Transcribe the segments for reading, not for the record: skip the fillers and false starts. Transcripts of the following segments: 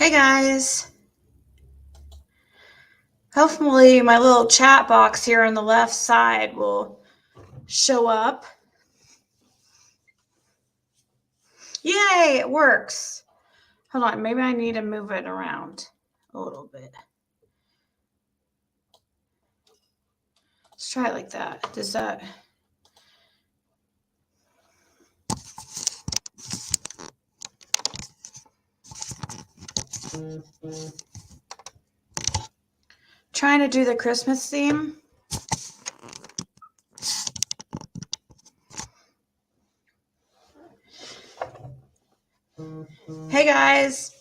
Hey guys, hopefully my little chat box here on the left side will show up. Yay, it works. Hold on, maybe I need to move it around a little bit. Let's try it like that. Does that... Trying to do the Christmas theme. Hey guys.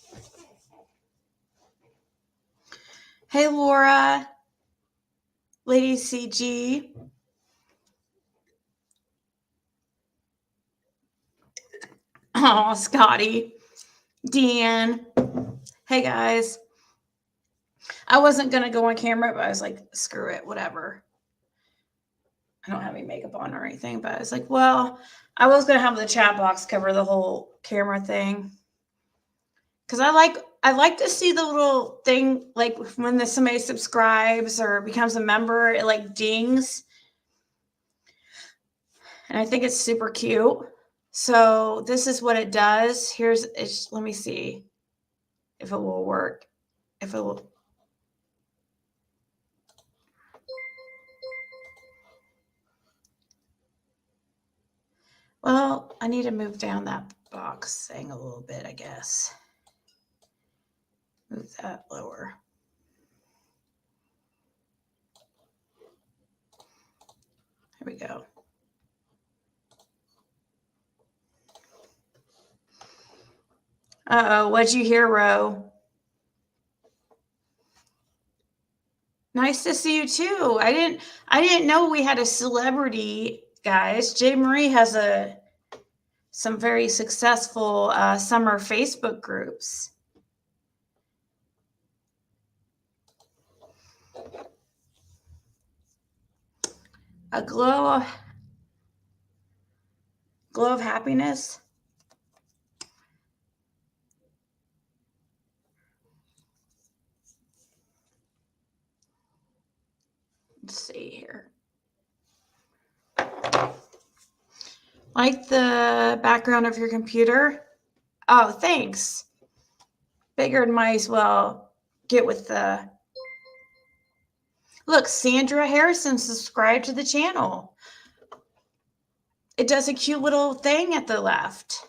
Hey Laura. Lady CG. Oh, Scotty. Deanne. Hey guys. I wasn't going to go on camera, but I was like, screw it, whatever. I don't have any makeup on or anything, but I was like, well, I was going to have the chat box cover the whole camera thing. Because I like to see the little thing, like when somebody subscribes or becomes a member, it like dings. And I think it's super cute. So this is what it does. Let me see if it will work. If it will. Well, I need to move down that box thing a little bit, I guess. Move that lower. Here we go. Uh-oh, what'd you hear, Ro? Nice to see you too. I didn't know we had a celebrity, guys. J. Marie has some very successful summer Facebook groups. A glow of happiness. Let's see here. Like the background of your computer? Oh, thanks. Figured might as well get with the... Look, Sandra Harrison subscribed to the channel. It does a cute little thing at the left.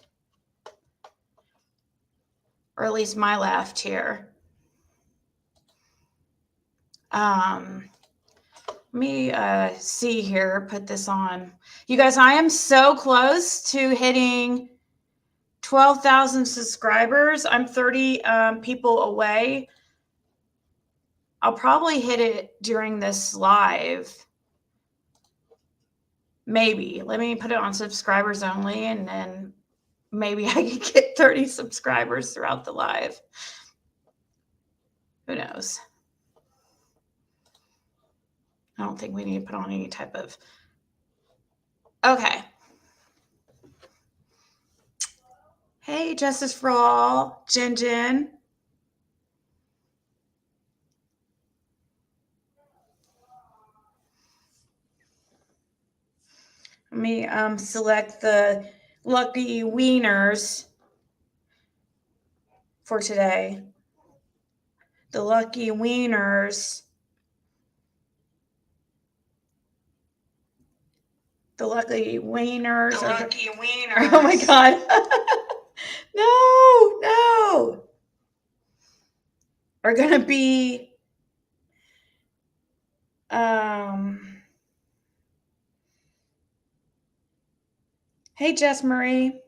Or at least my left here. Let me see here, put this on. You guys, I am so close to hitting 12,000 subscribers. I'm 30 people away. I'll probably hit it during this live. Maybe. Let me put it on subscribers only, and then maybe I can get 30 subscribers throughout the live. Who knows? I don't think we need to put on any type of... Okay. Hey, Justice for All, Jen. Let me select the lucky wieners for today. The lucky wieners. The lucky wieners. The lucky wieners. Oh my God. No. Are going to be hey, Jess Marie.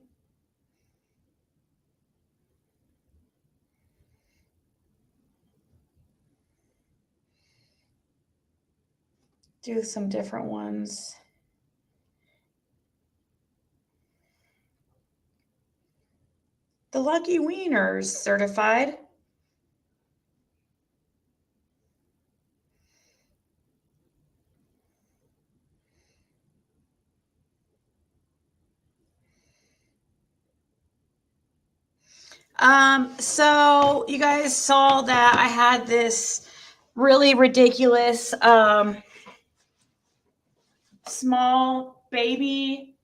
Do some different ones. The lucky wieners certified. So you guys saw that I had this really ridiculous small baby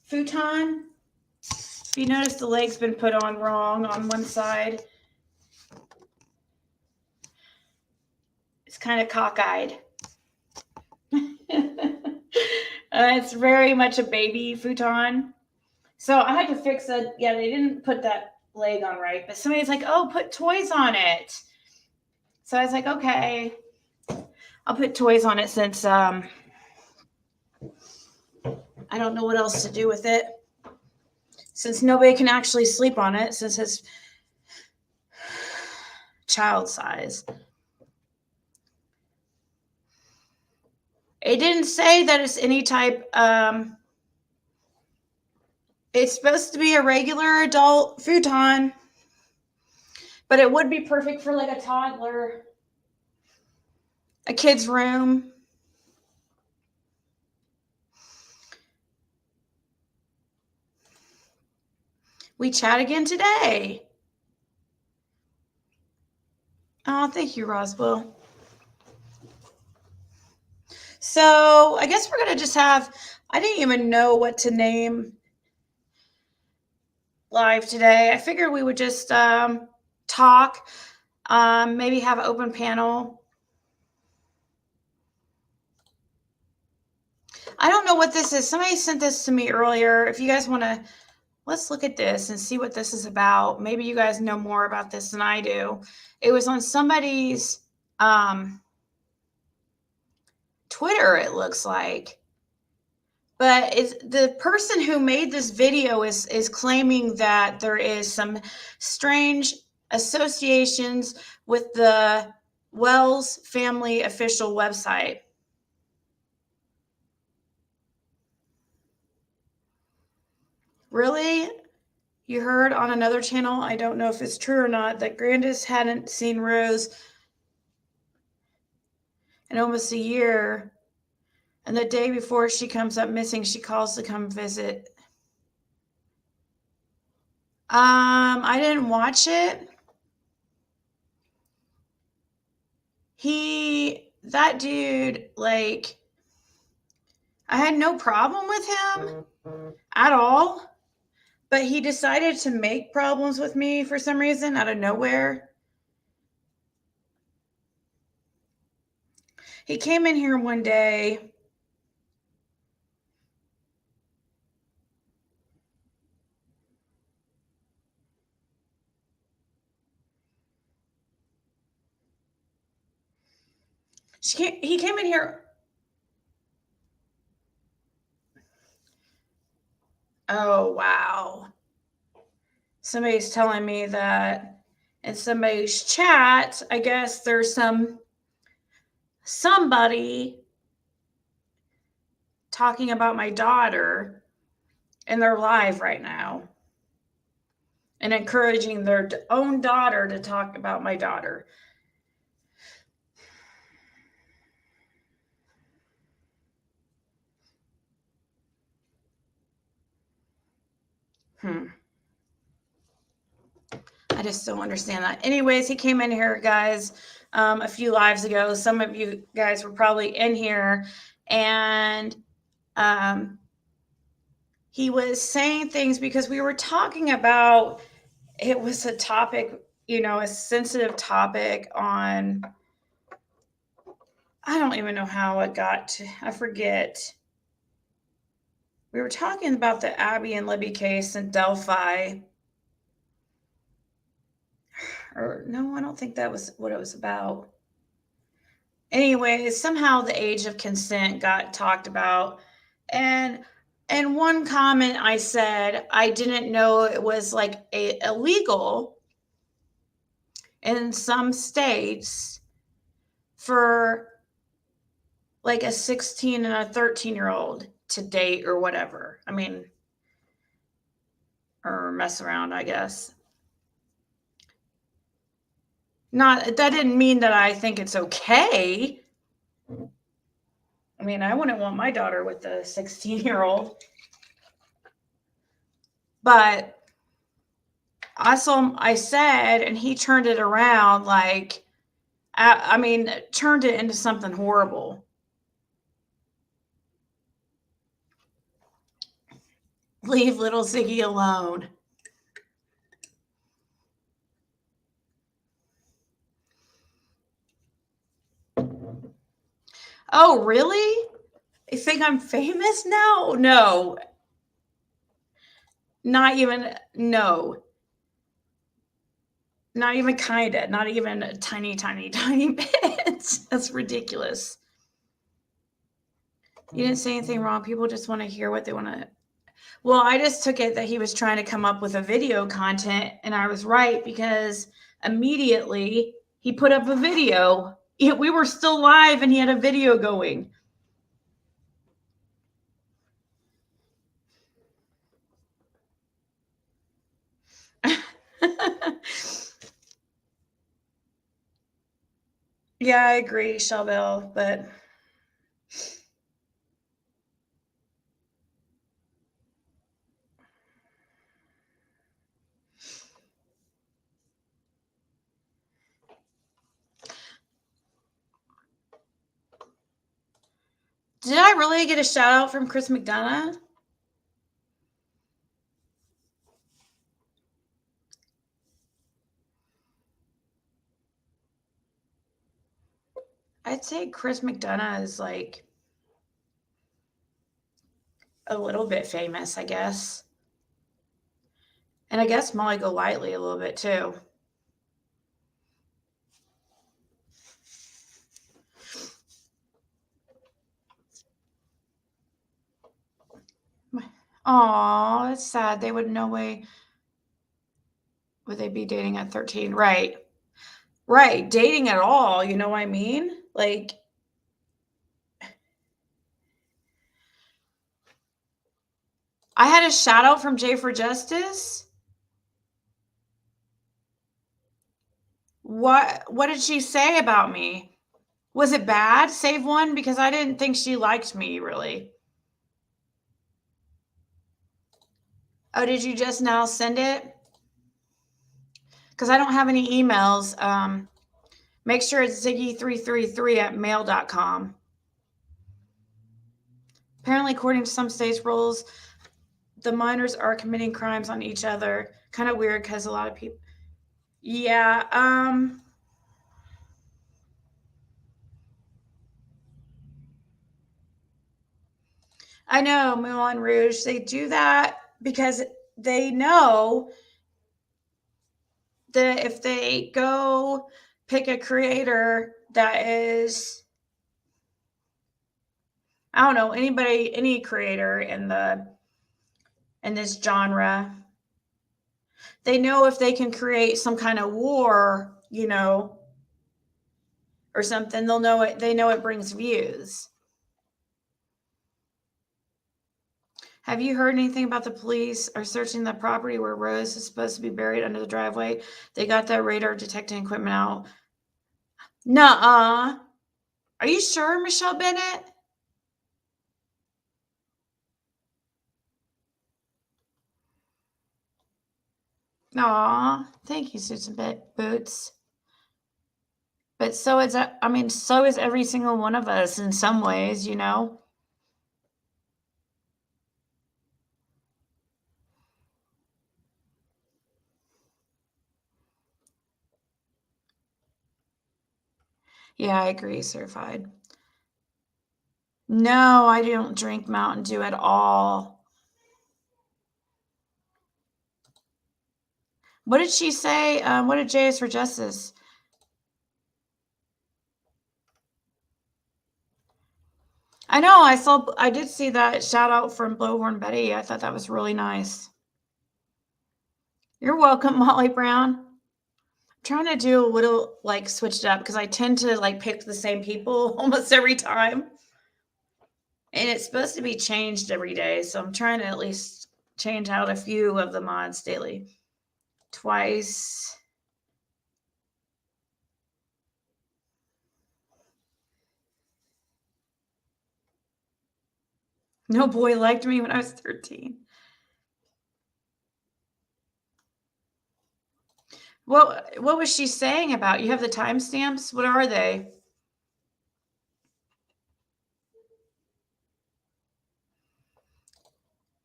futon. If you notice, the leg's been put on wrong on one side. It's kind of cockeyed. It's very much a baby futon. So I had to fix it. Yeah, they didn't put that leg on right, but somebody's like, oh, put toys on it. So I was like, okay, I'll put toys on it since I don't know what else to do with it. Since nobody can actually sleep on it, since it's child size. It didn't say that it's any type. It's supposed to be a regular adult futon, but it would be perfect for like a toddler, a kid's room. We chat again today. Oh, thank you, Roswell. So I guess we're going to just have, I didn't even know what to name live today. I figured we would just talk, maybe have an open panel. I don't know what this is. Somebody sent this to me earlier. If you guys want to, let's look at this and see what this is about. Maybe you guys know more about this than I do. It was on somebody's Twitter, it looks like. But it's, the person who made this video is claiming that there is some strange associations with the Wells family official website. Really? You heard on another channel, I don't know if it's true or not, that Grandis hadn't seen Rose in almost a year. And the day before she comes up missing, she calls to come visit. I didn't watch it. That dude, like, I had no problem with him at all, but he decided to make problems with me for some reason out of nowhere. He came in here one day. He came in here. Oh, wow. Somebody's telling me that in somebody's chat, I guess there's somebody talking about my daughter, and they're live right now and encouraging their own daughter to talk about my daughter. I just don't understand that. Anyways, he came in here, guys, a few lives ago. Some of you guys were probably in here, and he was saying things because we were talking about, it was a topic, a sensitive topic on, I don't even know how it got to, I forget. We were talking about the Abby and Libby case in Delphi. Or no, I don't think that was what it was about. Anyways, somehow the age of consent got talked about. And one comment I said, I didn't know it was like illegal in some states for like a 16 and a 13-year-old to date or whatever. I mean, or mess around, I guess. That didn't mean that I think it's okay. I mean, I wouldn't want my daughter with a 16-year-old. But I said, and he turned it around like, I mean, turned it into something horrible. Leave little Ziggy alone. Oh, really? You think I'm famous now? No. Not even, no. Not even kinda. Not even a tiny, tiny, tiny bit. That's ridiculous. You didn't say anything wrong. People just want to hear what they want to. Well, I just took it that he was trying to come up with a video content, and I was right because immediately he put up a video. We were still live, and he had a video going. Yeah, I agree, Shelbyville, but did I really get a shout out from Chris McDonough? I'd say Chris McDonough is like a little bit famous, I guess. And I guess Molly Golightly a little bit too. Aw, that's sad. They would no way would they be dating at 13. Right. Right. Dating at all, you know what I mean? Like, I had a shout out from Jay for Justice. What did she say about me? Was it bad? Save one? Because I didn't think she liked me really. Oh, did you just now send it? Because I don't have any emails. Make sure it's ziggy333 at mail.com. Apparently, according to some states' rules, the minors are committing crimes on each other. Kind of weird because a lot of people. Yeah. I know, Moulin Rouge. They do that because they know that if they go pick a creator that is, I don't know, any creator in this genre, they know if they can create some kind of war, or something, they know it brings views. Have you heard anything about the police are searching the property where Rose is supposed to be buried under the driveway? They got that radar detecting equipment out. Nuh-uh. Are you sure, Michelle Bennett? Aw, thank you, Susan Boots. But so is so is every single one of us in some ways, Yeah, I agree, certified. No, I don't drink Mountain Dew at all. What did she say? What did JS for Justice? I know, I did see that shout out from Blowhorn Betty. I thought that was really nice. You're welcome, Molly Brown. I'm trying to do a little, like, switch it up because I tend to, like, pick the same people almost every time. And it's supposed to be changed every day, so I'm trying to at least change out a few of the mods daily. Twice. No boy liked me when I was 13. What was she saying about? You have the timestamps? What are they?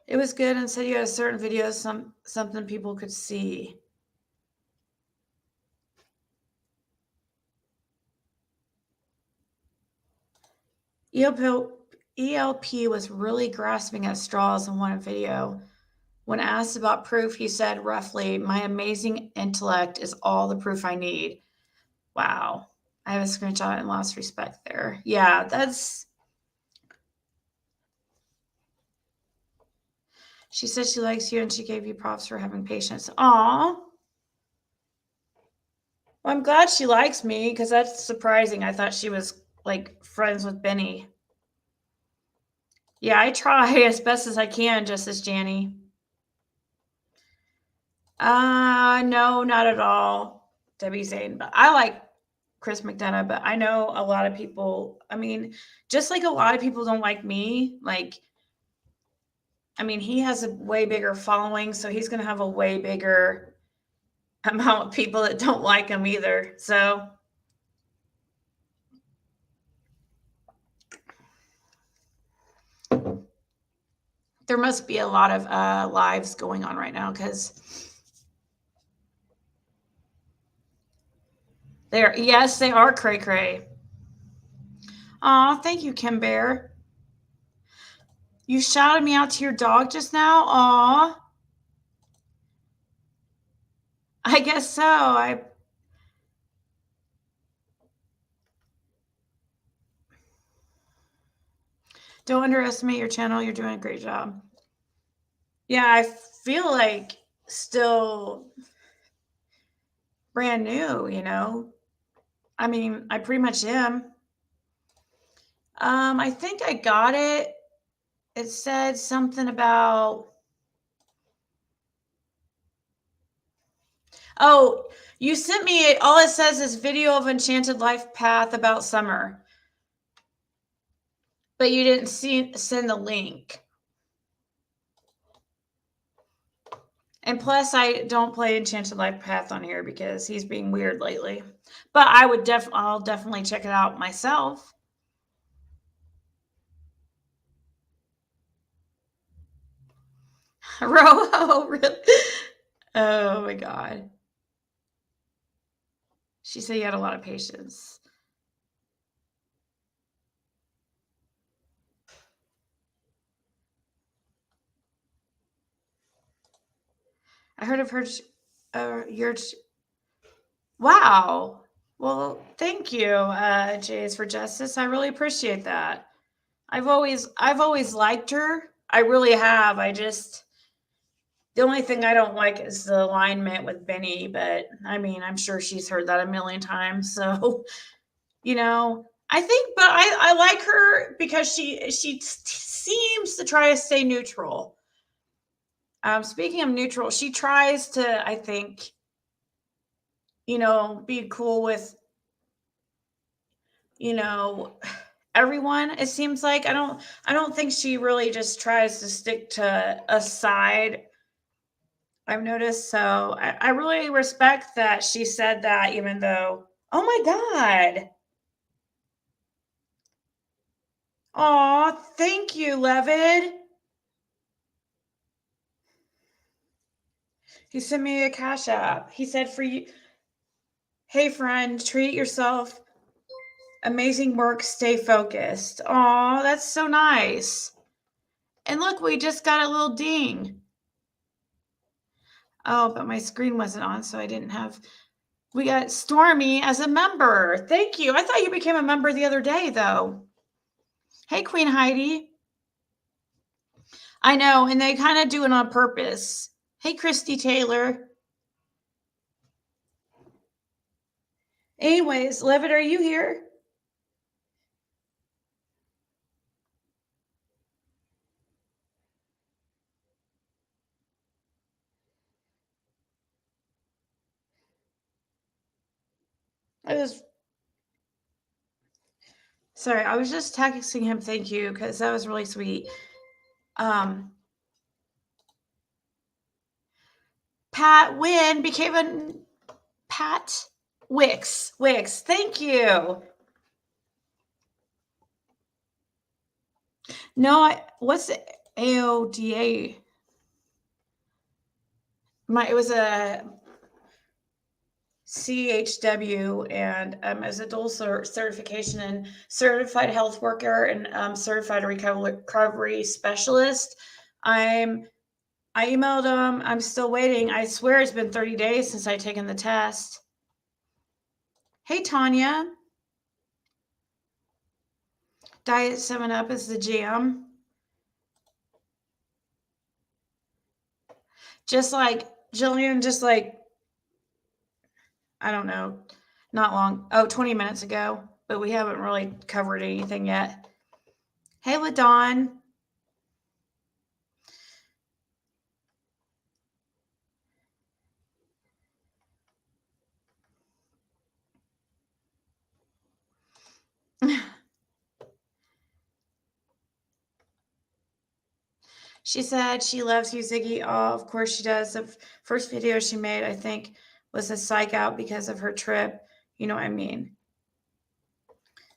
It was good and said you had a certain video, something people could see. ELP was really grasping at straws in one video. When asked about proof, he said roughly, "My amazing intellect is all the proof I need." Wow. I have a screenshot and lost respect there. Yeah, that's. She said she likes you and she gave you props for having patience. Aw. Well, I'm glad she likes me because that's surprising. I thought she was like friends with Benny. Yeah, I try as best as I can, Justice Janny. No, not at all, Debbie Zane. But I like Chris McDonough, but I know a lot of people, I mean, just like a lot of people don't like me, like, I mean, he has a way bigger following, so he's going to have a way bigger amount of people that don't like him either. So, there must be a lot of lives going on right now because yes, they are cray cray. Aw, thank you, Kim Bear. You shouted me out to your dog just now? Aw. I guess so. I don't underestimate your channel. You're doing a great job. Yeah, I feel like still brand new, you know. I mean, I pretty much am. I think I got it. It said something about. Oh, you sent me. All it says is video of Enchanted Life Path about summer, but you didn't send the link. And plus, I don't play Enchanted Life Path on here because he's being weird lately. But I'll definitely check it out myself. Roho, really? Oh my god. She said you had a lot of patience. I heard of her. Your. Wow. Well, thank you, Jays for Justice. I really appreciate that. I've always liked her. I really have. The only thing I don't like is the alignment with Benny, but I mean, I'm sure she's heard that a million times. So, you know, I think, but I like her because she seems to try to stay neutral. Speaking of neutral, she tries to, I think, be cool with, you know, everyone. It seems like I don't think she really just tries to stick to a side. I've noticed. So I really respect that she said that, even though, oh my God. Aw, thank you, Levid. He sent me a Cashapp. He said for you, hey friend, treat yourself. Amazing work, stay focused. Aw, that's so nice. And look, we just got a little ding. Oh, but my screen wasn't on, so I didn't have. We got Stormy as a member. Thank you. I thought you became a member the other day, though. Hey, Queen Heidi. I know, and they kind of do it on purpose. Hey, Christy Taylor. Anyways, Levitt, are you here? Sorry, I was just texting him thank you because that was really sweet. Pat Wynn became a Pat Wicks. Thank you. No, what's AODA? It was a CHW, and as a dual certification and certified health worker and certified recovery specialist. I emailed them. I'm still waiting. I swear it's been 30 days since I've taken the test. Hey, Tanya. Diet 7-Up is the jam. Just like Jillian, I don't know, not long. 20 minutes ago, but we haven't really covered anything yet. Hey, LaDawn. She said she loves you, Ziggy. Oh, of course she does. The first video she made, I think, was a psych out because of her trip. You know what I mean?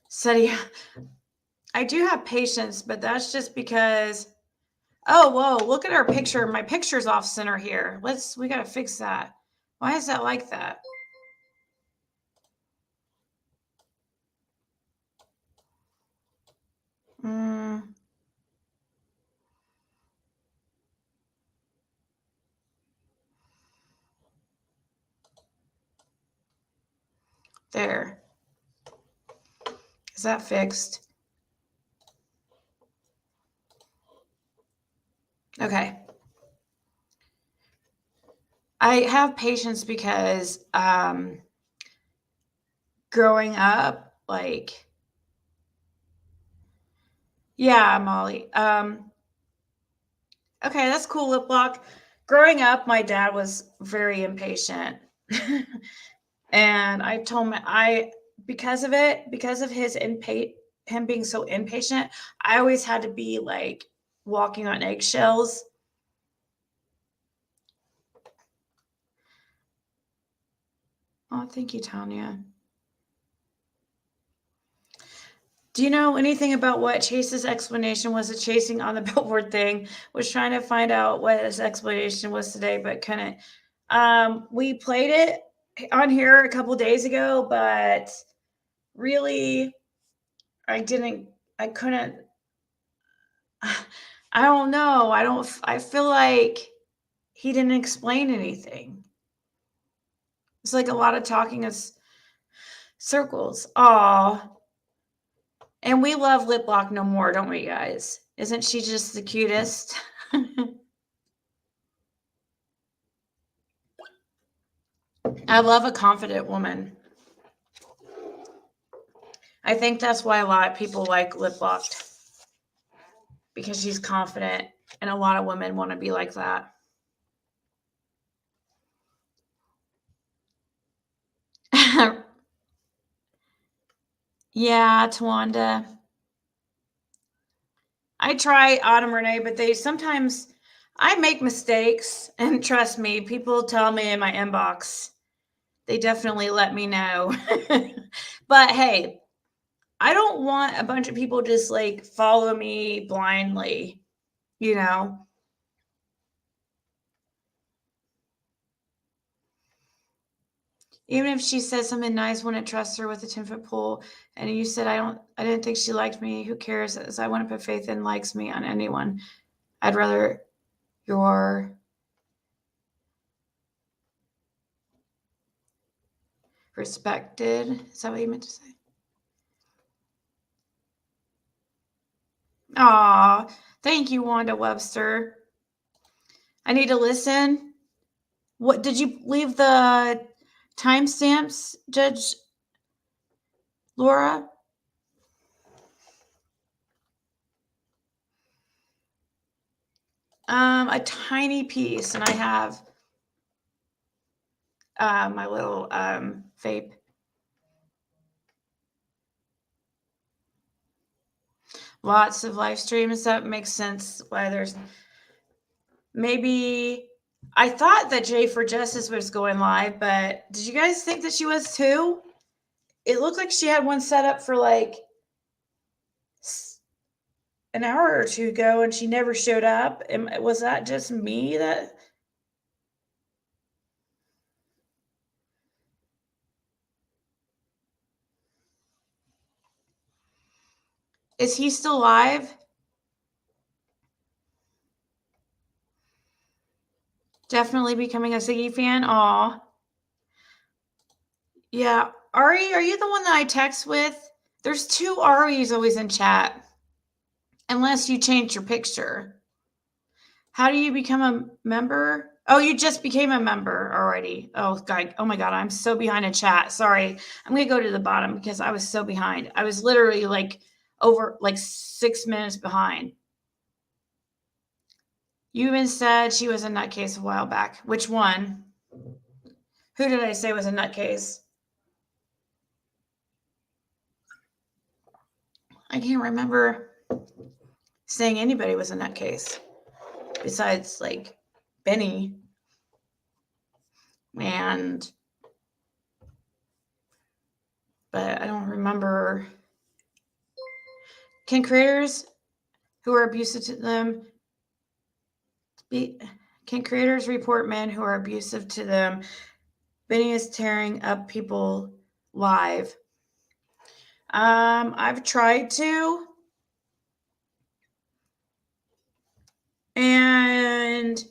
So, yeah, I do have patience, but that's just because. Oh, whoa, look at our picture. My picture's off center here. We got to fix that. Why is that like that? There. Is that fixed? Okay. I have patience because growing up, yeah, Molly. Okay, that's cool, lip lock. Growing up, my dad was very impatient. And I told him because of his him being so impatient, I always had to be like walking on eggshells. Oh, thank you, Tanya. Do you know anything about what Chase's explanation was? A chasing on the billboard thing. Was trying to find out what his explanation was today, but couldn't. We played it on here a couple days ago, but really, I couldn't. I don't know. I feel like he didn't explain anything. It's like a lot of talking is circles. Aw. And we love Lip Lock no more, don't we, guys? Isn't she just the cutest? I love a confident woman. I think that's why a lot of people like Lip Locked. Because she's confident, and a lot of women want to be like that. Yeah, Tawanda. I try Autumn Renee, but sometimes I make mistakes, and trust me, people tell me in my inbox. They definitely let me know. But hey, I don't want a bunch of people just like follow me blindly, you know? Even if she says something nice, wouldn't trust her with a 10-foot pole. And you said, I didn't think she liked me. Who cares? As I wouldn't put faith in likes me on anyone. I'd rather you're respected. Is that what you meant to say? Aw, thank you, Wanda Webster. I need to listen. What did you leave the timestamps, Judge Laura? A tiny piece, and I have my little vape. lots of live streams. That makes sense why there's maybe. I thought that Jay for Justice was going live, but did you guys think that she was too? It looked like she had one set up for like an hour or two ago and she never showed up. Was that just me that? Is he still live? Definitely becoming a Ziggy fan. Aw. Yeah. Ari, are you the one that I text with? There's two Aris always in chat. Unless you change your picture. How do you become a member? Oh, you just became a member already. Oh, God. Oh, my God. I'm so behind in chat. Sorry. I'm going to go to the bottom because I was so behind. I was literally like over like 6 minutes behind. You even said she was a nutcase a while back. Which one? Who did I say was a nutcase? I can't remember saying anybody was a nutcase besides like Benny. But I don't remember. Can creators who are abusive to them can creators report men who are abusive to them? Benny is tearing up people live. I've tried to, and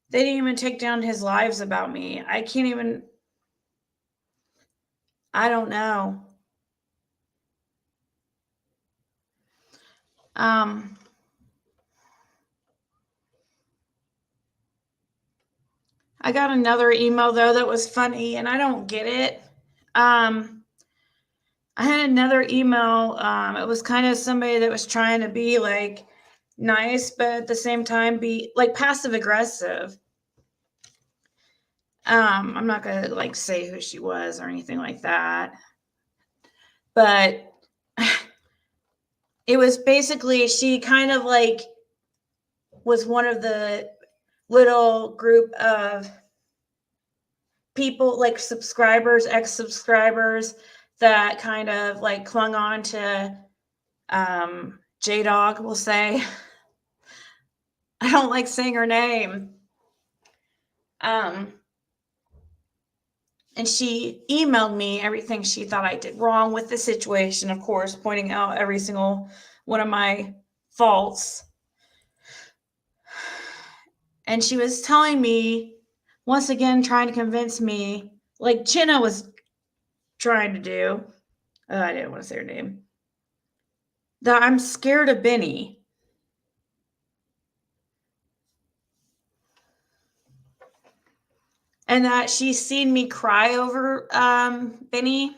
they didn't even take down his lives about me. I can't even. I don't know. I got another email though that was funny, and I don't get it. I had another email. It was kind of somebody that was trying to be like nice, but at the same time be like passive aggressive. I'm not gonna like say who she was or anything like that, but it was basically she kind of like was one of the little group of people like subscribers, ex-subscribers that kind of like clung on to J-Dog, we'll say. I don't like saying her name. And she emailed me everything she thought I did wrong with the situation, of course, pointing out every single one of my faults. And she was telling me, once again, trying to convince me, like Jenna was trying to do, I didn't want to say her name, that I'm scared of Benny. And that she's seen me cry over Benny.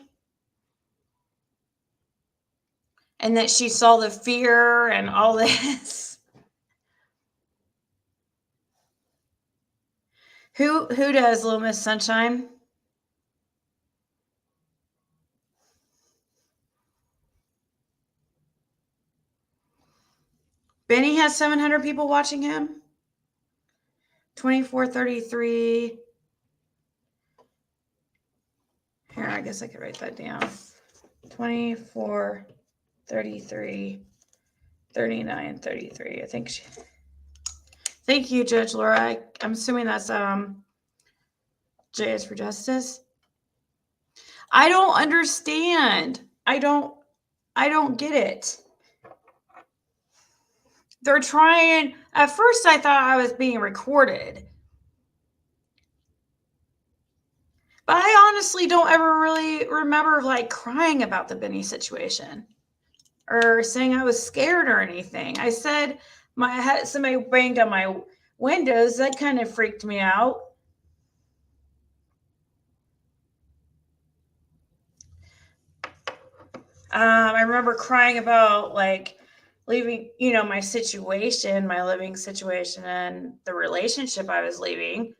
And that she saw the fear and all this. Who does Little Miss Sunshine? Benny has 700 people watching him. 2433. Here, I guess I could write that down. 2433. 3933. I think she. Thank you, Judge Laura. I'm assuming that's J is for Justice. I don't understand. I don't get it. They're trying. At first, I thought I was being recorded. But I honestly don't ever really remember like crying about the Benny situation or saying I was scared or anything. I said somebody banged on my windows. That kind of freaked me out. I remember crying about like leaving, my situation, my living situation, and the relationship I was leaving.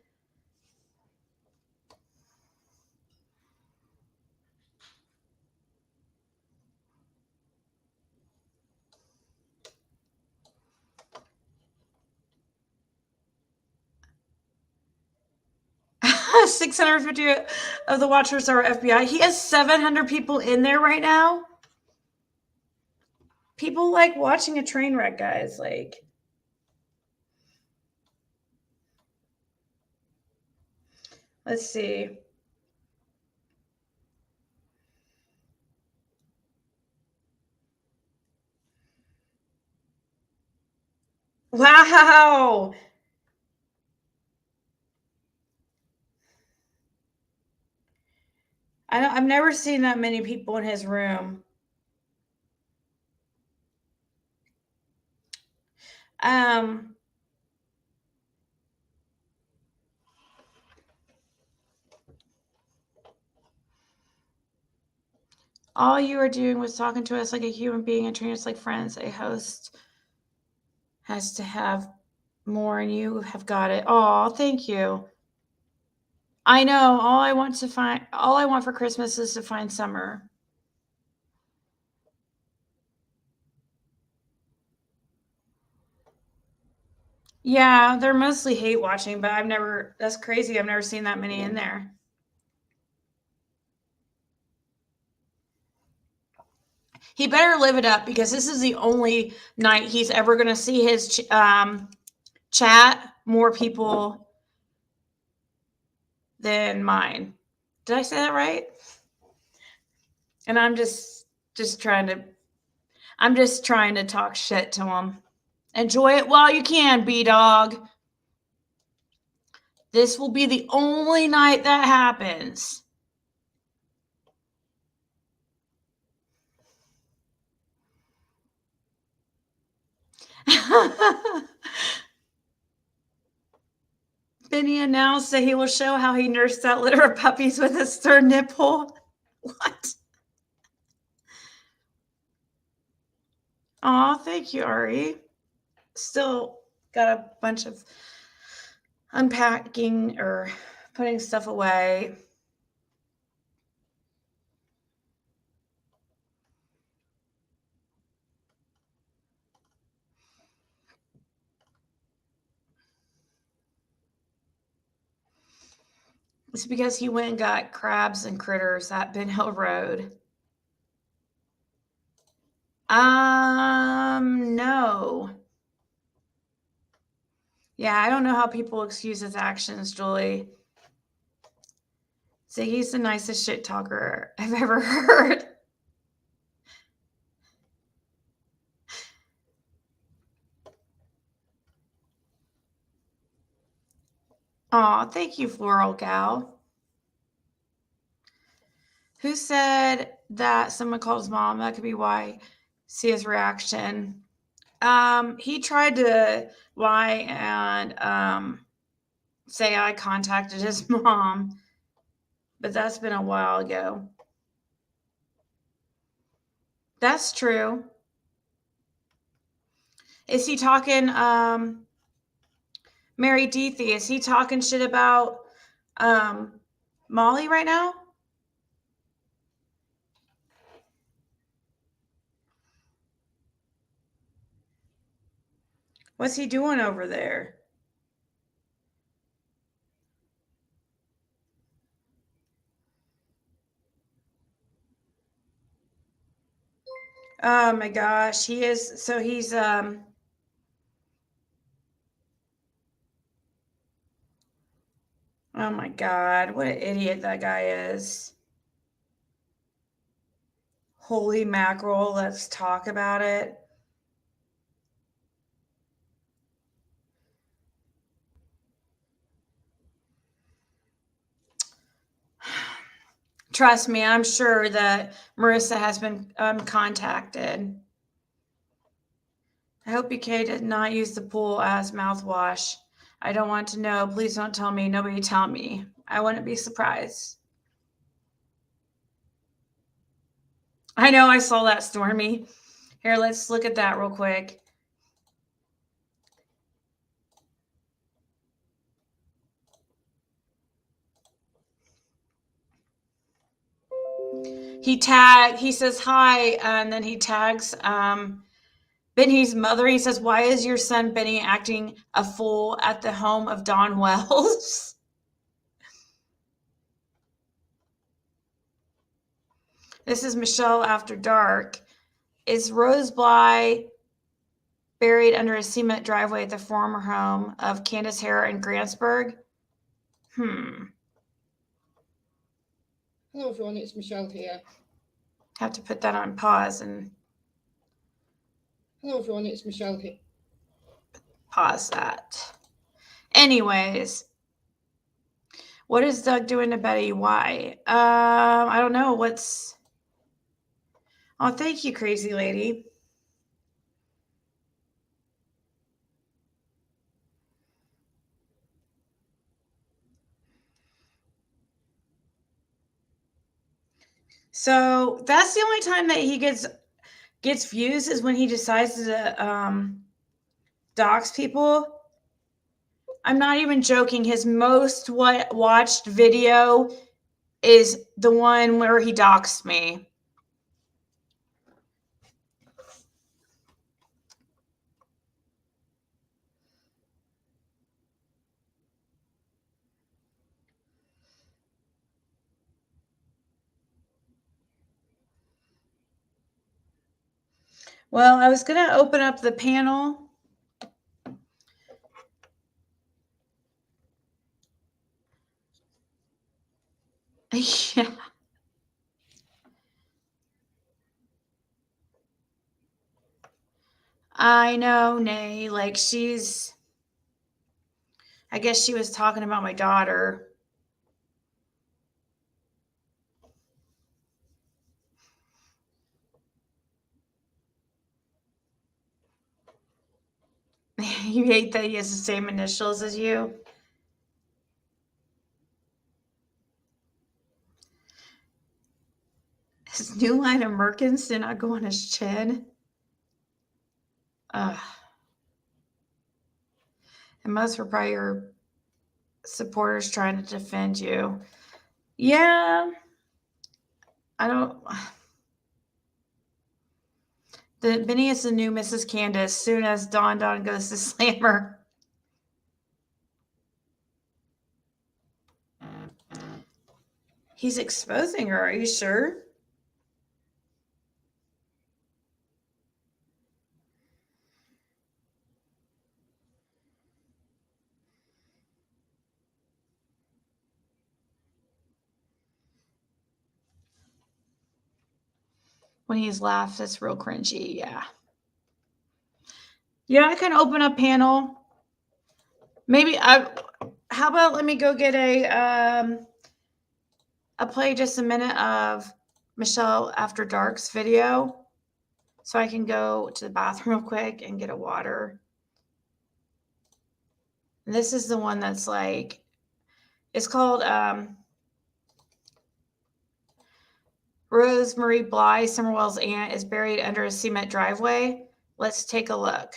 650 of the watchers are FBI. He has 700 people in there right now. People like watching a train wreck, guys. Like, let's see. Wow. I've never seen that many people in his room. All you are doing was talking to us like a human being and treating us like friends. A host has to have more, and you have got it. Oh, thank you. I know. All I want for Christmas is to find summer. Yeah, they're mostly hate watching, but that's crazy. I've never seen that many in there. He better live it up because this is the only night he's ever going to see his chat more people than mine. Did I say that right? And I'm just trying to talk shit to him. Enjoy it while you can, B-Dog. This will be the only night that happens. Benny announced that he will show how he nursed that litter of puppies with his third nipple. What? Aw, thank you, Ari. Still got a bunch of unpacking or putting stuff away. It's because he went and got crabs and critters at Ben Hill Road. No. Yeah, I don't know how people excuse his actions, Julie. Ziggy's the nicest shit talker I've ever heard. Aw, thank you, Floral Gal. Who said that someone called his mom? That could be why. See his reaction. He tried to lie and say I contacted his mom, but that's been a while ago. That's true. Is he talking Mary Deethy? Is he talking shit about Molly right now? What's he doing over there? Oh my gosh, he is. So he's oh my God, what an idiot that guy is. Holy mackerel, let's talk about it. Trust me, I'm sure that Marissa has been contacted. I hope BK did not use the pool as mouthwash. I don't want to know. Please don't tell me. Nobody tell me. I wouldn't be surprised. I know, I saw that, Stormy. Here, let's look at that real quick. He says hi, and then he tags Benny's mother. He says, "Why is your son Benny acting a fool at the home of Don Wells?" This is Michelle After Dark. Is Rose Bly buried under a cement driveway at the former home of Candace Hare in Grantsburg? Hello everyone, it's Michelle here. Have to put that on pause and Hello everyone, it's Michelle here. Pause that. Anyways, what is Doug doing to Betty? Why? I don't know. Oh, thank you, crazy lady. So that's the only time that he gets views is when he decides to dox people. I'm not even joking. His most watched video is the one where he doxed me. Well, I was going to open up the panel. Yeah. I know, Nay. Like I guess she was talking about my daughter. You hate that he has the same initials as you? His new line of Merkins did not go on his chin. Ugh. And most were probably your supporters trying to defend you. Yeah. I don't. Benny is the new Mrs. Candace. Soon as Don goes to Slammer. He's exposing her. Are you sure? When he's laughed, it's real cringy. Yeah. Yeah, I can open a panel. Maybe how about let me go get I'll play just a minute of Michelle After Dark's video so I can go to the bathroom real quick and get a water. And this is the one that's like, it's called Rosemary Bly, Summerwell's aunt, is buried under a cement driveway. Let's take a look.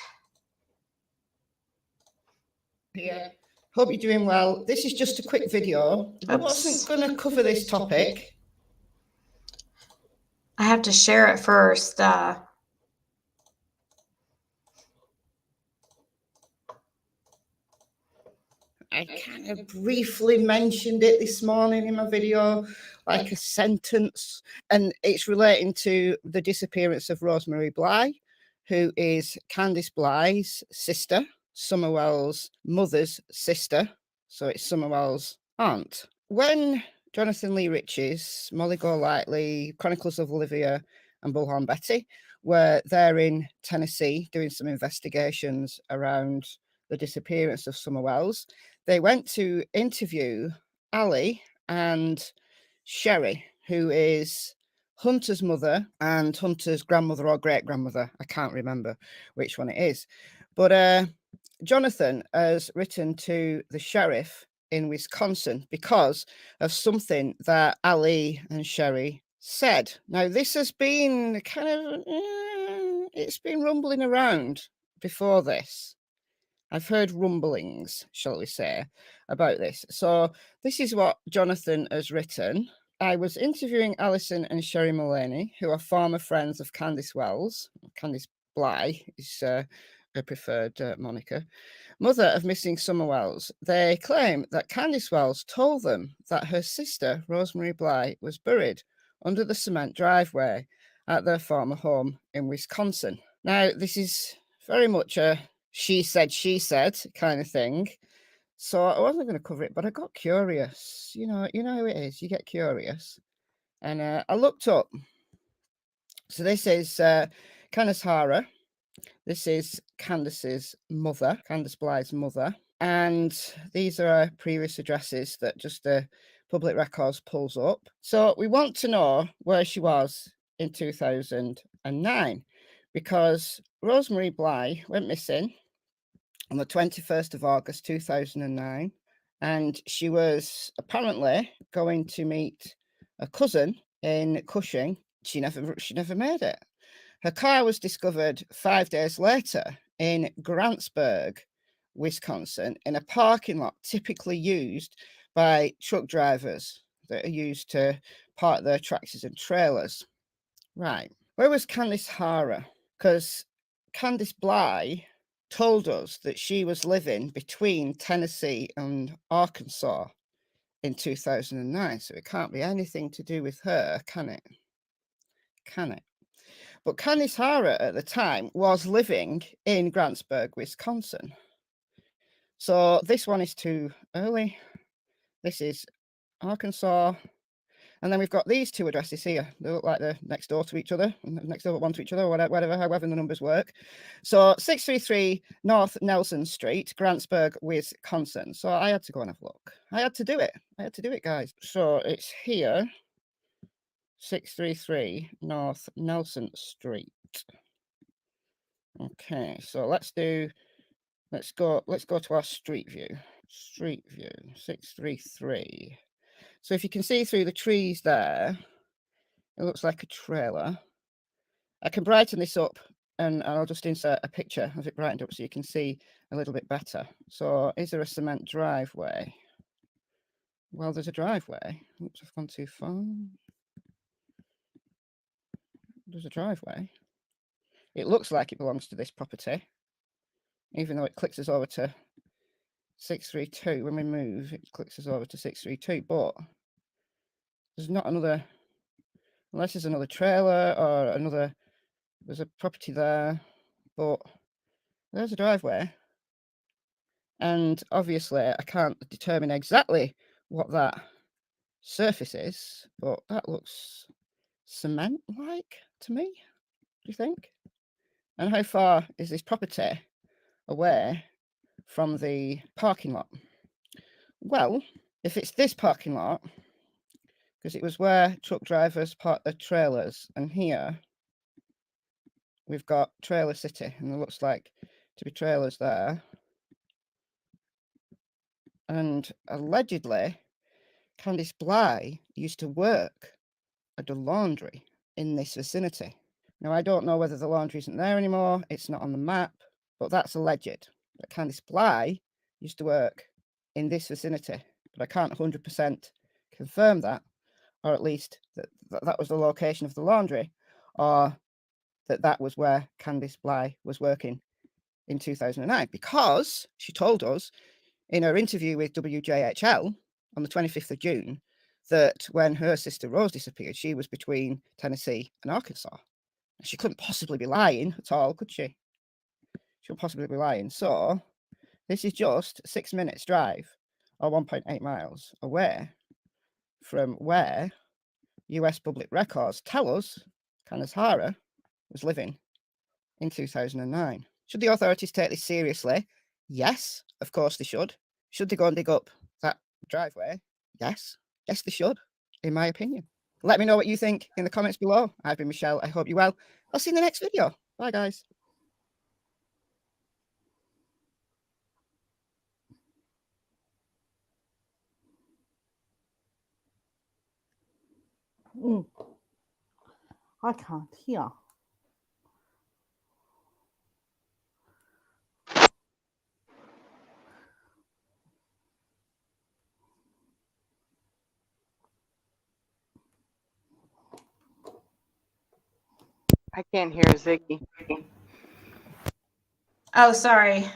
Yeah. Hope you're doing well. This is just a quick video. I wasn't going to cover this topic. I have to share it first. I kind of briefly mentioned it this morning in my video, like a sentence, and it's relating to the disappearance of Rosemary Bly, who is Candice Bly's sister, Summerwell's mother's sister, so it's Summerwell's aunt. When Jonathan Lee Riches, Molly Golightly, Chronicles of Olivia, and Bullhorn Betty were there in Tennessee doing some investigations around the disappearance of Summerwells, they went to interview Ali and Sherry, who is Hunter's mother and Hunter's grandmother or great-grandmother. I can't remember which one it is. But Jonathan has written to the sheriff in Wisconsin because of something that Ali and Sherry said. Now, this has been kind of, it's been rumbling around before this. I've heard rumblings, shall we say, about this. So this is what Jonathan has written. I was interviewing Alison and Sherry Mullaney, who are former friends of Candice Wells. Candice Bly is her preferred moniker. Mother of missing Summerwells. They claim that Candice Wells told them that her sister, Rosemary Bly, was buried. under the cement driveway at their former home in Wisconsin. Now, this is very much a she said kind of thing. So I wasn't going to cover it, but I got curious. You know how it is. You get curious. And I looked up. So this is Candace Hara. This is Candace's mother, Candace Blythe's mother. And these are her previous addresses that just the public records pulls up. So we want to know where she was in 2009, because Rosemary Bly went missing on the 21st of August 2009, and she was apparently going to meet a cousin in Cushing. She never made it. Her car was discovered 5 days later in Grantsburg, Wisconsin, in a parking lot typically used by truck drivers that are used to park their tractors and trailers. Right. Where was Candace Hara? Because Candace Bly told us that she was living between Tennessee and Arkansas in 2009. So it can't be anything to do with her, can it? Can it? But Candace Hara at the time was living in Grantsburg, Wisconsin. So this one is too early. This is Arkansas. And then we've got these two addresses here. They look like they're next door to each other, next door one to each other, whatever, however the numbers work. So 633 North Nelson Street, Grantsburg, Wisconsin. So I had to go and have a look. I had to do it, guys. So it's here, 633 North Nelson Street. Okay, so let's go to our street view. Street view, 633. So if you can see through the trees there, it looks like a trailer. I can brighten this up, and I'll just insert a picture of it brightened up so you can see a little bit better. So is there a cement driveway? Well, there's a driveway. Oops, I've gone too far. There's a driveway. It looks like it belongs to this property, even though it clicks us over to 632. When we move, it clicks us over to 632, but there's not another, unless there's another trailer or another, there's a property there, but there's a driveway. And obviously I can't determine exactly what that surface is, but that looks cement-like to me, do you think? And how far is this property away from the parking lot? Well, if it's this parking lot, because it was where truck drivers park their trailers, and here we've got Trailer City, and it looks like to be trailers there. And allegedly, Candace Bly used to work at a laundry in this vicinity. Now, I don't know whether the laundry isn't there anymore. It's not on the map, but that's alleged. That Candace Bly used to work in this vicinity, but I can't 100% confirm that, or at least that was the location of the laundry, or that was where Candace Bly was working in 2009, because she told us in her interview with WJHL on the 25th of June that when her sister Rose disappeared, she was between Tennessee and Arkansas. She couldn't possibly be lying at all, could she? She couldn't possibly be lying. So this is just 6 minutes drive, or 1.8 miles away from where US public records tell us Candace Hara was living in 2009. Should the authorities take this seriously? Yes, of course they should. Should they go and dig up that driveway? Yes. Yes, they should, in my opinion. Let me know what you think in the comments below. I've been Michelle. I hope you're well. I'll see you in the next video. Bye, guys. I can't hear. I can't hear Ziggy. Oh, sorry.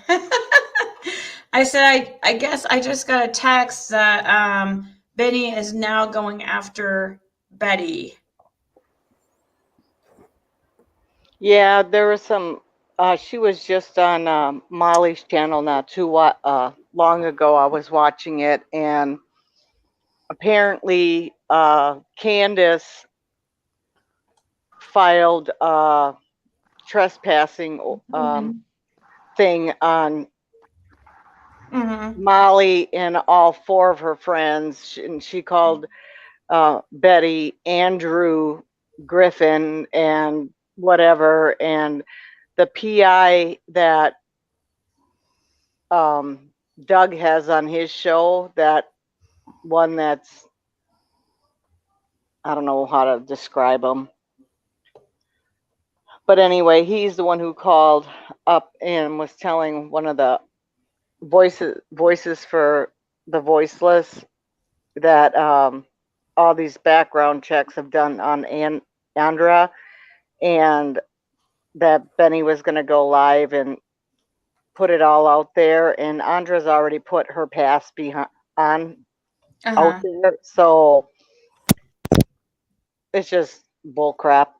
I said I guess I just got a text that Benny is now going after Betty. Yeah, there was some. She was just on Molly's channel not too long ago. I was watching it, and apparently, Candace filed a trespassing thing on Molly and all four of her friends, and she called Betty, Andrew, Griffin, and whatever, and the PI that Doug has on his show, that one that's, I don't know how to describe him. But anyway, he's the one who called up and was telling one of the voices for the voiceless that all these background checks have done on Andra, and that Benny was going to go live and put it all out there. And Andra's already put her past out there, so it's just bull crap.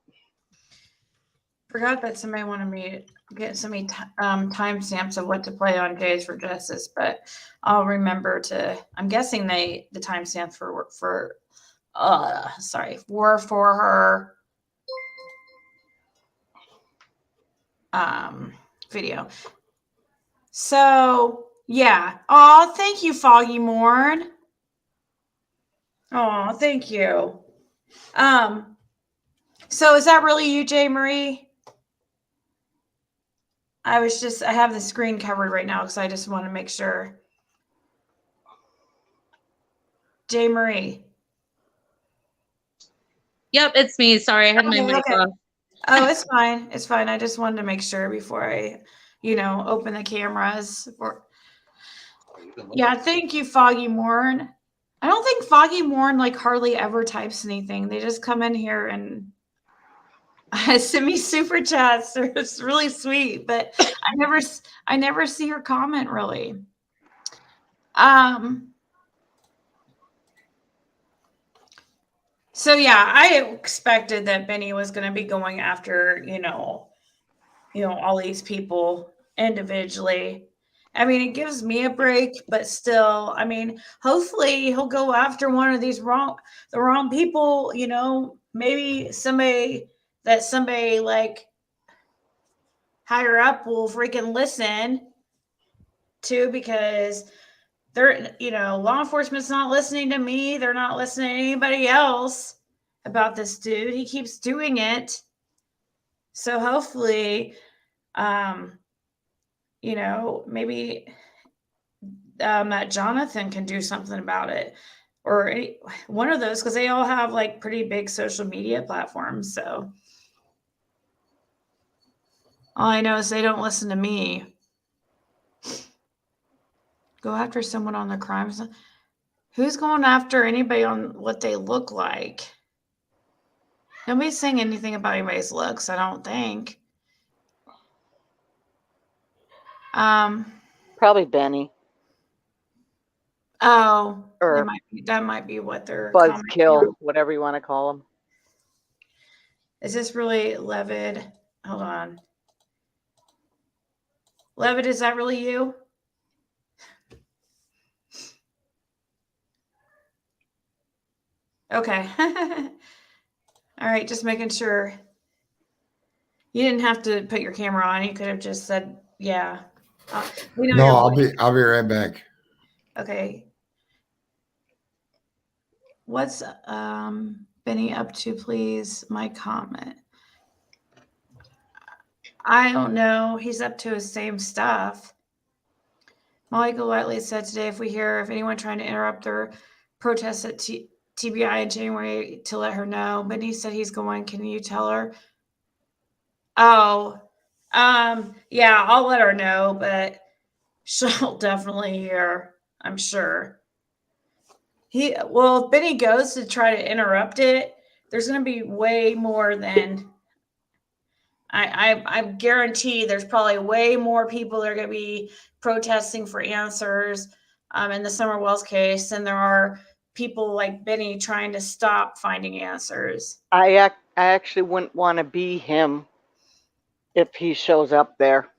Forgot that somebody wanted me to get somebody timestamps of what to play on Days for Justice, but I'll remember to. I'm guessing the timestamps were for her video. So yeah. Oh, thank you, Foggy Morn. Oh, thank you. So is that really you, J. Marie? I have the screen covered right now because I just want to make sure. J. Marie. Yep, it's me. Sorry, I had my mic off. Oh, it's fine. It's fine. I just wanted to make sure before I, open the cameras. Yeah, thank you, Foggy Morn. I don't think Foggy Morn hardly ever types anything. They just come in here and send me super chats. It's really sweet, but I never see her comment really. So yeah, I expected that Benny was going to be going after, all these people individually. I mean, it gives me a break, but still, I mean, hopefully he'll go after one of the wrong people, maybe somebody higher up will freaking listen to, because they're, law enforcement's not listening to me. They're not listening to anybody else about this dude. He keeps doing it. So hopefully, maybe that Jonathan can do something about it, or one of those, because they all have pretty big social media platforms. So all I know is they don't listen to me. Go after someone on the crime scene. Who's going after anybody on what they look like? Nobody's saying anything about anybody's looks, I don't think. Probably Benny. Oh, or that might be what they're Buzzkill, whatever you want to call them. Is this really Levid? Hold on. Levid, is that really you? Okay. All right, just making sure. You didn't have to put your camera on. You could have just said, yeah. No, I'll be right back. Okay. What's Benny up to, please? My comment. I don't know. He's up to his same stuff. Molly Golightly said today, if we hear of anyone trying to interrupt their protests at TBI in January, to let her know. Benny said he's going. Can you tell her? Oh, yeah, I'll let her know, but she'll definitely hear, I'm sure. If Benny goes to try to interrupt it, there's going to be way more than I guarantee. There's probably way more people that are going to be protesting for answers in the Summer Wells case than there are people like Benny trying to stop finding answers. I actually wouldn't want to be him. if he shows up there.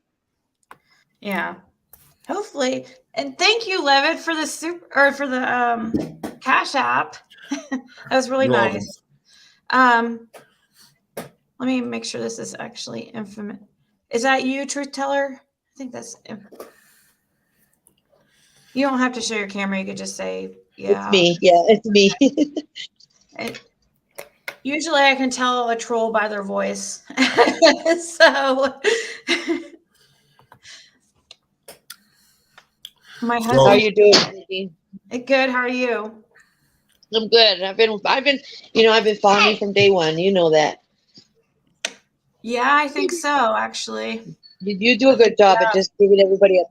Yeah. Hopefully. And thank you, Levitt, for the for the Cash App. That was really You're welcome. nice. Let me make sure this is actually infamous. Is that you, Truth Teller? I think that's you don't have to show your camera. You could just say, yeah. It's me. Yeah, it's me. Usually I can tell a troll by their voice. So my How husband, you doing, Ziggy? good. How are you? I'm good. I've been, I've been following you from day one. You know that. Yeah, I think so, actually. You do a good job at just giving everybody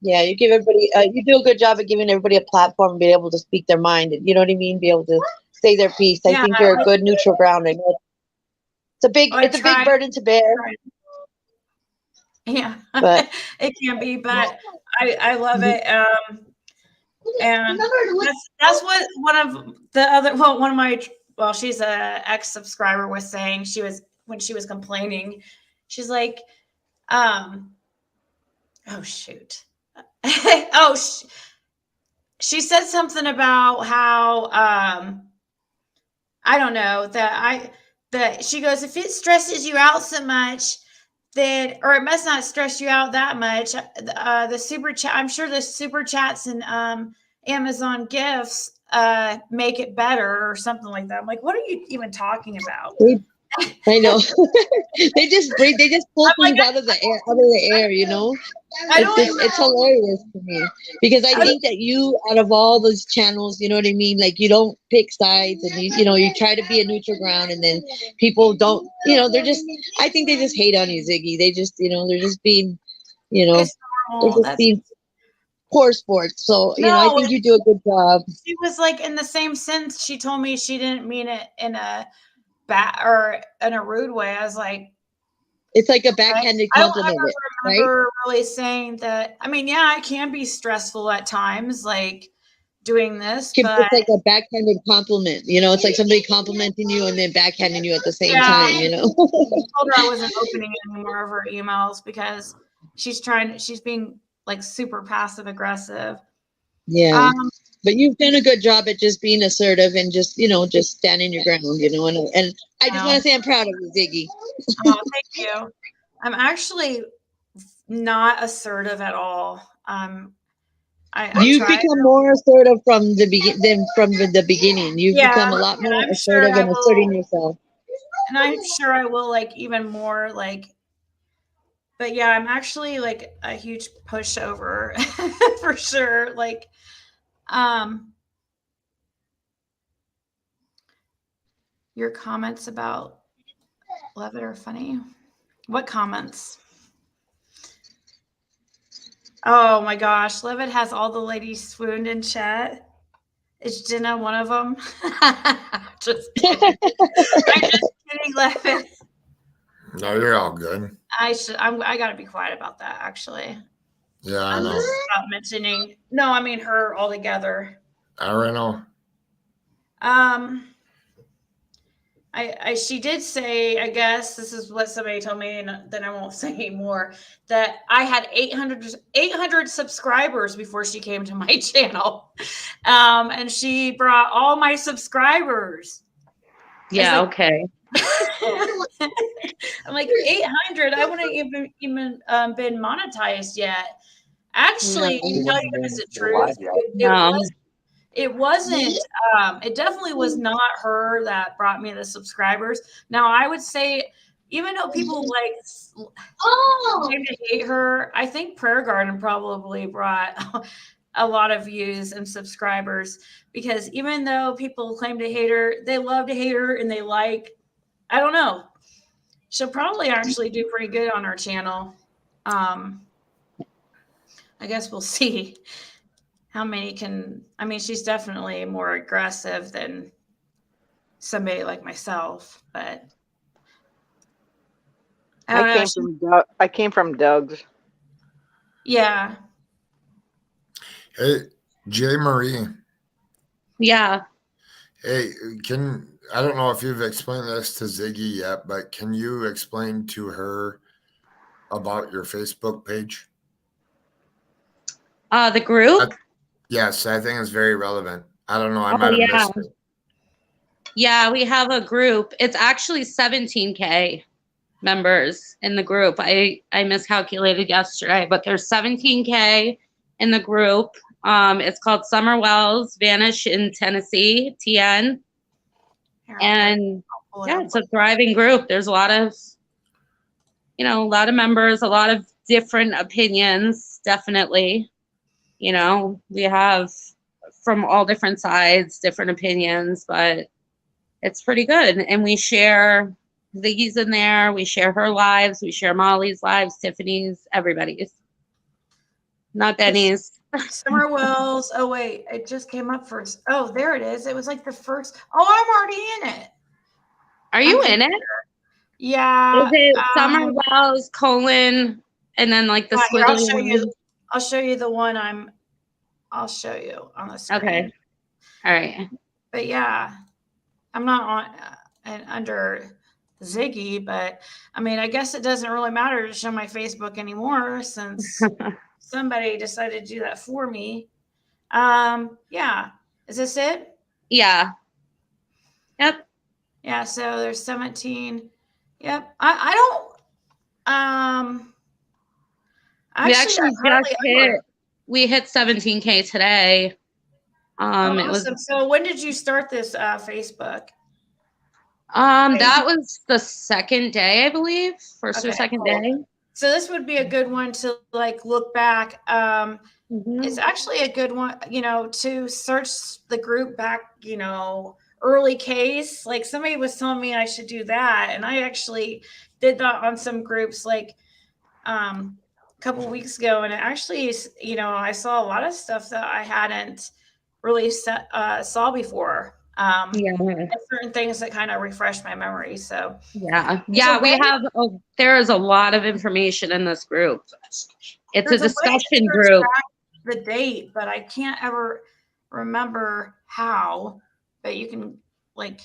you give everybody, you do a good job at giving everybody a platform and being able to speak their mind. And you know what I mean? Be able to say their piece. I think you're a good neutral ground. I know it's a big burden to bear. Yeah, but it can be, but I love it. And that's what one of my, she's a ex subscriber was saying. When she was complaining, she's like, oh shoot. She said something about how, I don't know, that she goes, if it stresses you out so much, then, or it must not stress you out that much. The super chat, I'm sure the super chats and Amazon gifts make it better or something like that. I'm like, what are you even talking about? I know. they just pull things out of the air, you know. It's hilarious to me because I think that you, out of all those channels, you know what I mean, like you don't pick sides and you try to be a neutral ground, and then people don't, I think they just hate on you, Ziggy. They just, they're just being, they're just being poor sports. So I think you do a good job. She was like, in the same sense, she told me she didn't mean it in a bad or in a rude way. I was like, it's like a backhanded compliment, I don't remember really saying that. I mean, yeah, it can be stressful at times, like doing this, but it's like a backhanded compliment. It's like somebody complimenting you and then backhanding you at the same time. I told her I wasn't opening any more of her emails because she's being like super passive aggressive. Yeah. But you've done a good job at just being assertive and just standing your ground, and I just want to say I'm proud of you, Ziggy. Oh, thank you. I'm actually not assertive at all. You've become more assertive from the beginning. You've become a lot more assertive and asserting yourself. And I'm sure I will, like, even more, like, but yeah, I'm actually like a huge pushover for sure. Like, your comments about Levitt are funny. What comments? Oh my gosh, Levitt has all the ladies swooned in chat. Is Jenna one of them? Just kidding. I'm just kidding, Levitt. No, you're all good. I gotta be quiet about that, actually. Yeah, I know. Stop mentioning. No, I mean her altogether. I know. She did say, I guess this is what somebody told me, and then I won't say anymore, that I had 800 subscribers before she came to my channel. And she brought all my subscribers. Yeah, okay. I'm like, 800? I wouldn't even been monetized yet. Actually, to tell you guys the truth, it wasn't, it definitely was not her that brought me the subscribers. Now, I would say, even though people claim to hate her, I think Prayer Garden probably brought a lot of views and subscribers, because even though people claim to hate her, they love to hate her, and I don't know. She'll probably actually do pretty good on our channel. I guess we'll see how many she's definitely more aggressive than somebody like myself, but I came from Doug's. Yeah. Hey, J. Marie. Yeah. Hey, I don't know if you've explained this to Ziggy yet, but can you explain to her about your Facebook page? The group? Yes, I think it's very relevant. I don't know. I Oh, might have yeah. missed it. Yeah, we have a group. It's actually 17K members in the group. I miscalculated yesterday, but there's 17K in the group. It's called Summer Wells Vanish in Tennessee, TN. Here, And I'll pull it yeah, up. it's a thriving group. There's a lot of members, a lot of different opinions, definitely. We have from all different sides, different opinions, but it's pretty good. And we share Ziggy's in there. We share her lives. We share Molly's lives, Tiffany's, everybody's. Not Denny's. Summer Wells. Oh wait, it just came up first. Oh, there it is. It was like the first. Oh, I'm already in it. Are you I'm in it? Yeah. Is it Summer Wells, colon, and then like the Here, squiggly line? I'll show you the one I'll show you on the screen. Okay. All right. But yeah, I'm not on and under Ziggy, but I mean, I guess it doesn't really matter to show my Facebook anymore since somebody decided to do that for me. Yeah. Is this it? Yeah. Yep. Yeah, so there's 17. Yep. I don't We hit 17K today. It was awesome. So when did you start this Facebook? that was the second day, I believe. First or second cool. day. So this would be a good one to like look back. It's actually a good one, to search the group back, early case. Like somebody was telling me I should do that. And I actually did that on some groups like a couple weeks ago. And it actually, I saw a lot of stuff that I hadn't really saw before. Certain things that kind of refresh my memory. So there is a lot of information in this group. It's a discussion group. The date, but I can't ever remember how. But you can like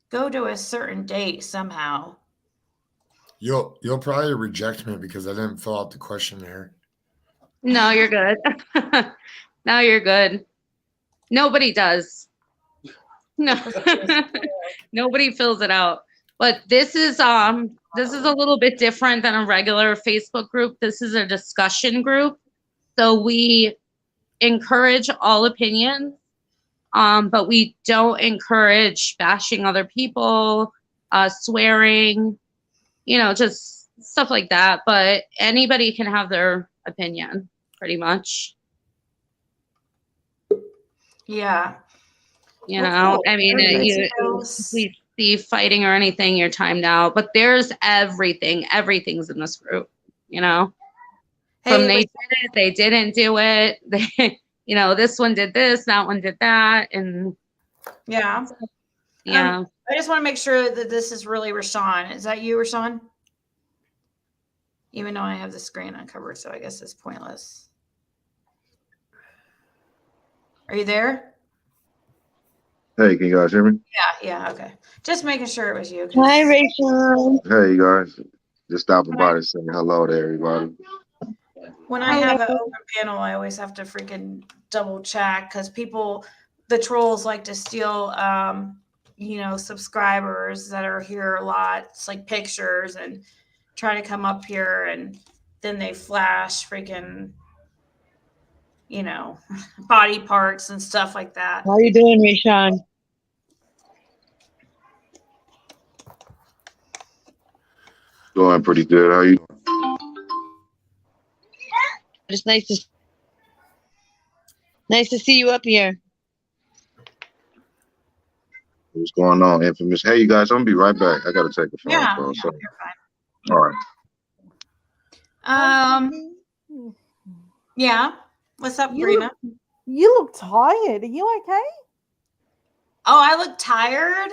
go to a certain date somehow. You'll probably reject me because I didn't fill out the questionnaire. No, you're good. No, you're good. Nobody does. No, nobody fills it out. But this is a little bit different than a regular Facebook group. This is a discussion group. So we encourage all opinions, but we don't encourage bashing other people, swearing, just stuff like that. But anybody can have their opinion, pretty much. Yeah. I mean, if we see fighting or anything, you're timed out. But there's everything. Everything's in this group, From they did it, they didn't do it. They, this one did this, that one did that, and yeah. I just want to make sure that this is really Rashawn. Is that you, Rashawn? Even though I have the screen uncovered, so I guess it's pointless. Are you there? Hey, can you guys hear me? Yeah, okay. Just making sure it was you. Hi, Rachel. Hey, you guys. Just stopping by to say hello to everybody. When I have an open panel, I always have to freaking double check because the trolls like to steal, subscribers that are here a lot. It's like pictures and try to come up here and then they flash freaking, body parts and stuff like that. How you doing, Rashawn? Doing pretty good. How you? It's nice to see you up here. What's going on, Infamous? Hey, you guys, I'm gonna be right back. I gotta take a phone call. So. You're fine. All right. Yeah. What's up, Brina? You look tired. Are you okay? Oh, I look tired?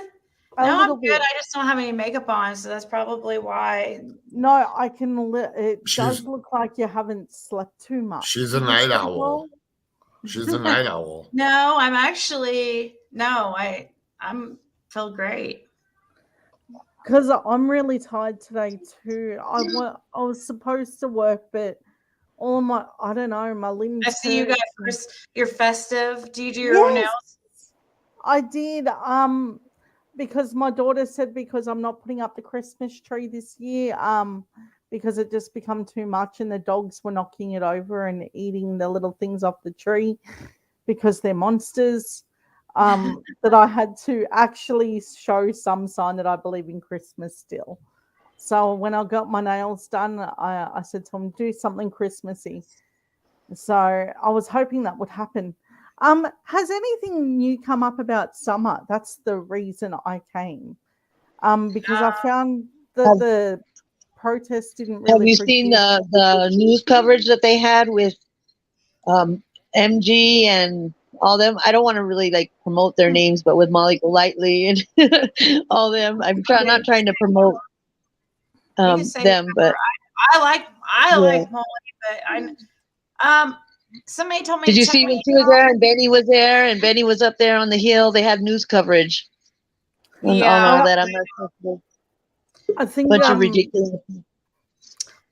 No, I'm good. Bit. I just don't have any makeup on, so that's probably why. No, I can. It does look like you haven't slept too much. She's a night owl. She's a night owl. No, I'm actually I'm feel great. Because I'm really tired today too. I was supposed to work, but all of my, I don't know, my limbs. I see you hurt. guys. You're festive. Do you do your own Yes, nails? I did. Because my daughter said because I'm not putting up the Christmas tree this year, because it just become too much and the dogs were knocking it over and eating the little things off the tree because they're monsters. That I had to actually show some sign that I believe in Christmas still. So when I got my nails done, I said to him, do something Christmassy. So I was hoping that would happen. Has anything new come up about summer? That's the reason I came. Because I found that Have- the protest didn't Have really you seen produce. the news coverage that they had with MG and all them? I don't want to really like promote their names, but with Molly Golightly and all them, I'm not trying to promote You can say them, but I like yeah. Molly, but somebody told me Did to you check see my when she was email. there and Benny was there and Benny was up there on the hill? They had news coverage on all that. I'm not sure. I think Bunch of ridiculous.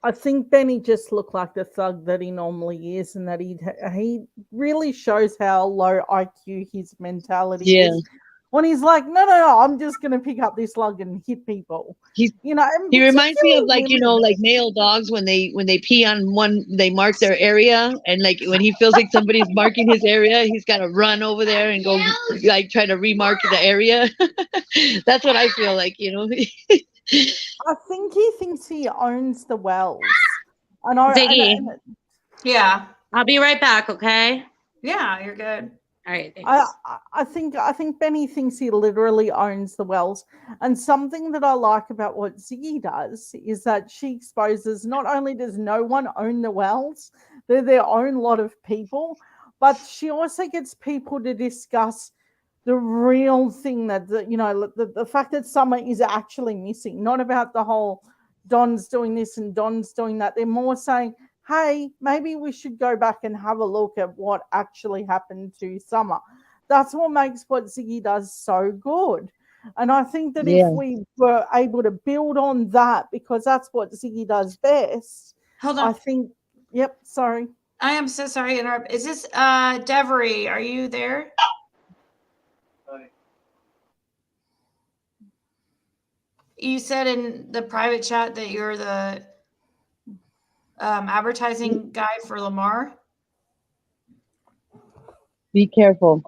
I think Benny just looked like the thug that he normally is, and that he really shows how low IQ his mentality is. When he's like, no, I'm just gonna pick up this lug and hit people. He reminds me of like like male dogs when they pee on one, they mark their area, and like when he feels like somebody's marking his area, he's got to run over there and go like try to remark the area. That's what I feel like, I think he thinks he owns the wells. And Ziggy. Yeah. I'll be right back, okay? Yeah, you're good. All right, thanks. I think Benny thinks he literally owns the wells. And something that I like about what Ziggy does is that she exposes not only does no one own the wells, they're their own lot of people, but she also gets people to discuss the real thing that the fact that Summer is actually missing, not about the whole Don's doing this and Don's doing that. They're more saying, hey, maybe we should go back and have a look at what actually happened to Summer. That's what makes what Ziggy does so good. And I think that if we were able to build on that, because that's what Ziggy does best. Hold on. I think, yep, sorry. I am so sorry to interrupt. Is this Devery? Are you there? You said in the private chat that you're the advertising guy for Lamar. Be careful.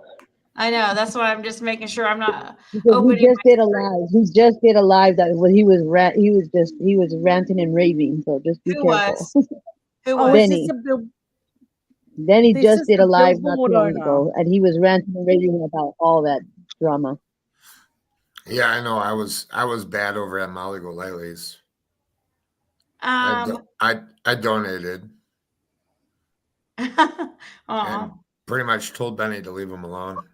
I know. That's why I'm just making sure I'm not. Because he just did a live. He just did a live that when he was ranting and raving. So just be careful. Who was? Benny. Then he just did a live not too long ago, and he was ranting and raving about all that drama. Yeah, I know. I was bad over at Molly Golightly's. I donated. And pretty much told Benny to leave him alone.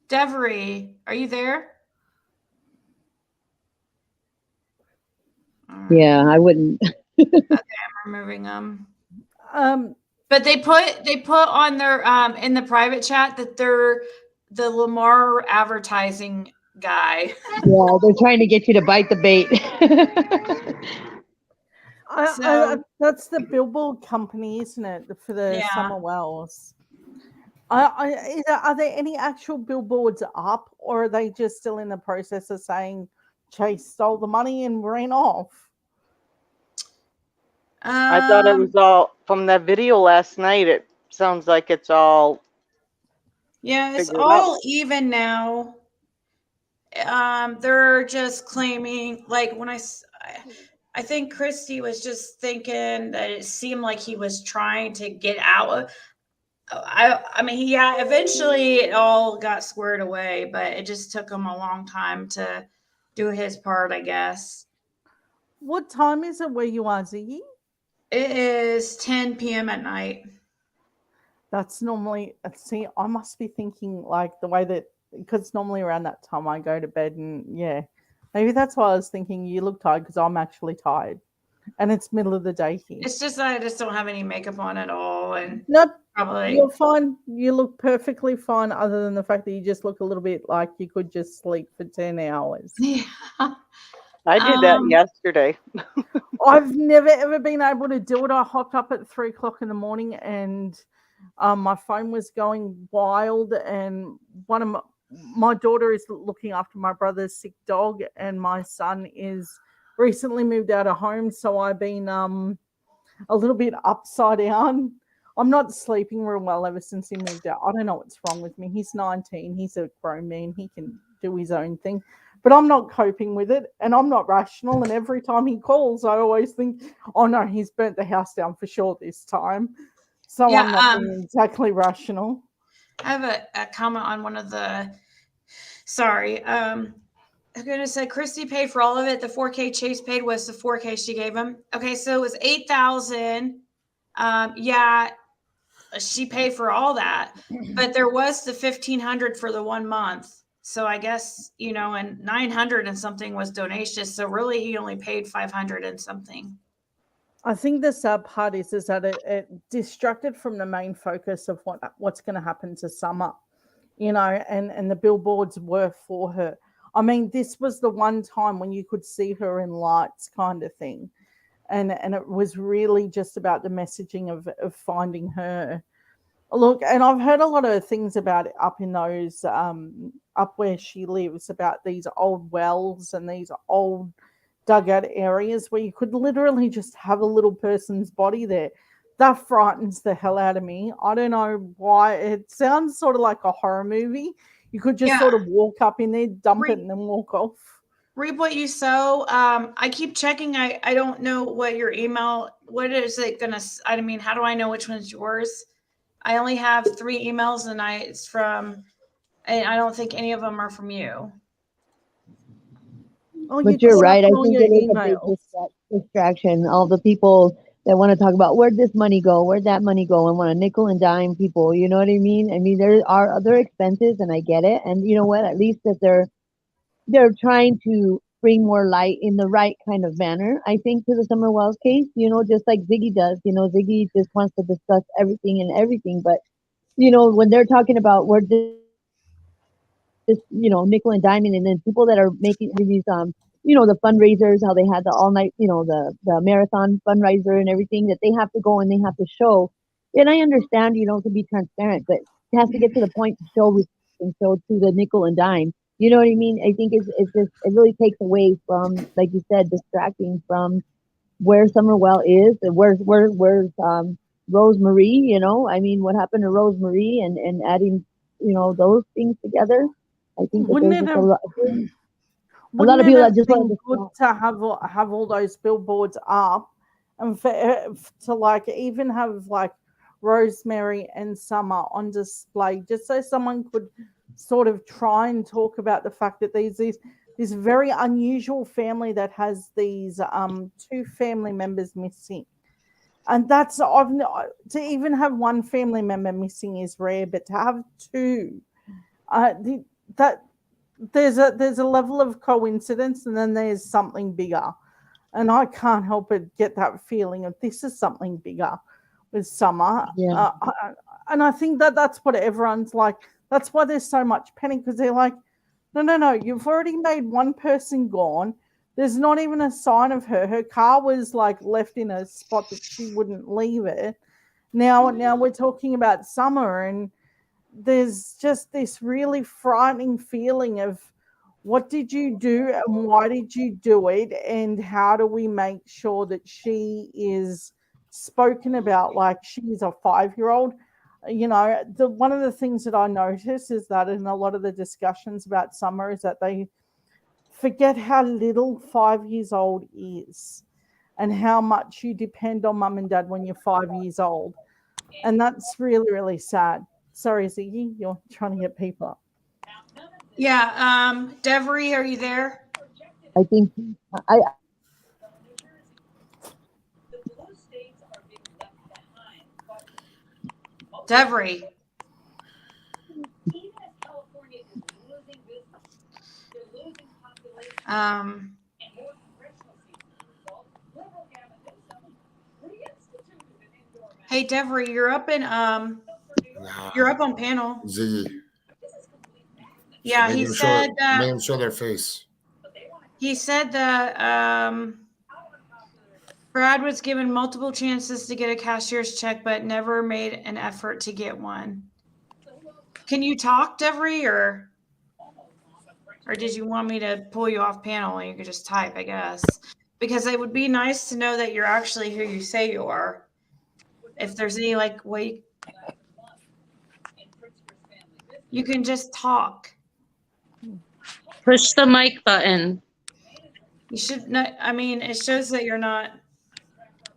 Devery, are you there? Yeah, I wouldn't. Okay, I'm removing them. But they put on their in the private chat that they're the Lamar advertising guy. Yeah, they're trying to get you to bite the bait. That's the billboard company, isn't it, for the Summer Wells? Are there any actual billboards up, or are they just still in the process of saying Chase stole the money and ran off? I thought it was all from that video last night. It sounds like it's all. Yeah, it's all even now. They're just claiming, like when I think Christy was just thinking that it seemed like he was trying to get out. I mean, yeah, eventually it all got squared away, but it just took him a long time to do his part, I guess. What time is it where you are, Ziggy? It is 10 p.m. at night. That's normally, see, I must be thinking like the way that, because normally around that time I go to bed, and yeah, maybe that's why I was thinking you look tired, because I'm actually tired and it's middle of the day here. It's just that I just don't have any makeup on at all. And no, Probably. You're fine. You look perfectly fine, other than the fact that you just look a little bit like you could just sleep for 10 hours. Yeah. I did that yesterday. I've never ever been able to do it. I hopped up at 3 o'clock in the morning and my phone was going wild, and one of my daughter is looking after my brother's sick dog, and my son is recently moved out of home, so I've been a little bit upside down. I'm not sleeping real well ever since he moved out. I don't know what's wrong with me. He's 19. He's a grown man. He can do his own thing. But I'm not coping with it, and I'm not rational. And every time he calls, I always think, oh, no, he's burnt the house down for sure this time. So Yeah, I'm not being exactly rational. I have a comment on one of the, sorry. I'm going to say Christy paid for all of it. The 4K Chase paid was the 4K she gave him. Okay, so it was $8,000. Yeah, she paid for all that, but there was the $1,500 for the 1 month. So I guess, you know, and 900 and something was donations. So really he only paid 500 and something. I think the sad part is that it distracted from the main focus of what's going to happen to Summer, you know, and the billboards were for her. I mean, this was the one time when you could see her in lights kind of thing. And it was really just about the messaging of finding her. Look, and I've heard a lot of things about it up in those, up where she lives, about these old wells and these old dugout areas where you could literally just have a little person's body there. That frightens the hell out of me. I don't know why. It sounds sort of like a horror movie. You could just sort of walk up in there, dump it, and then walk off. Reap what you sow. I keep checking. I don't know what your email, what is it going to, I mean, how do I know which one's yours? I only have 3 emails and it's from, and I don't think any of them are from you. Oh, But you're right. I think it is a big distraction. All the people that want to talk about where'd this money go, where'd that money go, and want to nickel and dime people. You know what I mean? I mean, there are other expenses, and I get it. And you know what? At least that they're trying to bring more light in the right kind of manner. I think to the Summer Wells case, you know, just like Ziggy does. You know, Ziggy just wants to discuss everything and everything, but you know, when they're talking about where this, you know, nickel and diamond, and then people that are making these, you know, the fundraisers, how they had the all night, you know, the marathon fundraiser and everything, that they have to go and they have to show. And I understand, you know, to be transparent, but it has to get to the point to show and show to the nickel and dime. You know what I mean? I think it's just, it really takes away from, like you said, distracting from where Summerwell is, and where's Rosemarie, you know? I mean, what happened to Rosemarie, and adding, you know, those things together. I think that there's just a lot of people that just want to good to have all those billboards up, and to like even have like Rosemary and Summer on display, just so someone could sort of try and talk about the fact that this very unusual family that has these 2 family members missing. And that's, to even have 1 family member missing is rare, but to have 2, that there's a level of coincidence, and then there's something bigger. And I can't help but get that feeling of this is something bigger with Summer. Yeah. And I think that's what everyone's like. That's why there's so much panic, because they're like, no, you've already made 1 person gone. There's not even a sign of her. Her car was like left in a spot that she wouldn't leave it. Now we're talking about Summer, and there's just this really frightening feeling of what did you do and why did you do it, and how do we make sure that she is spoken about like she's a 5-year-old. You know, one of the things that I notice is that in a lot of the discussions about Summer is that they forget how little 5 years old is, and how much you depend on mum and dad when you're 5 years old. And that's really, really sad. Sorry, Ziggy, you're trying to get people up. Yeah, Devery, are you there? I think Devery. Hey, Devery, you're up in you're up on panel. Ziggy. Yeah, he said that. Made them show their face. He said that Brad was given multiple chances to get a cashier's check, but never made an effort to get one. Can you talk, Devery, or did you want me to pull you off panel and you could just type, I guess? Because it would be nice to know that you're actually who you say you are. If there's any way you can just talk. Push the mic button. You should not. I mean, it shows that you're not.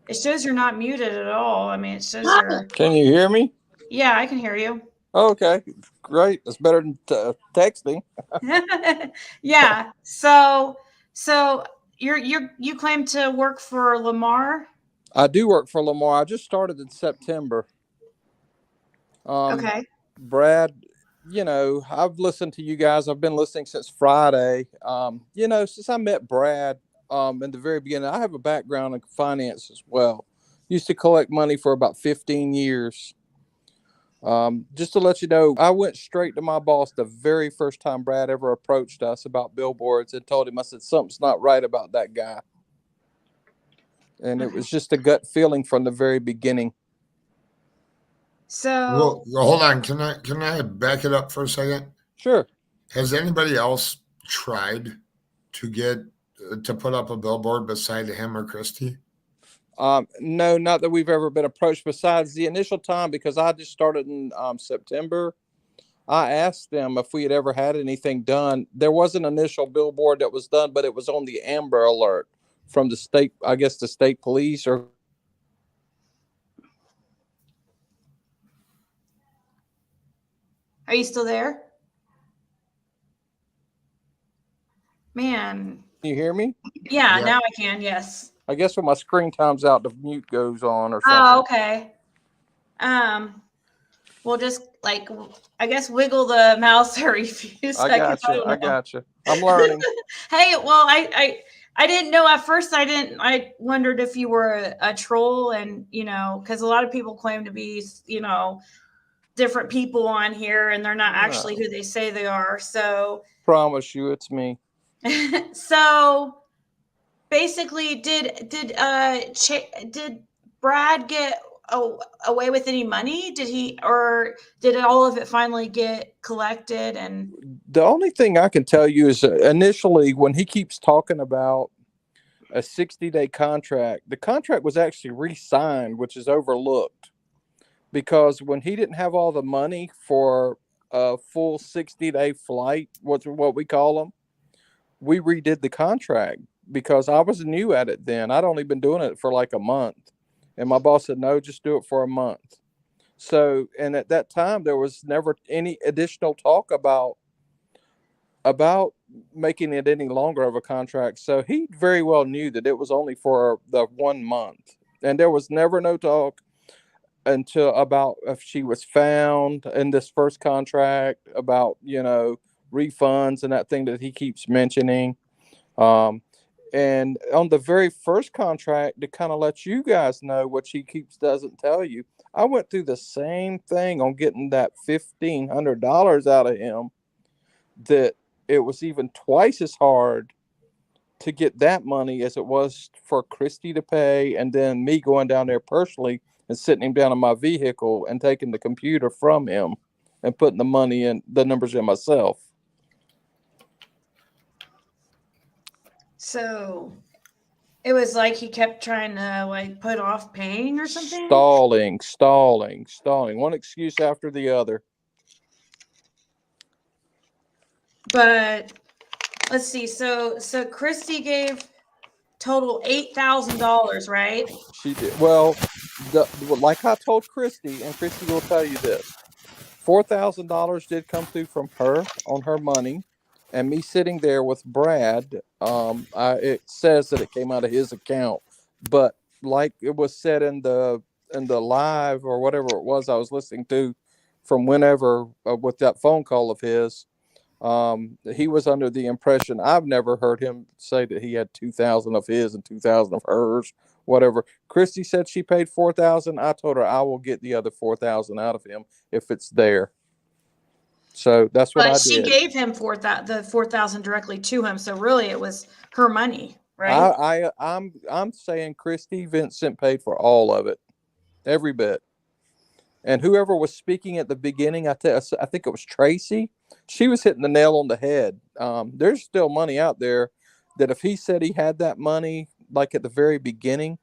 It shows you're not muted at all. I mean, it shows you're. Can you hear me? Yeah, I can hear you. Okay, great. That's better than texting. Yeah. So you claim to work for Lamar? I do work for Lamar. I just started in September. Okay. Brad, I've listened to you guys. I've been listening since Friday. Since I met Brad in the very beginning, I have a background in finance as well. Used to collect money for about 15 years. Just to let you know, I went straight to my boss the very first time Brad ever approached us about billboards and told him, I said, something's not right about that guy. And it was just a gut feeling from the very beginning. So well, hold on. Can I back it up for a second? Sure. Has anybody else tried to get to put up a billboard beside him or Christy? No, not that we've ever been approached. Besides the initial time, because I just started in September, I asked them if we had ever had anything done. There was an initial billboard that was done, but it was on the Amber Alert from the state, I guess the state police or. Are you still there? Man. Can you hear me? Yeah, now I can, yes. I guess when my screen times out, the mute goes on or something. Oh, okay. We'll just I guess wiggle the mouse or refuse. I got you. I'm learning. Hey, well, I didn't know at first. I wondered if you were a troll, and because a lot of people claim to be, different people on here, and they're not actually who they say they are. So promise you, it's me. So basically, did Brad get away with any money? Did he, or did all of it finally get collected? And the only thing I can tell you is initially when he keeps talking about a 60-day contract, the contract was actually re-signed, which is overlooked, because when he didn't have all the money for a full 60-day flight, what we call them, we redid the contract because I was new at it then. I'd only been doing it for like a month. And my boss said, no, just do it for a month. So, and at that time, there was never any additional talk about making it any longer of a contract. So he very well knew that it was only for the 1 month. And there was never no talk until about if she was found in this first contract about, refunds and that thing that he keeps mentioning. And on the very first contract, to kind of let you guys know what she doesn't tell you, I went through the same thing on getting that $1,500 out of him, that it was even twice as hard to get that money as it was for Christy to pay, and then me going down there personally and sitting him down in my vehicle and taking the computer from him and putting the money in, the numbers in myself. so it was like he kept trying to put off paying or something. Stalling. One excuse after the other. But let's see. So Christy gave total $8,000, right? She did. Well, like I told Christy, and Christy will tell you this: $4,000 did come through from her on her money, and me sitting there with Brad. It says that it came out of his account, but like it was said in the live or whatever it was I was listening to from whenever with that phone call of his, he was under the impression, I've never heard him say that he had 2,000 of his and 2,000 of hers, whatever. Christy said she paid $4,000. I told her I will get the other $4,000 out of him if it's there. So that's what I did. She gave him the $4,000 directly to him. So really, it was her money, right? I'm saying Christy Vincent paid for all of it, every bit. And whoever was speaking at the beginning, I think it was Tracy. She was hitting the nail on the head. There's still money out there that if he said he had that money, like at the very beginning,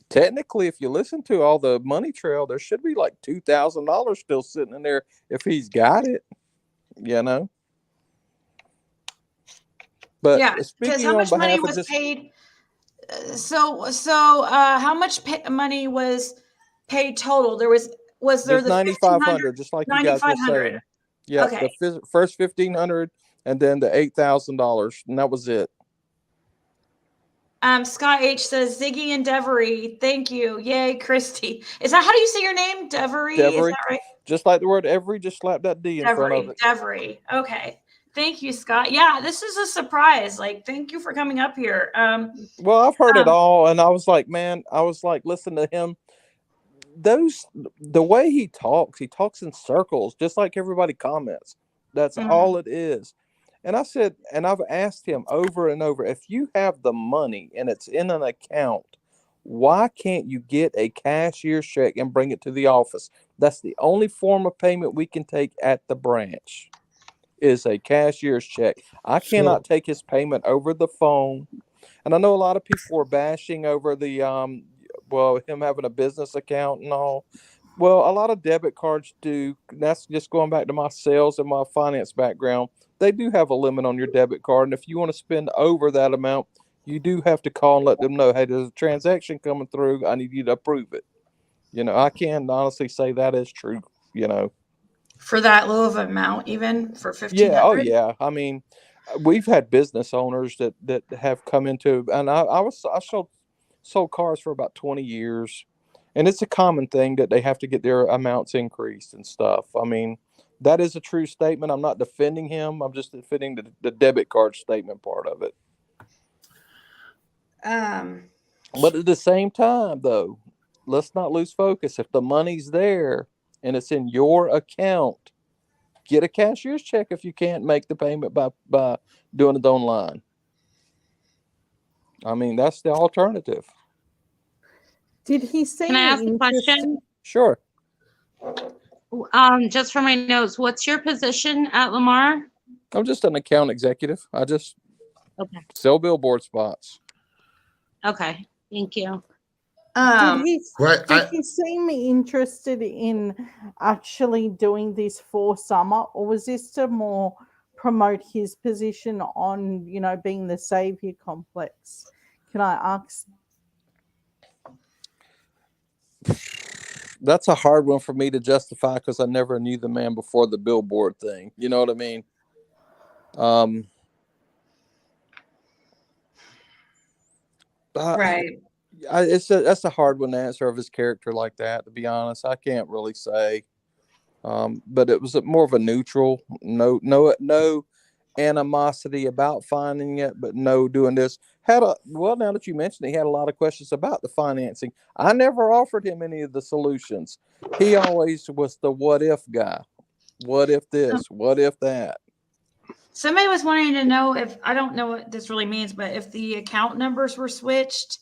technically, if you listen to all the money trail, there should be like $2,000 still sitting in there if he's got it, you know. But yeah, because how much money was paid? So how much money was paid total? Was there the $9,500, just like you guys were saying. Yeah, okay. The first $1,500 and then the $8,000, and that was it. Scott H says Ziggy and Devery, thank you, yay, Christy. Is that how do you say your name, Devery? Is that right? Just like the word every, just slap that D in front of it. Devery. Okay. Thank you, Scott. Yeah, this is a surprise. Like, thank you for coming up here. Well, I've heard it all, and I was like, listen to him. The way he talks in circles, just like everybody comments. That's all it is. And I said, and I've asked him over and over, if you have the money and it's in an account, why can't you get a cashier's check and bring it to the office? That's the only form of payment we can take at the branch is a cashier's check. I cannot take his payment over the phone. And I know a lot of people were bashing over the him having a business account and all. Well, a lot of debit cards do. That's just going back to my sales and my finance background. They do have a limit on your debit card. And if you want to spend over that amount, you do have to call and let them know, hey, there's a transaction coming through. I need you to approve it. You know, I can honestly say that is true, you know. For that low of amount, even for $1,500? Yeah, oh yeah. I mean, we've had business owners that have come into, and I sold cars for about 20 years. And it's a common thing that they have to get their amounts increased and stuff. I mean, that is a true statement. I'm not defending him. I'm just defending the debit card statement part of it. But at the same time, though, let's not lose focus. If the money's there and it's in your account, get a cashier's check if you can't make the payment by doing it online. I mean, that's the alternative. Did he say? Can I ask a question? Sure. Just for my notes, what's your position at Lamar? I'm just an account executive. I just sell billboard spots. Okay, thank you. Did he seem interested in actually doing this for summer, or was this to more promote his position on, you know, being the savior complex? Can I ask? That's a hard one for me to justify because I never knew the man before the billboard thing. You know what I mean? Right. That's a hard one to answer of his character like that. To be honest, I can't really say. But it was more of a neutral, no animosity about finding it, but no doing this. Now that you mentioned it, he had a lot of questions about the financing. I never offered him any of the solutions. He always was the what if guy. What if this? What if that? Somebody was wanting to know if, I don't know what this really means, but if the account numbers were switched.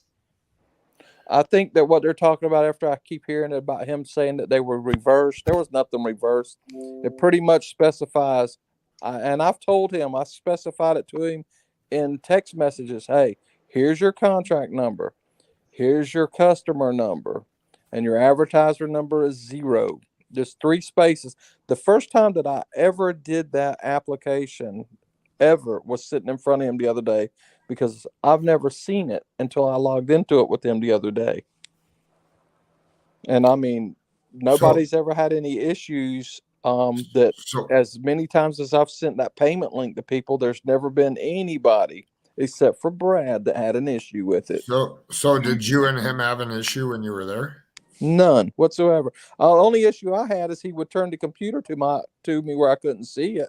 I think that what they're talking about, after I keep hearing about him saying that they were reversed, there was nothing reversed. It pretty much specifies, and I've told him, I specified it to him in text messages. Hey, here's your contract number. Here's your customer number. And your advertiser number is 0. There's 3 spaces. The first time that I ever did that application was sitting in front of him the other day, because I've never seen it until I logged into it with him the other day. And I mean, nobody's ever had any issues as many times as I've sent that payment link to people, there's never been anybody except for Brad that had an issue with it. So did you and him have an issue when you were there? None whatsoever. The only issue I had is he would turn the computer to me where I couldn't see it.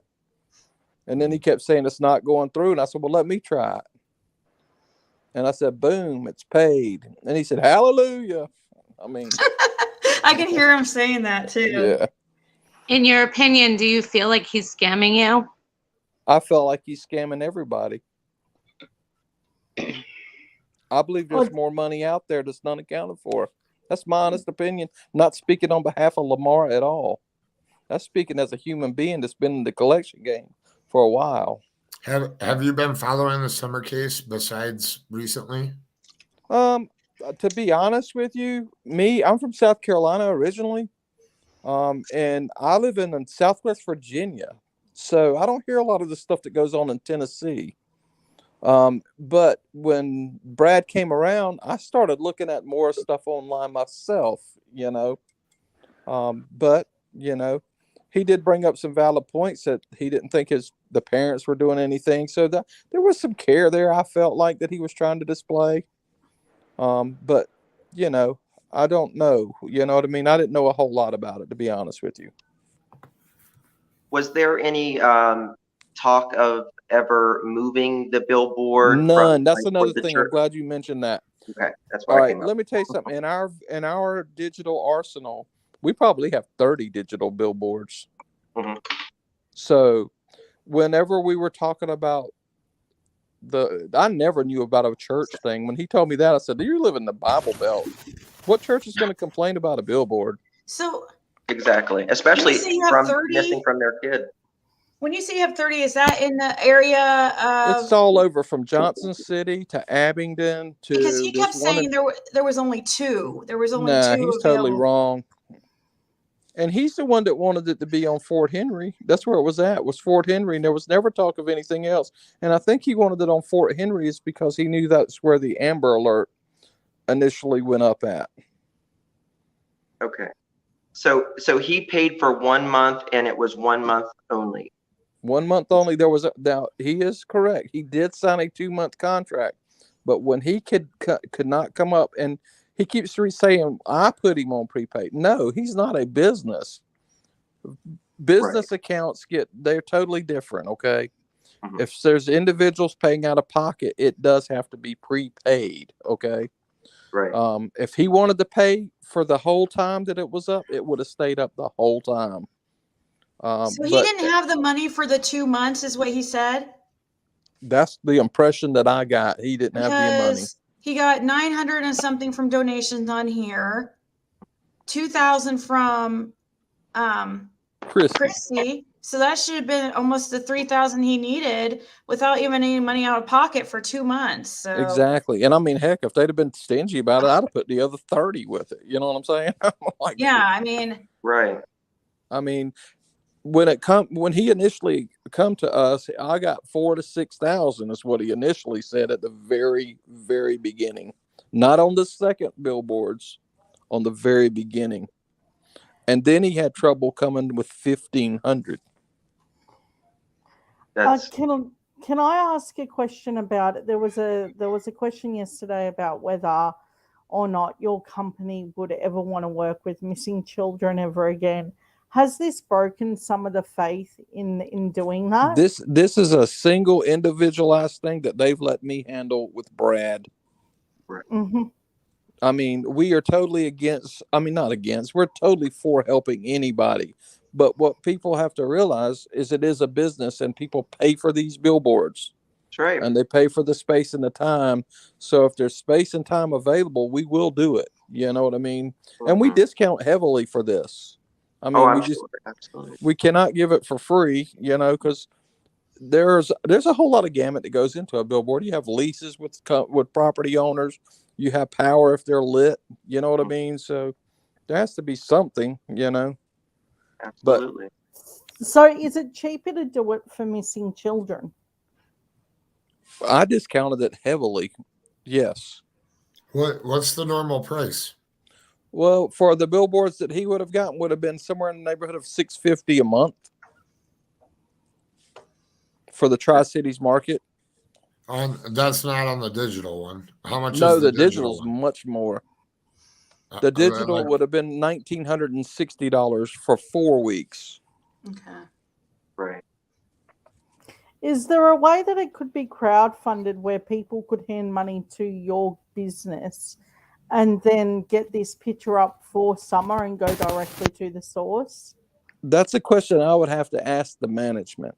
And then he kept saying it's not going through. And I said, well, let me try it. And I said, boom, it's paid. And he said, hallelujah. I mean, I can hear him saying that too. yeah. In your opinion, do you feel like he's scamming you? I felt like he's scamming everybody. I believe there's more money out there that's not accounted for. That's my honest opinion. Not speaking on behalf of Lamar at all. That's speaking as a human being that's been in the collection game for a while. Have you been following the Summer case besides recently? To be honest with you, I'm from South Carolina originally. And I live in Southwest Virginia. So I don't hear a lot of the stuff that goes on in Tennessee. But when Brad came around, I started looking at more stuff online myself, you know. But, you know, he did bring up some valid points that he didn't think the parents were doing anything. So there was some care there, I felt like, that he was trying to display. But, you know, I don't know. You know what I mean? I didn't know a whole lot about it, to be honest with you. Was there any talk of ever moving the billboard? None. That's another thing. I'm glad you mentioned that. Okay, that's why. All right, let me tell you something. In our digital arsenal, we probably have 30 digital billboards. Mm-hmm. So whenever we were talking about I never knew about a church thing. When he told me that, I said, you live in the Bible Belt. What church is going to complain about a billboard? So exactly, especially from missing from their kid. When you say you have 30, is that in the area of? It's all over from Johnson City to Abingdon to. Because he kept saying there was only two. There was only two. Nah, he's available. totally wrong. And he's the one that wanted it to be on Fort Henry. That's where it was at, was Fort Henry. And there was never talk of anything else. And I think he wanted it on Fort Henry is because he knew that's where the Amber Alert initially went up at. Okay. So he paid for 1 month and it was 1 month only. 1 month only. Now he is correct. He did sign a 2-month contract, but when he could not come up, and he keeps saying, I put him on prepaid. No, he's not a business. Business accounts they're totally different. Okay. Mm-hmm. If there's individuals paying out of pocket, it does have to be prepaid. Okay. Right. If he wanted to pay for the whole time that it was up, it would have stayed up the whole time. So he didn't have the money for the 2 months, is what he said. That's the impression that I got. He didn't have the money. He got 900 and something from donations on here, 2,000 from Christy. So that should have been almost the 3,000 he needed without even any money out of pocket for 2 months. So. Exactly. And I mean, heck, if they'd have been stingy about it, I'd have put the other 30 with it. You know what I'm saying? Like, yeah, I mean. Right. I mean, when he initially come to us, I got 4,000 to 6,000 is what he initially said at the very, very beginning. Not on the second billboards, on the very beginning. And then he had trouble coming with 1,500. Can I ask a question about it? There was a question yesterday about whether or not your company would ever want to work with missing children ever again. Has this broken some of the faith in doing that? This is a single individualized thing that they've let me handle with Brad. Right. Mm-hmm. I mean, we are totally we're totally for helping anybody. But what people have to realize is it is a business and people pay for these billboards. That's right. And they pay for the space and the time. So if there's space and time available, we will do it. You know what I mean? Mm-hmm. And we discount heavily for this. I mean, we cannot give it for free, you know, because there's a whole lot of gamut that goes into a billboard. You have leases with property owners. You have power if they're lit. You know what I mean? So there has to be something, you know. Absolutely. So is it cheaper to do it for missing children? I discounted it heavily. Yes. What's the normal price? Well, for the billboards that he would have gotten would have been somewhere in the neighborhood of $650 a month for the Tri-Cities market. That's not on the digital one. How much? No, is the digital is much more. The digital would have been $1,960 for 4 weeks. Okay. Right. Is there a way that it could be crowdfunded where people could hand money to your business and then get this picture up for summer and go directly to the source? That's a question I would have to ask the management.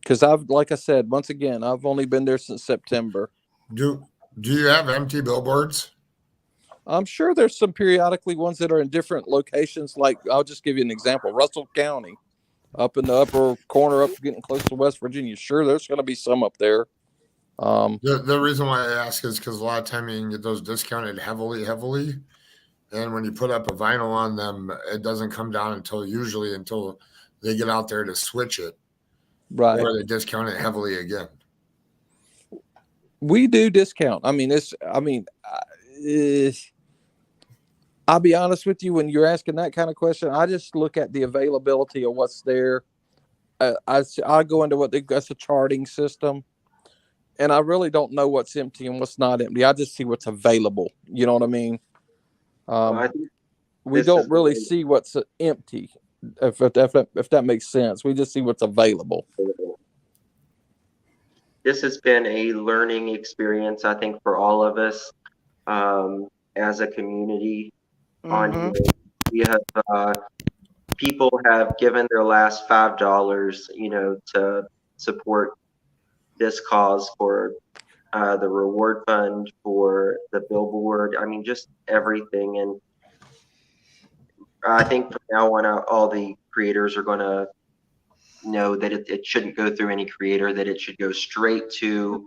Because like I said, once again, I've only been there since September. Do you have empty billboards? I'm sure there's some periodically ones that are in different locations. Like, I'll just give you an example. Russell County, up in the upper corner, up getting close to West Virginia. Sure, there's going to be some up there. The reason why I ask is because a lot of time you can get those discounted heavily. And when you put up a vinyl on them, it doesn't come down until they get out there to switch it. Right. Or they discount it heavily again. We do discount. I'll be honest with you, when you're asking that kind of question, I just look at the availability of what's there. I go into that's a charting system, and I really don't know what's empty and what's not empty. I just see what's available. You know what I mean? We don't really see what's empty, if that makes sense. We just see what's available. This has been a learning experience, I think, for all of us as a community. On here, we have people have given their last $5, to support this cause for the reward fund, for the billboard. I mean, just everything. And I think from now on, all the creators are going to know that it shouldn't go through any creator, that it should go straight to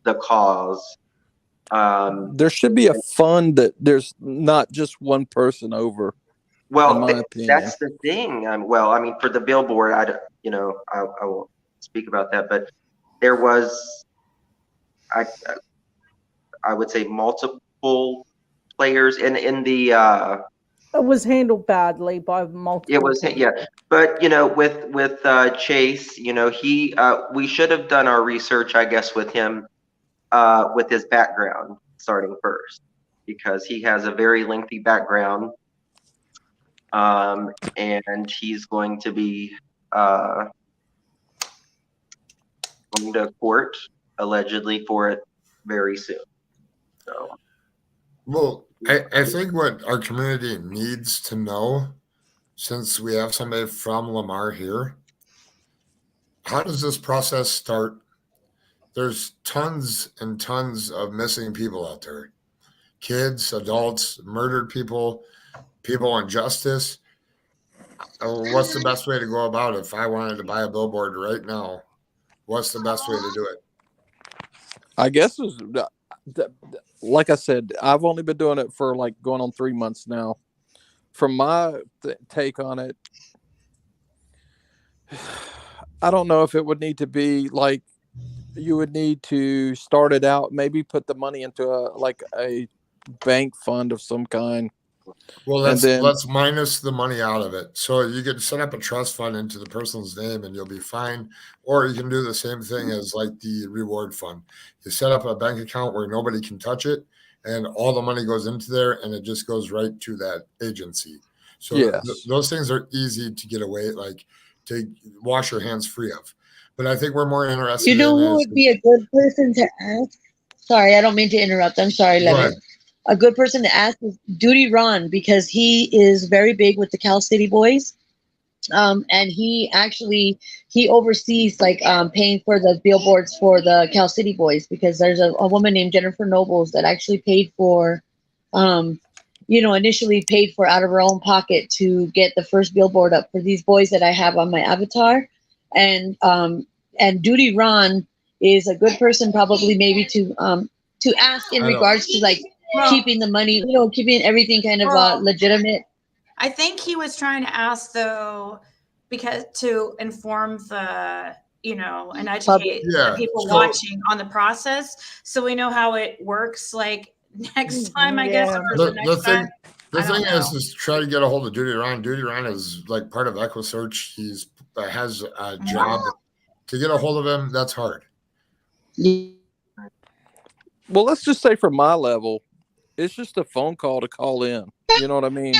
the cause. There should be a fund that there's not just one person over. Well, in my opinion. That's the thing. For the billboard, I won't speak about that, but there was, I would say, multiple players in the. It was handled badly by multiple. It was, people. yeah, but with Chase, we should have done our research, I guess, with him, with his background starting first, because he has a very lengthy background, and he's going to be going to court allegedly for it very soon. So. Well, I think what our community needs to know, since we have somebody from Lamar here, how does this process start? There's tons and tons of missing people out there. Kids, adults, murdered people, people on justice. What's the best way to go about it? If I wanted to buy a billboard right now, what's the best way to do it? I guess like I said, I've only been doing it for like going on 3 months now. From my take on it, I don't know if it would need to be like, you would need to start it out, maybe put the money into a bank fund of some kind. Well, let's minus the money out of it. So you could set up a trust fund into the person's name and you'll be fine. Or you can do the same thing as like the reward fund. You set up a bank account where nobody can touch it and all the money goes into there and it just goes right to that agency. So yes. Those things are easy to get away, like to wash your hands free of. But I think we're more interested in who would be a good person to ask? Sorry, I don't mean to interrupt. I'm sorry, Levin. A good person to ask is Duty Ron, because he is very big with the Cal City Boys. And he oversees paying for the billboards for the Cal City Boys, because there's a woman named Jennifer Nobles that actually paid for, initially paid for out of her own pocket to get the first billboard up for these boys that I have on my avatar. And Duty Ron is a good person probably maybe to ask in regards to keeping the money, keeping everything kind of legitimate. I think he was trying to ask though, because to inform the, and educate the people watching on the process, so we know how it works. Like next time, I guess. The thing is try to get a hold of Duty Ron. Duty Ron is like part of EquiSearch. He's has a job. To get a hold of him, that's hard. Well, let's just say from my level, it's just a phone call to call in. You know what I mean?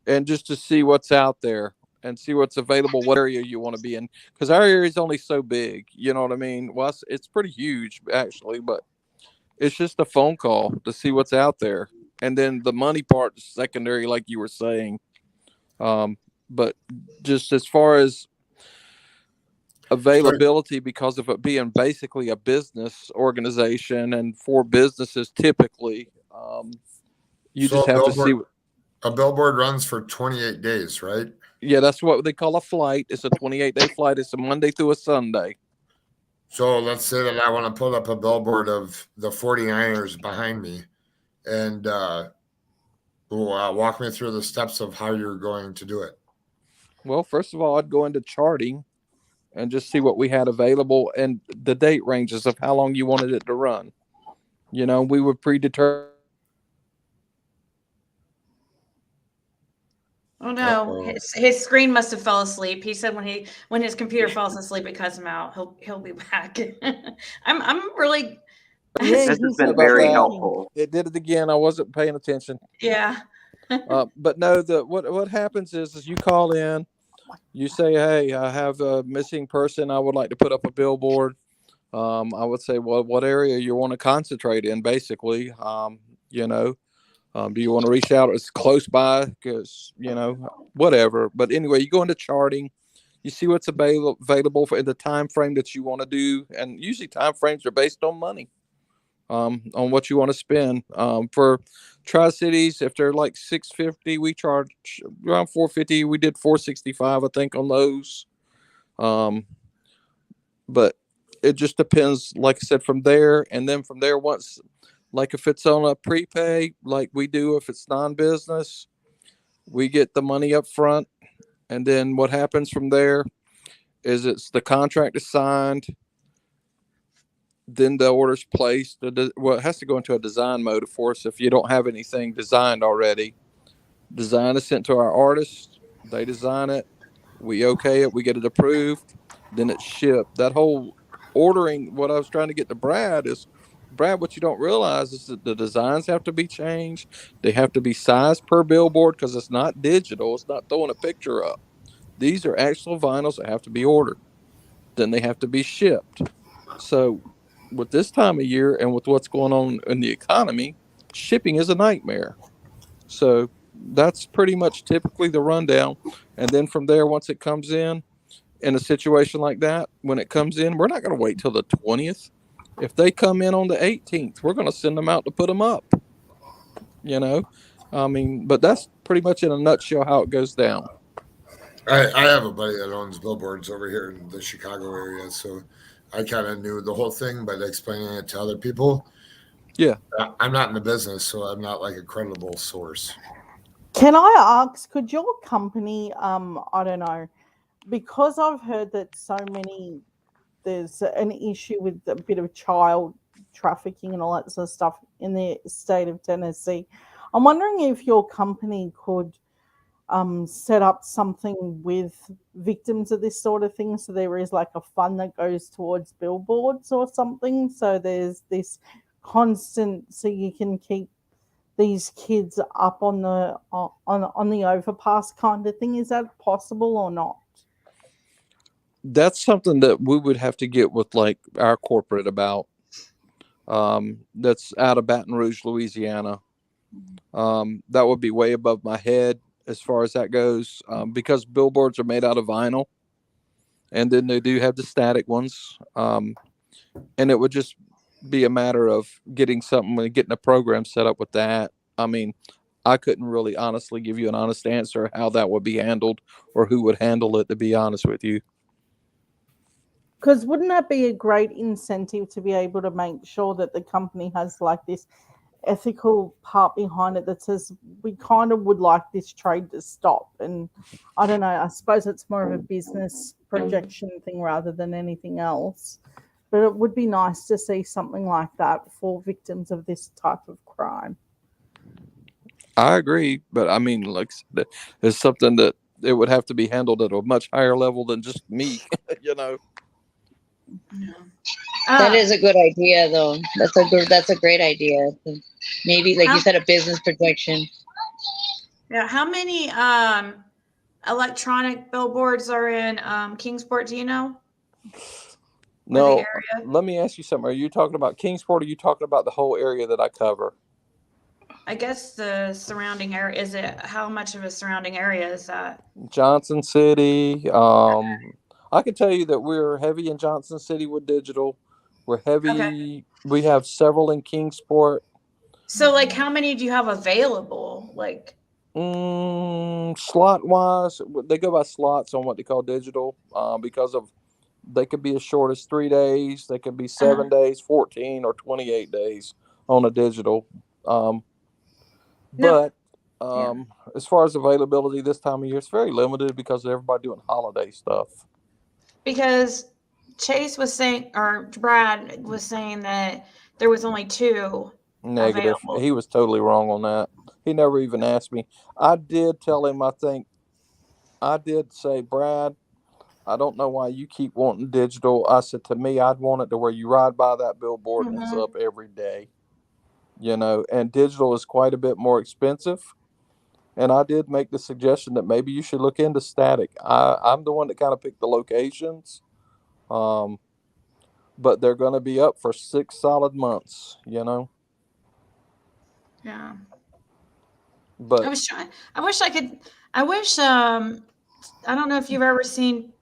And just to see what's out there. and see what's available, what area you want to be in. Because our area is only so big, you know what I mean? Well, it's pretty huge actually, but it's just a phone call to see what's out there. And then the money part is secondary, like you were saying. But just as far as availability, because of it being basically a business organization and for businesses typically, you So just have to see. a billboard runs for 28 days, right? Yeah, that's what they call a flight. It's a 28-day flight. It's a Monday through a Sunday. So let's say that I want to put up a billboard of the 49ers behind me, and walk me through the steps of how you're going to do it. Well, first of all, I'd go into charting and just see what we had available and the date ranges of how long you wanted it to run. You know, we would predetermine. Oh no, his screen must have fell asleep. He said when his computer falls asleep, it cuts him out. He'll be back. I'm really. Yeah, This has he's been about very that. helpful. It did it again. I wasn't paying attention. Yeah. But no, what happens is you call in, you say, hey, I have a missing person. I would like to put up a billboard. I would say, well, what area you want to concentrate in, basically. You know, do you want to reach out as close by? Because, you know, whatever. But anyway, you go into charting, you see what's available for in the time frame that you want to do. And usually time frames are based on money, on what you want to spend. For Tri-Cities, if they're like 650, we charge around 450. We did 465, I think, on those. But it just depends, like I said, from there. And then from there, once, like if it's on a prepay, like we do, if it's non-business, we get the money up front. And then what happens from there is it's the contract is signed. Then the order's placed. Well, it has to go into a design mode, of course, if you don't have anything designed already. Design is sent to our artists. They design it. We okay it. We get it approved. Then it's shipped. That whole ordering, what I was trying to get to Brad is, Brad, what you don't realize is that the designs have to be changed. They have to be sized per billboard because it's not digital. It's not throwing a picture up. These are actual vinyls that have to be ordered. Then they have to be shipped. So with this time of year and with what's going on in the economy, shipping is a nightmare. So that's pretty much typically the rundown. And then from there, once it comes in a situation like that, when it comes in, we're not going to wait till the 20th. If they come in on the 18th, we're going to send them out to put them up. You know, I mean, but that's pretty much in a nutshell how it goes down. I have a buddy that owns billboards over here in the Chicago area, so I kind of knew the whole thing, but explaining it to other people, yeah, I'm not in the business, so I'm not like a credible source. Can I ask, could your company, I don't know, because I've heard that there's an issue with a bit of child trafficking and all that sort of stuff in the state of Tennessee. I'm wondering if your company could set up something with victims of this sort of thing, so there is like a fund that goes towards billboards or something, so there's this constant, so you can keep these kids up on the overpass kind of thing. Is that possible or not? That's something that we would have to get with like our corporate about. That's out of Baton Rouge, Louisiana. That would be way above my head as far as that goes, because billboards are made out of vinyl, and then they do have the static ones. And it would just be a matter of getting a program set up with that. I mean, I couldn't really honestly give you an honest answer how that would be handled or who would handle it, to be honest with you. Because wouldn't that be a great incentive to be able to make sure that the company has like this ethical part behind it that says we kind of would like this trade to stop? And I don't know, I suppose it's more of a business projection thing rather than anything else. But it would be nice to see something like that for victims of this type of crime. I agree, but I mean, like, it's something that it would have to be handled at a much higher level than just me, you know. That is a good idea, though. That's a great idea. Maybe, like you said, a business projection. Yeah. How many electronic billboards are in Kingsport. Do you know? No, area? let me ask you something. Are you talking about Kingsport, or are you talking about the whole area that I cover? I guess the surrounding area. Is it, how much of a surrounding area is that? Johnson City. I can tell you that we're heavy in Johnson City with digital. We're heavy. Okay. We have several in Kingsport. So, like, how many do you have available? Like, Slot wise, they go by slots on what they call digital, because of they could be as short as 3 days, they could be 7 days, 14 or 28 days on a digital. But as far as availability this time of year, it's very limited because of everybody doing holiday stuff. because Chase was saying, or Brad was saying that there was only 2 Negative. available. He was totally wrong on that. He never even asked me. I did tell him, I did say, Brad, I don't know why you keep wanting digital. I said, to me, I'd want it to where you ride by that billboard and it's up every day, and digital is quite a bit more expensive. And I did make the suggestion that maybe you should look into static. I'm the one that kind of picked the locations. But they're going to be up for 6 solid months, Yeah. But I wish I don't know if you've ever seen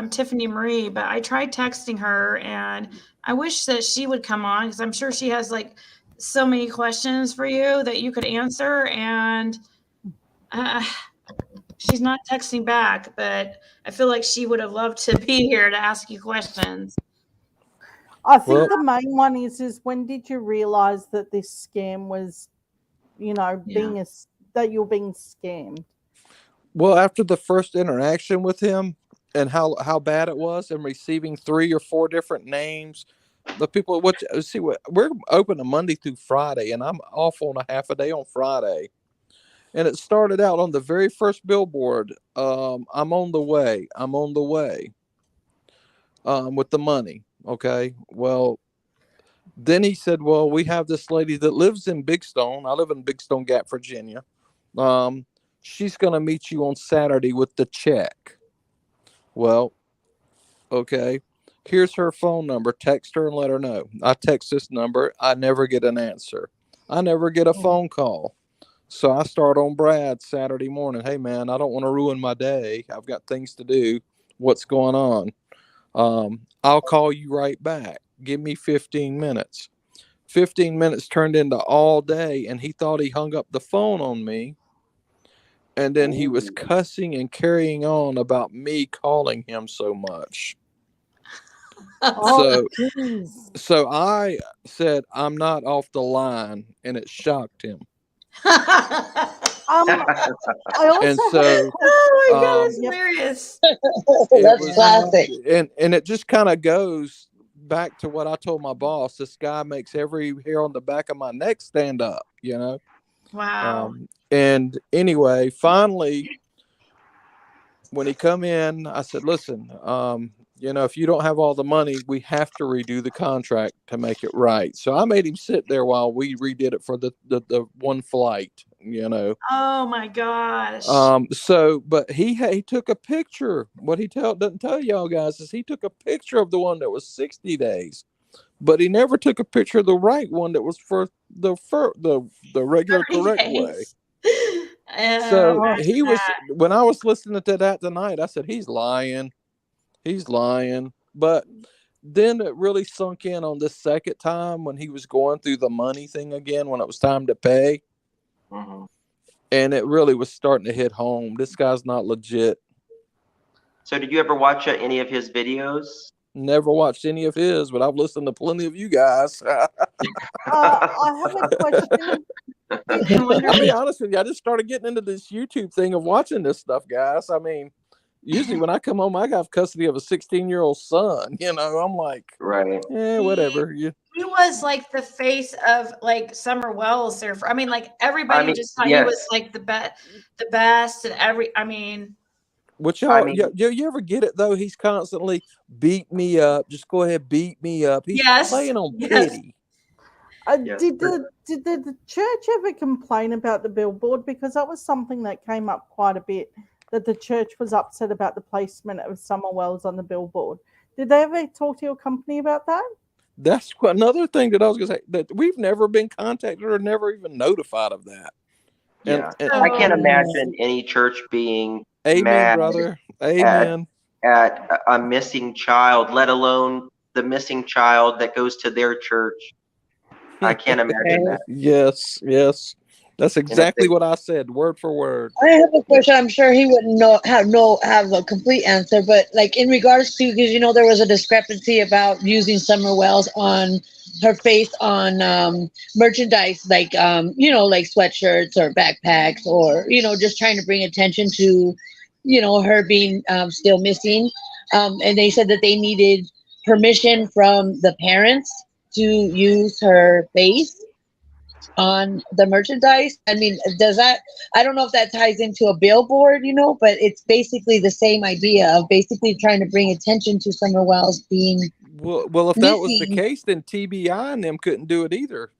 Tiffany Marie, but I tried texting her, and I wish that she would come on, because I'm sure she has like so many questions for you that you could answer, and she's not texting back, but I feel like she would have loved to be here to ask you questions. I think the main one is when did you realize that this scam was, being that you're being scammed? Well, after the first interaction with him and how bad it was, and receiving 3 or 4 different names, the people, we're open on Monday through Friday, and I'm off on a half a day on Friday. And it started out on the very first billboard. I'm on the way with the money. Okay. Well, then he said, well, we have this lady that lives in Big Stone. I live in Big Stone Gap, Virginia. She's going to meet you on Saturday with the check. Well, okay. Here's her phone number. Text her and let her know. I text this number. I never get an answer. I never get a phone call. So I start on Brad Saturday morning. Hey, man, I don't want to ruin my day. I've got things to do. What's going on? I'll call you right back. Give me 15 minutes. 15 minutes turned into all day, and he thought he hung up the phone on me. And then he was cussing and carrying on about me calling him so much. So I said, I'm not off the line, and it shocked him. I also and so, oh my God, that's hilarious. That's classic. And it just kind of goes back to what I told my boss. This guy makes every hair on the back of my neck stand up, Wow. And anyway, finally, when he come in, I said, listen, if you don't have all the money, we have to redo the contract to make it right. So I made him sit there while we redid it for the one flight, Oh my gosh. But he took a picture. What he doesn't tell y'all guys is he took a picture of the one that was 60 days, but he never took a picture of the right one that was for the regular correct way. So he was, when I was listening to that tonight, I said, he's lying. But then it really sunk in on this second time when he was going through the money thing again, when it was time to pay. And it really was starting to hit home. This guy's not legit. So did you ever watch any of his videos? Never watched any of his, but I've listened to plenty of you guys. I have a question. I'll be honest with you. I just started getting into this YouTube thing of watching this stuff, guys. I mean, usually when I come home, I got custody of a 16-year-old son. I'm like, right. Whatever. He was like the face of like Summer Wells there. Everybody just thought he was like the best, and Which you ever get it though? He's constantly beat me up. Just go ahead, beat me up. He's playing on pity. Did the church ever complain about the billboard? Because that was something that came up quite a bit that the church was upset about the placement of Summer Wells on the billboard. Did they ever talk to your company about that? That's another thing that I was going to say, that we've never been contacted or never even notified of that. Yeah. And I can't imagine any church being amen, mad brother. Amen. At a missing child, let alone the missing child that goes to their church. I can't imagine that. Yes. That's exactly what I said, word for word. I have a question. I'm sure he wouldn't have a complete answer, but like in regards to, because there was a discrepancy about using Summer Wells on her face on merchandise, like like sweatshirts or backpacks, or just trying to bring attention to her being still missing, and they said that they needed permission from the parents to use her face on the merchandise. I mean, I don't know if that ties into a billboard, but it's basically the same idea of basically trying to bring attention to Summer Wells being well if that was the case, then TBI and them couldn't do it either.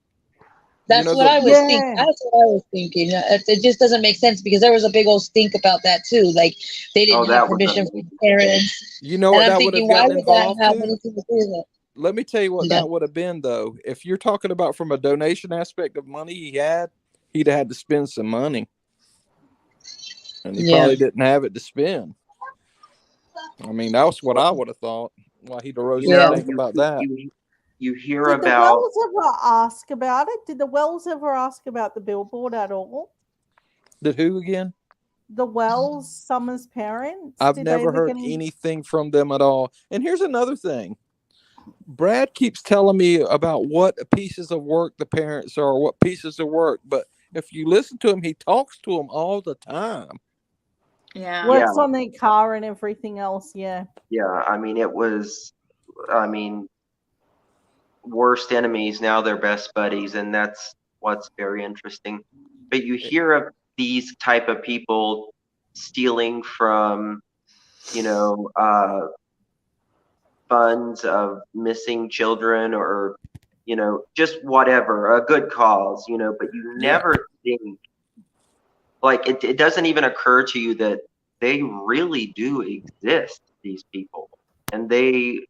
That's what I was thinking. That's what I was thinking. It just doesn't make sense, because there was a big old stink about that too. Like they didn't have permission from the parents. You know what and I'm that would have thinking, why gotten would that involved have to? anything to do with it? Let me tell you what that would have been, though. If you're talking about from a donation aspect of money he'd have had to spend some money. And he probably didn't have it to spend. I mean, that's what I would have thought. Why he'd arose to think about that. You hear Did about the Wells ever ask about it? Did the Wells ever ask about the billboard at all? Did who again? The Wells, Summer's parents. I've Did never heard anything from them at all. And here's another thing. Brad keeps telling me about what pieces of work the parents are, what pieces of work. But if you listen to him, he talks to them all the time. Yeah. Works on their car and everything else. Yeah. Yeah. I mean, worst enemies, now they're best buddies. And that's what's very interesting. But you hear of these type of people stealing from, funds of missing children, or just whatever, a good cause, but you never think, like, it doesn't even occur to you that they really do exist, these people, and they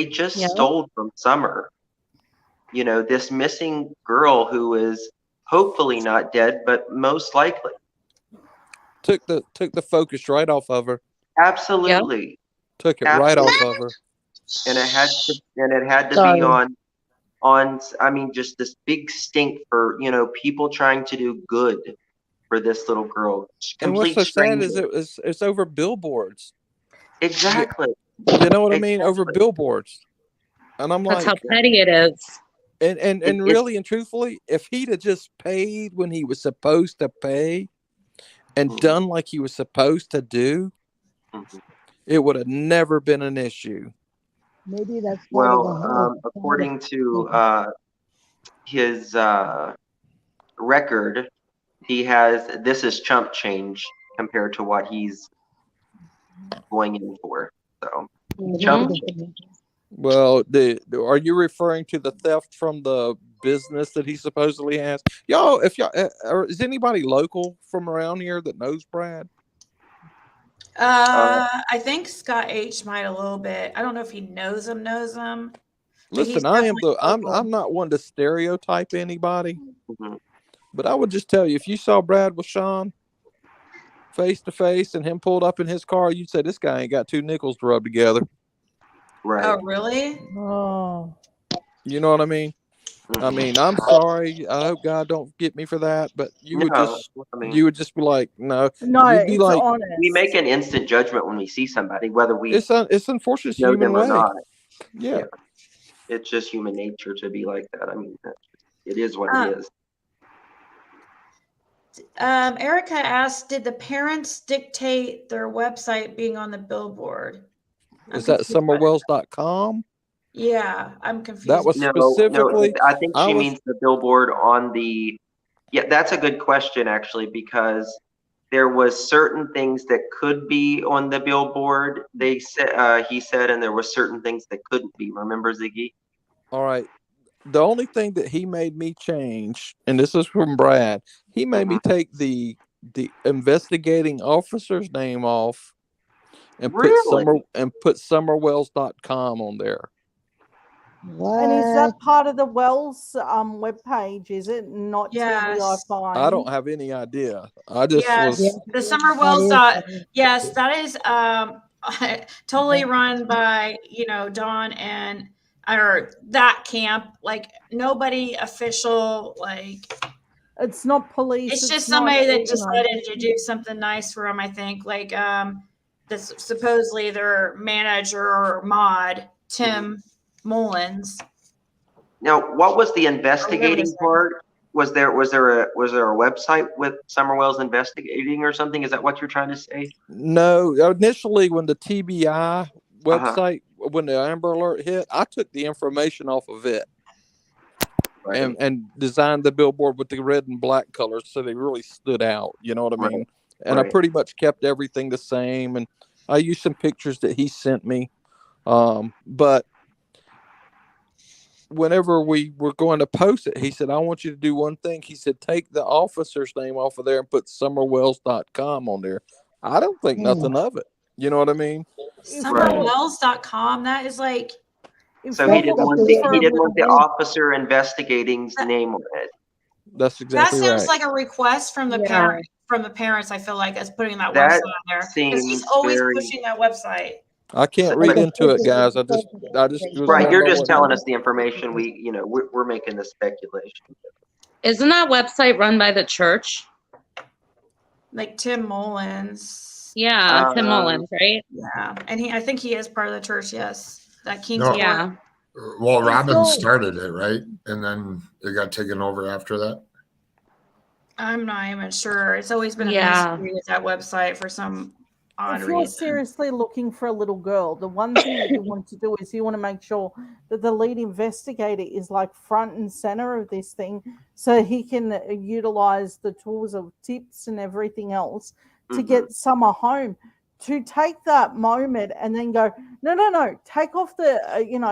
just stole from Summer, this missing girl who is hopefully not dead, but most likely took the focus right off of her. Absolutely. Took it right off of her. And it had to be on I mean, just this big stink for people trying to do good for this little girl. And what's so sad is it's over billboards. Exactly. You know what I mean? Over billboards. And I'm That's like, how petty it is. And really and truthfully, if he'd have just paid when he was supposed to pay and done like he was supposed to do, it would have never been an issue. Maybe that's according to his record, this is chump change compared to what he's going in for. So chump change. Well, are you referring to the theft from the business that he supposedly has? Y'all, is anybody local from around here that knows Brad? I think Scott H might a little bit. I don't know if he knows him. Listen, I'm not one to stereotype anybody, but I would just tell you, if you saw Brad with Sean face to face and him pulled up in his car, you'd say this guy ain't got two nickels to rub together. Right. Oh, really? Oh. You know what I mean? I mean, I'm sorry. I hope God don't get me for that, but you would just be like, no. You'd be like, honest. We make an instant judgment when we see somebody, whether we it's unfortunate know human them or way. not. Yeah. It's just human nature to be like that. I mean, it is what it is. Erica asked, did the parents dictate their website being on the billboard? Is that summerwells.com? Yeah, I'm confused. That was specifically. No, I think she means the billboard on the. Yeah, that's a good question, actually, because there was certain things that could be on the billboard. He said, and there were certain things that couldn't be. Remember, Ziggy? All right. The only thing that he made me change, and this is from Brad, he made me take the the investigating officer's name off and Really? put summerwells.com on there. And is What? that part of the Wells webpage? Is it not TBI Yes. fine? I don't have any idea. I just Yes, was the Summer Wells yes, that is totally run by, you know, Dawn and or that camp. Like nobody official, like It's not police. it's just not, somebody that you know. decided to do something nice for them, I think. Like this supposedly their manager or mod, Tim Mullins. Now, what was the investigating part? Was there a website with Summer Wells investigating or something? Is that what you're trying to say? no. Initially, when the TBI website, when the Amber Alert hit, I took the information off of it. Right. And designed the billboard with the red and black colors so they really stood out. You know what I mean? And I pretty much kept everything the same. And I used some pictures that he sent me. But whenever we were going to post it, he said, I want you to do one thing. He said, take the officer's name off of there and put summerwells.com on there. I don't think nothing of it. You know what I mean? Summerwells.com, that is like. So he didn't want the officer investigating's name on it. That's exactly That sounds right. like a request from the parent, from the parents. I feel like as putting that website on there because he's always pushing that website. I can't read into it, guys. I just right. You're just telling us the information. We're making the speculation. Isn't that website run by the church? Like Tim Mullins. Yeah, Tim Mullins, right? Yeah, and I think he is part of the church. Yes, that King's. No. Yeah. Well, Robin started it, right? And then it got taken over after that. I'm not even sure. It's always been a mystery with that website for some odd If you're reason. seriously looking for a little girl, the one thing that you want to do is you want to make sure that the lead investigator is like front and center of this thing so he can utilize the tools of tips and everything else to get Summer home. To take that moment and then go, no, take off the,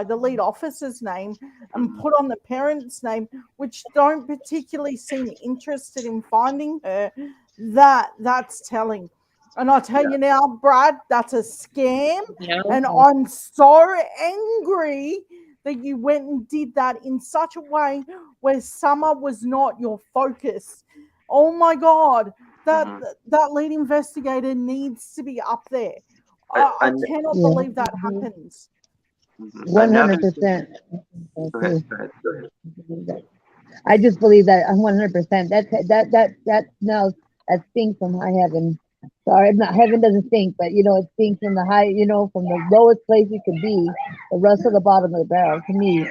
the lead officer's name and put on the parent's name, which don't particularly seem interested in finding her. That's telling. And I tell you now, Brad, that's a scam. Yeah. And I'm so angry that you went and did that in such a way where Summer was not your focus. Oh my God. That lead investigator needs to be up there. I cannot believe that happens. 100%. Go ahead. I just believe that 100%. That smells that stinks from high heaven. Sorry, not heaven doesn't stink, but it stinks from the high, from the lowest place you could be, the rust of the bottom of the barrel. To me,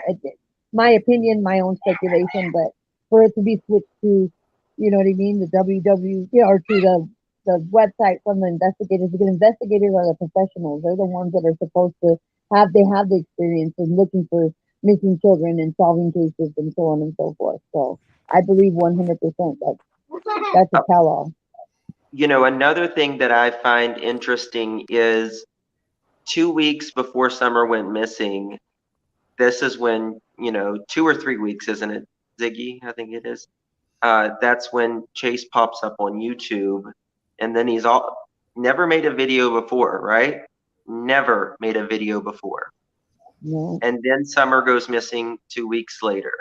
my opinion, my own speculation, but for it to be switched to, you know what I mean, the WW, or to the website from the investigators, because investigators are the professionals. They're the ones that are supposed to have the experience in looking for missing children and solving cases and so on and so forth. So I believe 100% that's a tell-all. Another thing that I find interesting is 2 weeks before Summer went missing, this is when, 2 or 3 weeks, isn't it, Ziggy? I think it is. That's when Chase pops up on YouTube, and then he's never made a video before, right? Never made a video before. No. And then Summer goes missing 2 weeks later.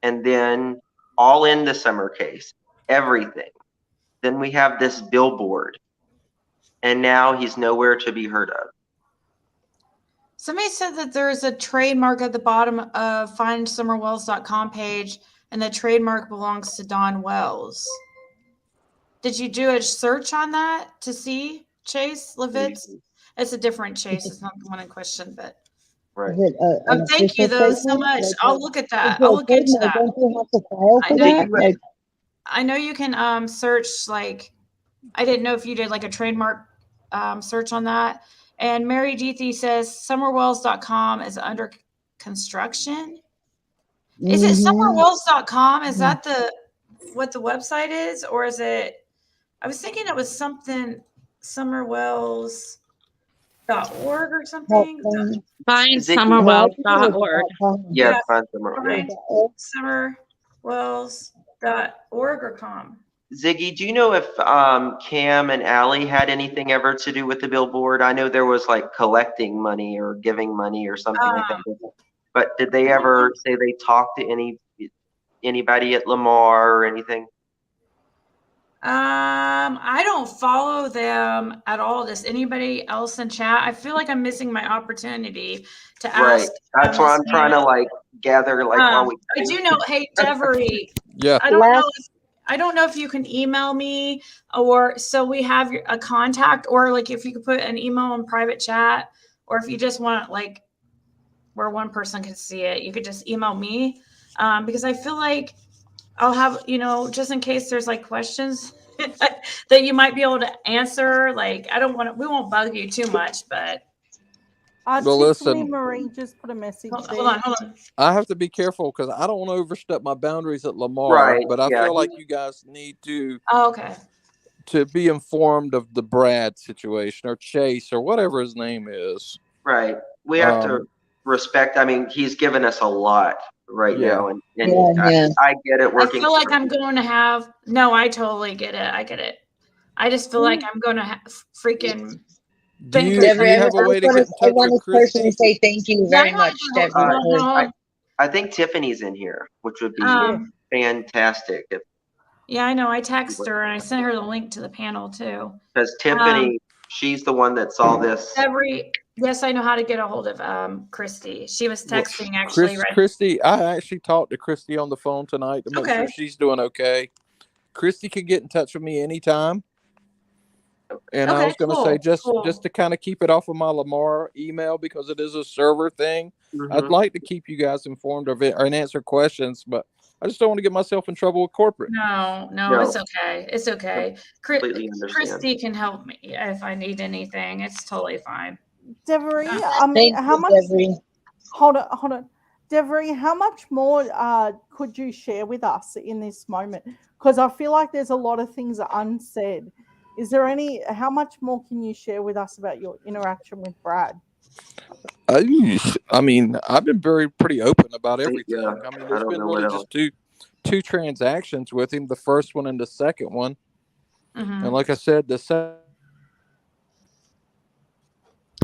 And then all in the Summer case, everything. Then we have this billboard, and now he's nowhere to be heard of. Somebody said that there is a trademark at the bottom of findsummerwells.com page, and the trademark belongs to Don Wells. Did you do a search on that to see Chase Levitz? It's a different Chase. It's not the one in question, but. Right. Thank you though so much. I'll look at that. I'll look into that. Don't you have to file for that? I know you can search, like, I didn't know if you did like a trademark search on that. And Mary Deethy says summerwells.com is under construction. Is it summerwells.com? Is that what the website is? Or is it, I was thinking it was something summerwells.org or something. Findsummerwells.org. Yeah, find Summerwells. Summerwells.org or com. Ziggy, do you know if Cam and Allie had anything ever to do with the billboard? I know there was like collecting money or giving money or something like that. But did they ever say they talked to anybody at Lamar or anything? I don't follow them at all. Does anybody else in chat? I feel like I'm missing my opportunity to ask. Right. That's why I'm trying to like gather like while we. I do know. Hey, Devery. Yeah. I don't know if you can email me, or so we have a contact, or like if you could put an email in private chat, or if you just want like where one person can see it, you could just email me, because I feel like I'll have, just in case there's like questions that you might be able to answer. Like, we won't bug you too much, but. Well, listen, Marie just put a message. Hold on. I have to be careful because I don't want to overstep my boundaries at Lamar, Right, but I yeah. feel like you guys need to Okay. to be informed of the Brad situation or Chase or whatever his name is. Right. We have to respect. I mean, he's given us a lot right now, and I get it. I feel like I'm going to have. No, I totally get it. I get it. I just feel like I'm going to freaking. Do you have a way to get in touch with Christy? Personally say thank you very much, Deborah. I think Tiffany's in here, which would be fantastic. Yeah, I know. I texted her and I sent her the link to the panel too. Because Tiffany, she's the one that saw this. Yes, I know how to get a hold of Christy. She was texting actually. Christy, I actually talked to Christy on the phone tonight to make sure she's doing okay. Christy can get in touch with me anytime. And I was going to say, just to kind of keep it off of my Lamar email, because it is a server thing. I'd like to keep you guys informed of it and answer questions, but I just don't want to get myself in trouble with corporate. No, it's okay. It's okay. Christy can help me if I need anything. It's totally fine. Devery, how much? Devery. Hold on. Devery, how much more could you share with us in this moment? Because I feel like there's a lot of things unsaid. Is there how much more can you share with us about your interaction with Brad? I mean, I've been pretty open about everything. I mean, there's been really just two transactions with him, the first one and the second one. And like I said, the second.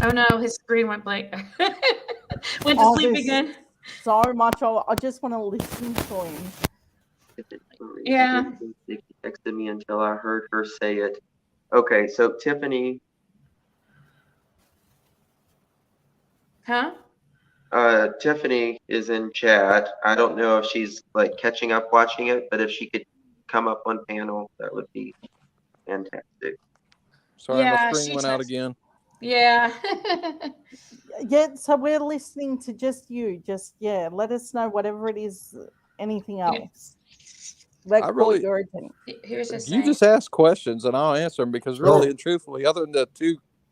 Oh no, his screen went blank. Went to sleep again. So much. I just want to listen to him. Yeah. She texted me until I heard her say it. Okay, so Tiffany. Huh? Tiffany is in chat. I don't know if she's like catching up watching it, but if she could come up on panel, that would be fantastic. Sorry, my screen went out again. Yeah. Yeah, so we're listening to just you. Let us know whatever it is, anything else. You just ask questions and I'll answer them, because really and truthfully, other than the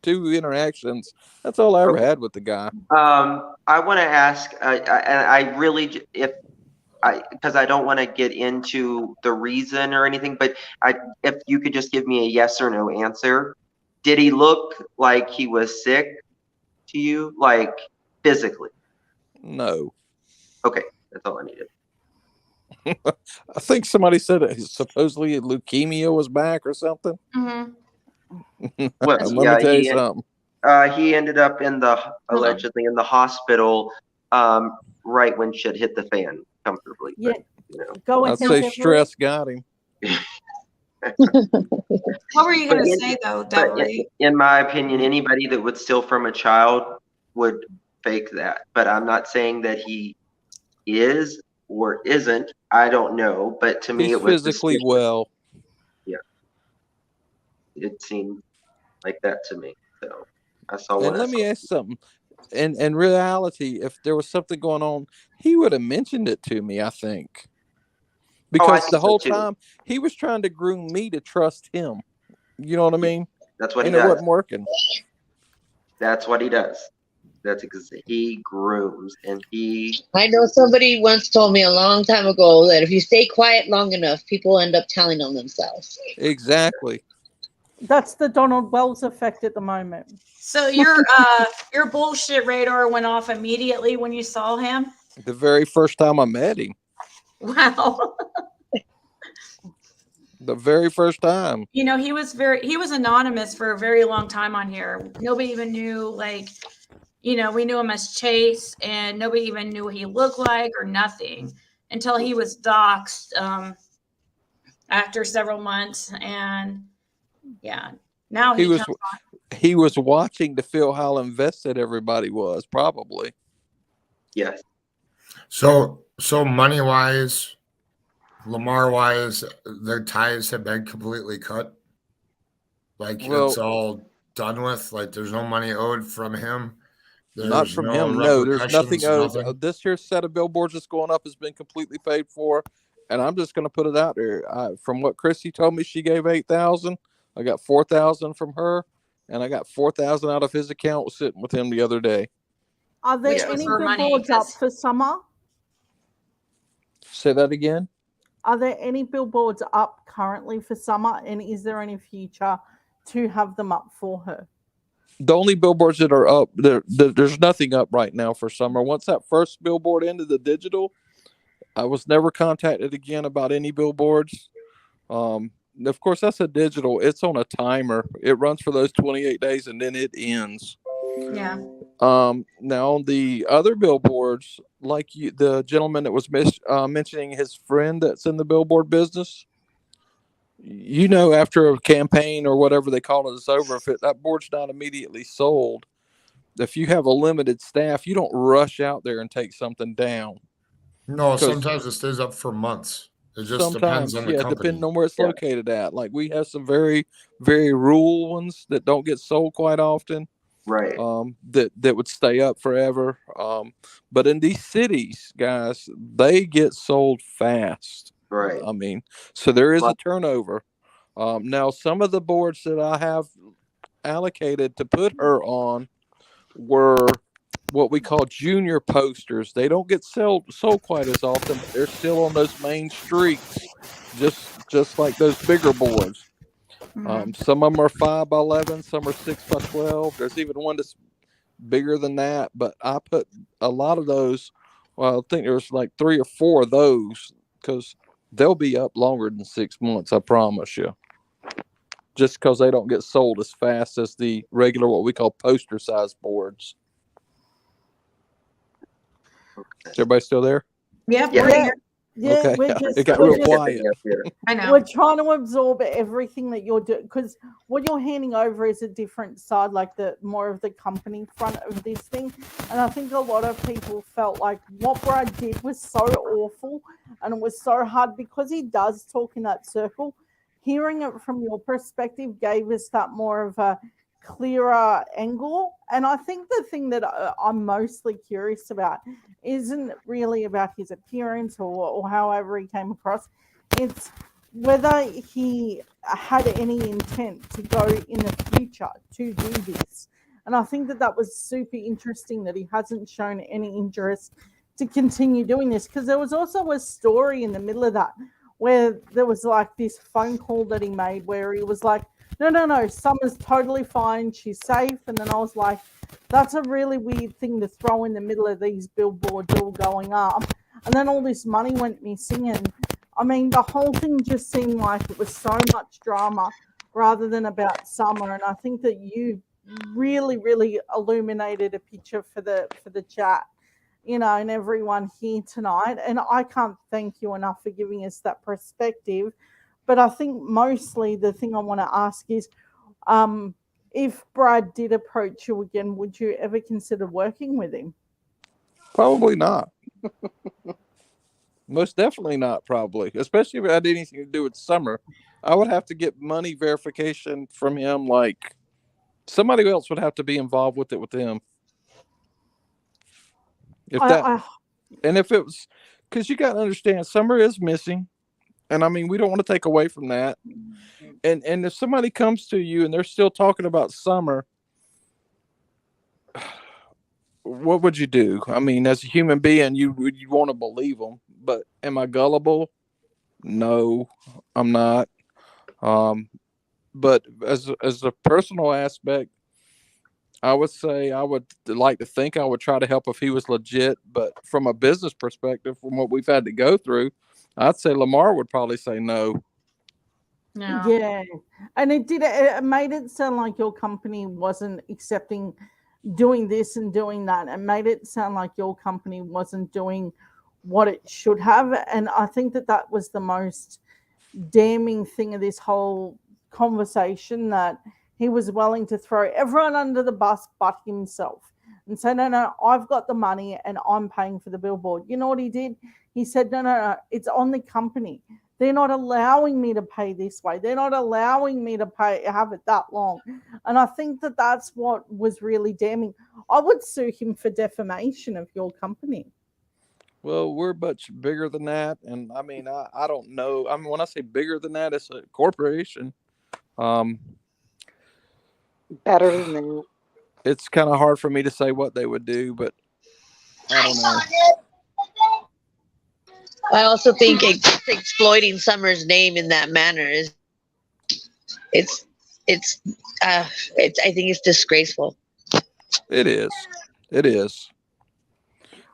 two interactions, that's all I ever had with the guy. I want to ask, I really, because I don't want to get into the reason or anything, but if you could just give me a yes or no answer. Did he look like he was sick to you, like physically? No. Okay, that's all I needed. I think somebody said that supposedly leukemia was back or something. Well, let me tell you something. He ended up allegedly in the hospital right when shit hit the fan comfortably. Yeah. But, I'd say stress got him. What were you going to say though, Devery? In my opinion, anybody that would steal from a child would fake that. But I'm not saying that he is or isn't. I don't know. But to me, it was physically well. Yeah, it seemed like that to me. So I saw. And let me ask something. In reality, if there was something going on, he would have mentioned it to me, I think. Because the whole time he was trying to groom me to trust him. You know what I mean? That's what he does. does. It wasn't working. That's what he does. He grooms and he. I know somebody once told me a long time ago that if you stay quiet long enough, people end up telling on themselves. Exactly. That's the Donald Wells effect at the moment. So your bullshit radar went off immediately when you saw him? The very first time I met him. Wow. The very first time. You know, he was anonymous for a very long time on here. Nobody even knew, like, you know, we knew him as Chase, and nobody even knew what he looked like or nothing until he was doxxed after several months. And yeah, now he was comes on. he was watching to feel how invested everybody was, probably. Yes. So money wise, Lamar wise, their ties have been completely cut. Like it's all done with. Like there's no money owed from him. Not from him. No, there's nothing owed. This here set of billboards that's going up has been completely paid for, and I'm just going to put it out there. From what Chrissy told me, she gave $8,000. I got $4,000 from her, and I got $4,000 out of his account sitting with him the other day. Are there any billboards up for summer? Say that again. Are there any billboards up currently for summer, and is there any future to have them up for her? The only billboards that are up, there's nothing up right now for summer. Once that first billboard ended the digital, I was never contacted again about any billboards. Of course, that's a digital. It's on a timer. It runs for those 28 days and then it ends. Yeah. Now on the other billboards, like the gentleman that was mentioning his friend that's in the billboard business, you know, after a campaign or whatever they call it is over, if that board's not immediately sold, if you have a limited staff, you don't rush out there and take something down. No, sometimes it stays up for months. It just depends on the company. Depending on where it's located at. Like we have some very, very rural ones that don't get sold quite often. Right. That would stay up forever. But in these cities, guys, they get sold fast. Right. I mean, so there is a turnover. Now, some of the boards that I have allocated to put her on were what we call junior posters. They don't get sold quite as often, but they're still on those main streets, just like those bigger boards. Some of them are 5x11, some are 6x12. There's even one that's bigger than that, but I put a lot of those. Well, I think there's like 3 or 4 of those because they'll be up longer than 6 months, I promise you. Just because they don't get sold as fast as the regular, what we call poster size boards. Is everybody still there? Yeah. Yeah, okay. It got real quiet. I know. We're trying to absorb everything that you're doing because what you're handing over is a different side, like the more of the company front of this thing. And I think a lot of people felt like what Brad did was so awful and it was so hard because he does talk in that circle. Hearing it from your perspective gave us that more of a clearer angle. And I think the thing that I'm mostly curious about isn't really about his appearance or however he came across. It's whether he had any intent to go in the future to do this. And I think that was super interesting that he hasn't shown any interest to continue doing this, because there was also a story in the middle of that where there was like this phone call that he made where he was like, no, Summer's totally fine, she's safe. And then I was like, that's a really weird thing to throw in the middle of these billboards all going up. And then all this money went missing. And I mean, the whole thing just seemed like it was so much drama rather than about Summer. And I think that you really, really illuminated a picture for the chat, you know, and everyone here tonight. And I can't thank you enough for giving us that perspective. But I think mostly the thing I want to ask is, if Brad did approach you again, would you ever consider working with him? Probably not. Most definitely not, probably. Especially if it had anything to do with Summer. I would have to get money verification from him. Like, somebody else would have to be involved with it with him. And if it was, because you got to understand, Summer is missing. And I mean, we don't want to take away from that. And if somebody comes to you and they're still talking about Summer, what would you do? I mean, as a human being, you want to believe them. But am I gullible? No, I'm not. But as a personal aspect, I would say I would like to think I would try to help if he was legit. But from a business perspective, from what we've had to go through, I'd say Lamar would probably say no. Yeah. Yeah, and it made it sound like your company wasn't accepting doing this and doing that. It made it sound like your company wasn't doing what it should have, and I think that was the most damning thing of this whole conversation, that he was willing to throw everyone under the bus but himself and say, no, I've got the money and I'm paying for the billboard. You know what he did? He said, no, it's on the company. They're not allowing me to pay this way. They're not allowing me to have it that long. And I think that's what was really damning. I would sue him for defamation of your company. Well, we're much bigger than that, and I mean, I don't know. I mean, when I say bigger than that, it's a corporation. Better than that. It's kind of hard for me to say what they would do, but I don't know. I also think exploiting Summer's name in that manner is I think it's disgraceful. It is.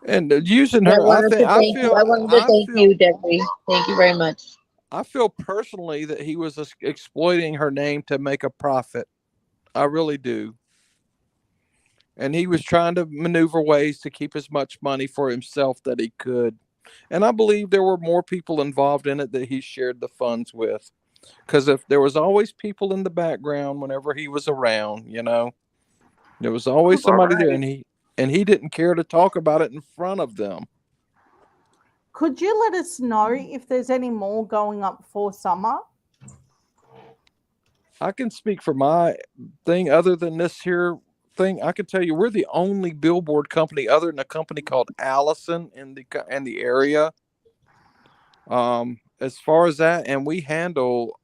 And using I her, wanted to thank you, Debbie. Thank you very much. I feel personally that he was exploiting her name to make a profit. I really do. And he was trying to maneuver ways to keep as much money for himself that he could. And I believe there were more people involved in it that he shared the funds with. Because if there was always people in the background whenever he was around, there was always somebody there, and he didn't care to talk about it in front of them. Could you let us know if there's any more going up for Summer? I can speak for my thing. Other than this here thing, I can tell you we're the only billboard company other than a company called Allison in the area. As far as that, and we handle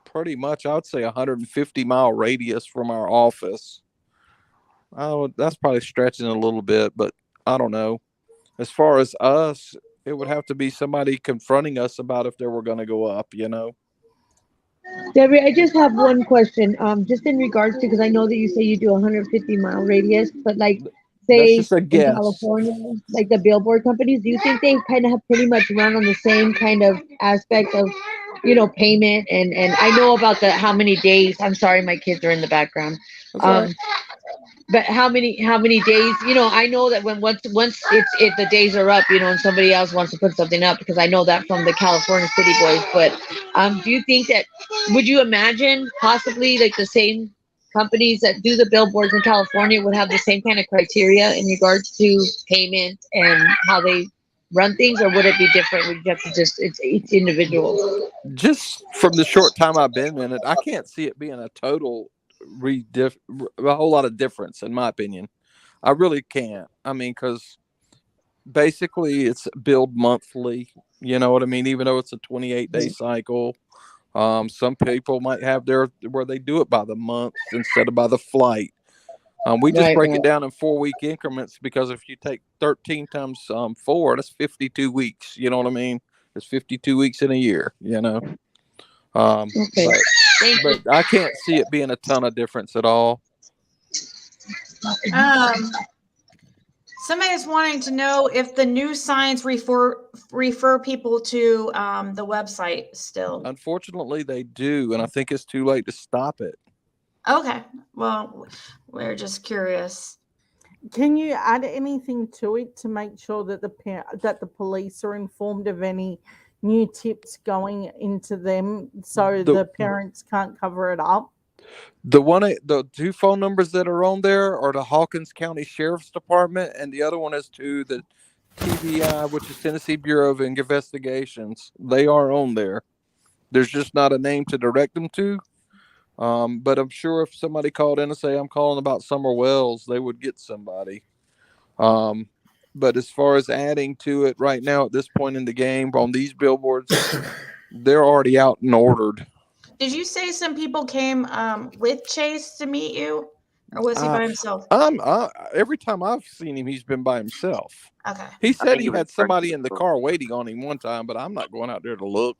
pretty much, I would say, 150-mile radius from our office. That's probably stretching a little bit, but I don't know. As far as us, it would have to be somebody confronting us about if they were going to go up, Debbie, I just have one question. Just in regards to, because I know that you say you do 150-mile radius, but like, say That's just a in guess. California, like the billboard companies, do you think they kind of have pretty much run on the same kind of aspect of, payment? And I know about how many days. I'm sorry, my kids are in the background. But how many days? I know that when once the days are up, and somebody else wants to put something up, because I know that from the California City Boys. But do you think that, would you imagine possibly like the same companies that do the billboards in California would have the same kind of criteria in regards to payment and how they run things, or would it be different? Would you have to it's each individual? Just from the short time I've been in it, I can't see it being a total a whole lot of difference, in my opinion. I really can't. I mean, because basically it's billed monthly, you know what I mean? Even though it's a 28-day cycle. Some people might have where they do it by the month instead of by the flight. We just break it down in 4-week increments, because if you take 13 times 4, that's 52 weeks. You know what I mean? There's 52 weeks in a year, Okay. But I can't see it being a ton of difference at all. Somebody's wanting to know if the new signs refer people to the website still. Unfortunately, they do, and I think it's too late to stop it. Okay. Well, we're just curious. Can you add anything to it to make sure that the police are informed of any new tips going into them, so the parents can't cover it up? The 2 phone numbers that are on there are the Hawkins County Sheriff's Department, and the other one is to the TBI, which is Tennessee Bureau of Investigations. They are on there. There's just not a name to direct them to. But I'm sure if somebody called in and say, I'm calling about Summer Wells, they would get somebody. But as far as adding to it right now at this point in the game on these billboards, they're already out and ordered. Did you say some people came with Chase to meet you, or was he by himself? Every time I've seen him, he's been by himself. Okay. He said he had somebody in the car waiting on him one time, but I'm not going out there to look,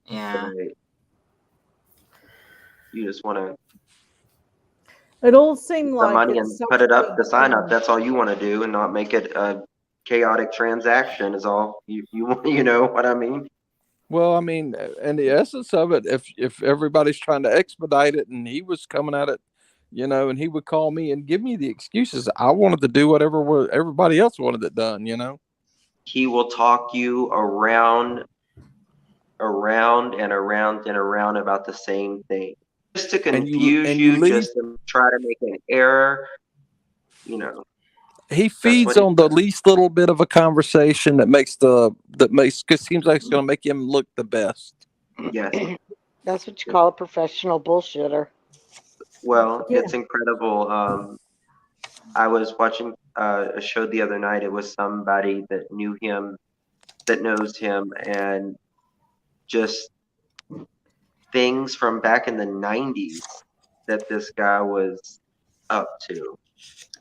Yeah. You just want to It all seemed like money and put it up, the sign up. That's all you want to do, and not make it a chaotic transaction. Is all you know what I mean? Well, I mean, and the essence of it, if everybody's trying to expedite it, and he was coming at it, and he would call me and give me the excuses. I wanted to do whatever everybody else wanted it done. He will talk you around and around and around about the same thing, just to confuse and you you, leave. just to try to make an error. He feeds on the least little bit of a conversation because seems like it's going to make him look the best. Yes. That's what you call a professional bullshitter. Well, it's incredible. I was watching a show the other night. It was somebody that knew him, that knows him, and just things from back in the 90s that this guy was up to.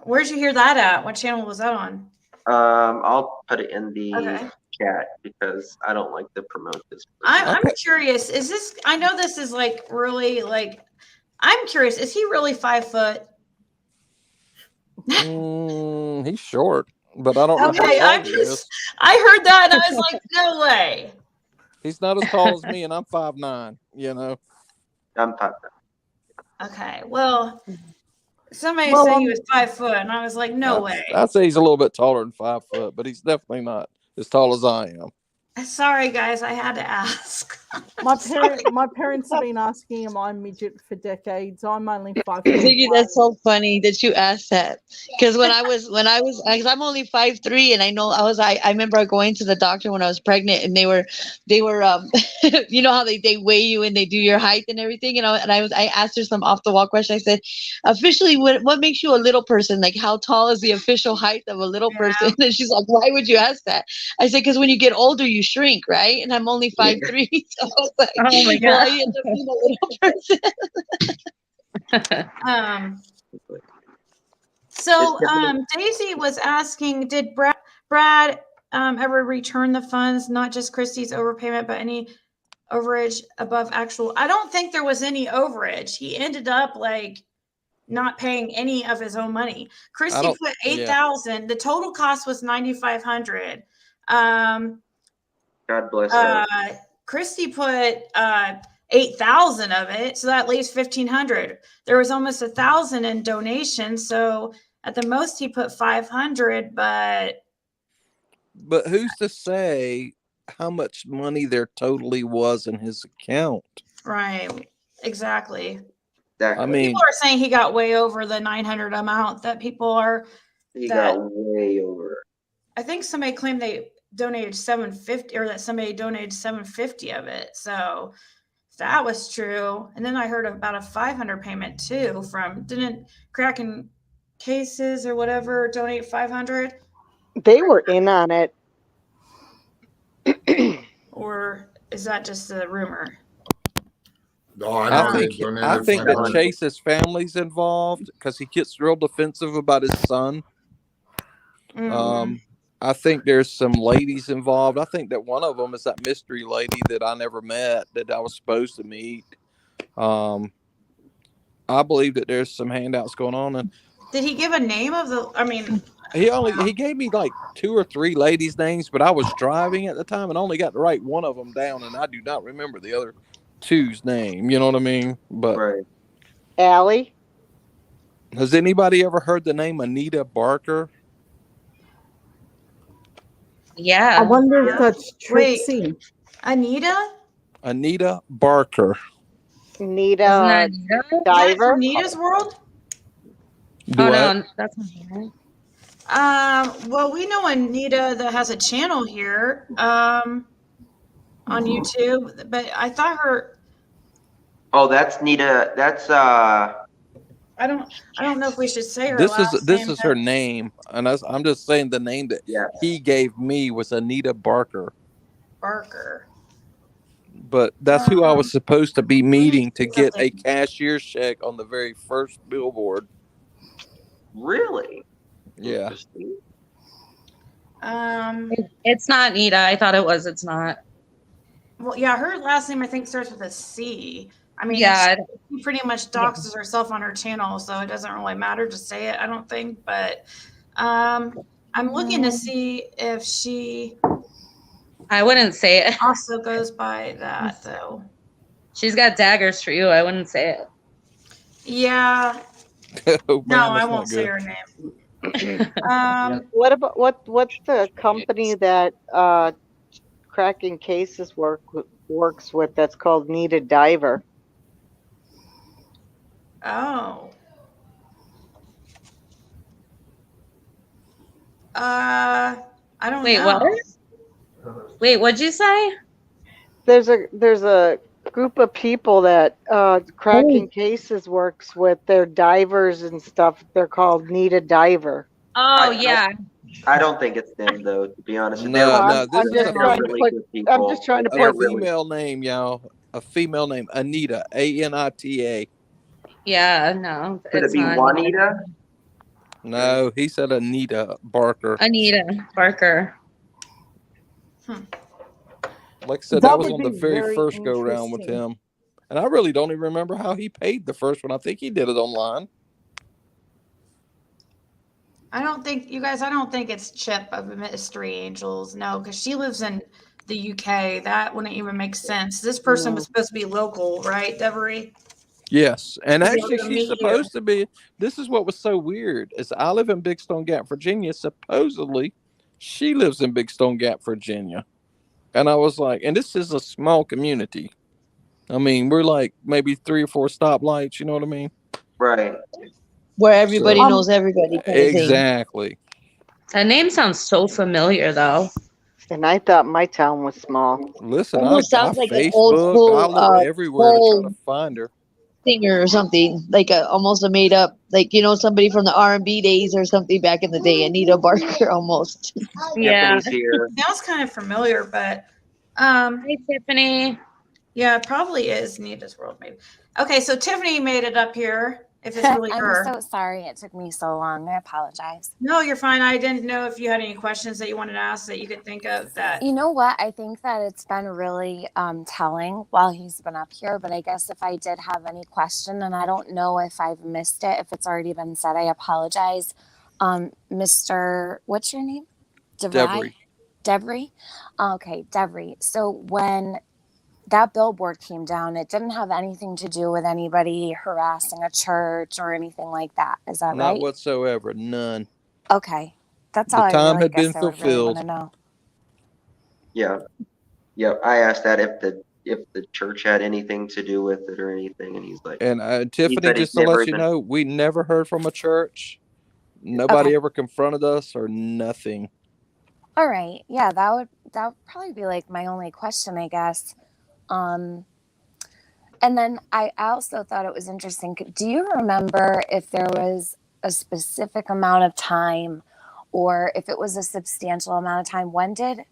Where'd you hear that at? What channel was that on? I'll put it in the chat because I don't like to promote this. I'm curious. Is this? I know this is like really like. I'm curious. Is he really 5 foot? He's short, but I don't know. Okay, I heard that and I was like, no way. He's not as tall as me, and I'm 5'9". I'm 5'9". Okay, well, somebody said he was 5 foot, and I was like, no way. I'd say he's a little bit taller than 5 foot, but he's definitely not as tall as I am. Sorry, guys, I had to ask. My parents have been asking him I'm midget for decades. I'm only 5 foot. Ziggy, that's so funny that you asked that. Because when I was, because I'm only 5'3", and I remember going to the doctor when I was pregnant, and they were, you know how they weigh you and they do your height and everything, and I asked her some off the wall question. I said, officially, what makes you a little person? Like, how tall is the official height of a little person? And she's like, why would you ask that? I said, because when you get older, you shrink, right? And I'm only 5'3", so I was like, oh my God. well, I end up being a little person. So Daisy was asking, did Brad ever return the funds, not just Christy's overpayment, but any overage above actual? I don't think there was any overage. He ended up like not paying any of his own money. Christy put $8,000. The total cost was $9,500. God bless her. Christy put 8,000 of it, so that leaves 1,500. There was almost 1,000 in donations, so at the most he put 500. But who's to say how much money there totally was in his account? Right, exactly. I mean, people are saying he got way over the 900 amount that people are. He got way over. I think somebody claimed they donated 750, or that somebody donated 750 of it. So if that was true, and then I heard about a 500 payment too didn't Kraken Cases or whatever donate 500? They were in on it. Or is that just a rumor? No, I think that Chase's family's involved because he gets real defensive about his son. Mm-hmm. I think there's some ladies involved. I think that one of them is that mystery lady that I never met that I was supposed to meet. I believe that there's some handouts going on. And did he give a name of the? I mean, he gave me like 2 or 3 ladies' names, but I was driving at the time and only got to write one of them down, and I do not remember the other 2's name. You know what I mean? But right. Allie, has anybody ever heard the name Anita Barker? Yeah. I wonder if that's Trixie. Anita Barker. Anita Diver. Anita's World? Oh, no, that's not her. Well, we know Anita that has a channel here on YouTube, but I thought her. Oh, that's Nita. That's I don't know if we should say her. This is her name, and I'm just saying the name that he gave me was Anita Barker. Barker. But that's who I was supposed to be meeting to get a cashier's check on the very first billboard. Really? Yeah. It's not Nita. I thought it was. It's not. Well, yeah, her last name I think starts with a C. I mean, yeah, she pretty much doxes herself on her channel, so it doesn't really matter to say it, I don't think. But I'm looking to see if she I wouldn't say it. Also goes by that though. She's got daggers for you. I wouldn't say it. Yeah. Oh, No, man, I that's won't not say good. her name. What about what's the company that cracking cases works with that's called Need a Diver? Oh. I don't Wait, know. what? Wait, what'd you say? There's a group of people that cracking cases works with. Their divers and stuff. They're called Need a Diver. Oh, I yeah. I don't think it's them though. To be honest, No, I'm, no, this I'm is just a trying to really put. good I'm people. just trying to They're a put. really female name, y'all. A female name, Anita, Anita. Yeah, no, Could it it's be not. Juanita? No, he said Anita Barker. Anita Barker. Like I said, That that was would on be the very very first go round with interesting. him. And I really don't even remember how he paid the first one. I think he did it online. I don't think you guys. I don't think it's Chip of Mystery Angels. No, because she lives in the UK. That wouldn't even make sense. This person was supposed to be local, right, Devery? Yes. And To be able actually, to she's meet you. supposed to be. This is what was so weird is I live in Big Stone Gap, Virginia. Supposedly, she lives in Big Stone Gap, Virginia. And I was like, and this is a small community. I mean, we're like maybe 3 or 4 stoplights. You know what I mean? Right. Where everybody So, knows everybody kind of thing. exactly. That name sounds so familiar, though. And I thought my town was small. Listen, I Almost sounds like an old Facebook, I school look everywhere to try to find her. singer or something, like almost a made up, like somebody from the R&B days or something back in the day. Anita Barker, almost. Yeah. Tiffany's here. Sounds kind of familiar, but Hey, Tiffany. yeah, it probably is Nita's World, maybe. Okay, so Tiffany made it up here. If it's really I'm her. so sorry it took me so long. I apologize. No, you're fine. I didn't know if you had any questions that you wanted to ask that you could think of that. You know what? I think that it's been really telling while he's been up here. But I guess if I did have any question, and I don't know if I've missed it, if it's already been said, I apologize. Mr. What's your name? Devery. Devery? Okay, Devery. So when that billboard came down, it didn't have anything to do with anybody harassing a church or anything like that. Is that Not right? whatsoever. None. Okay. That's all The I time really had been guess I would really want fulfilled. to know. Yeah. Yeah. I asked that if the church had anything to do with it or anything, and he's like, And he Tiffany, said he's just to never let you even. know, we never heard from a church. Nobody Okay. ever confronted us or nothing. All right. Yeah, that would probably be like my only question, I guess. And then I also thought it was interesting. Do you remember if there was a specific amount of time or if it was a substantial amount of time? When did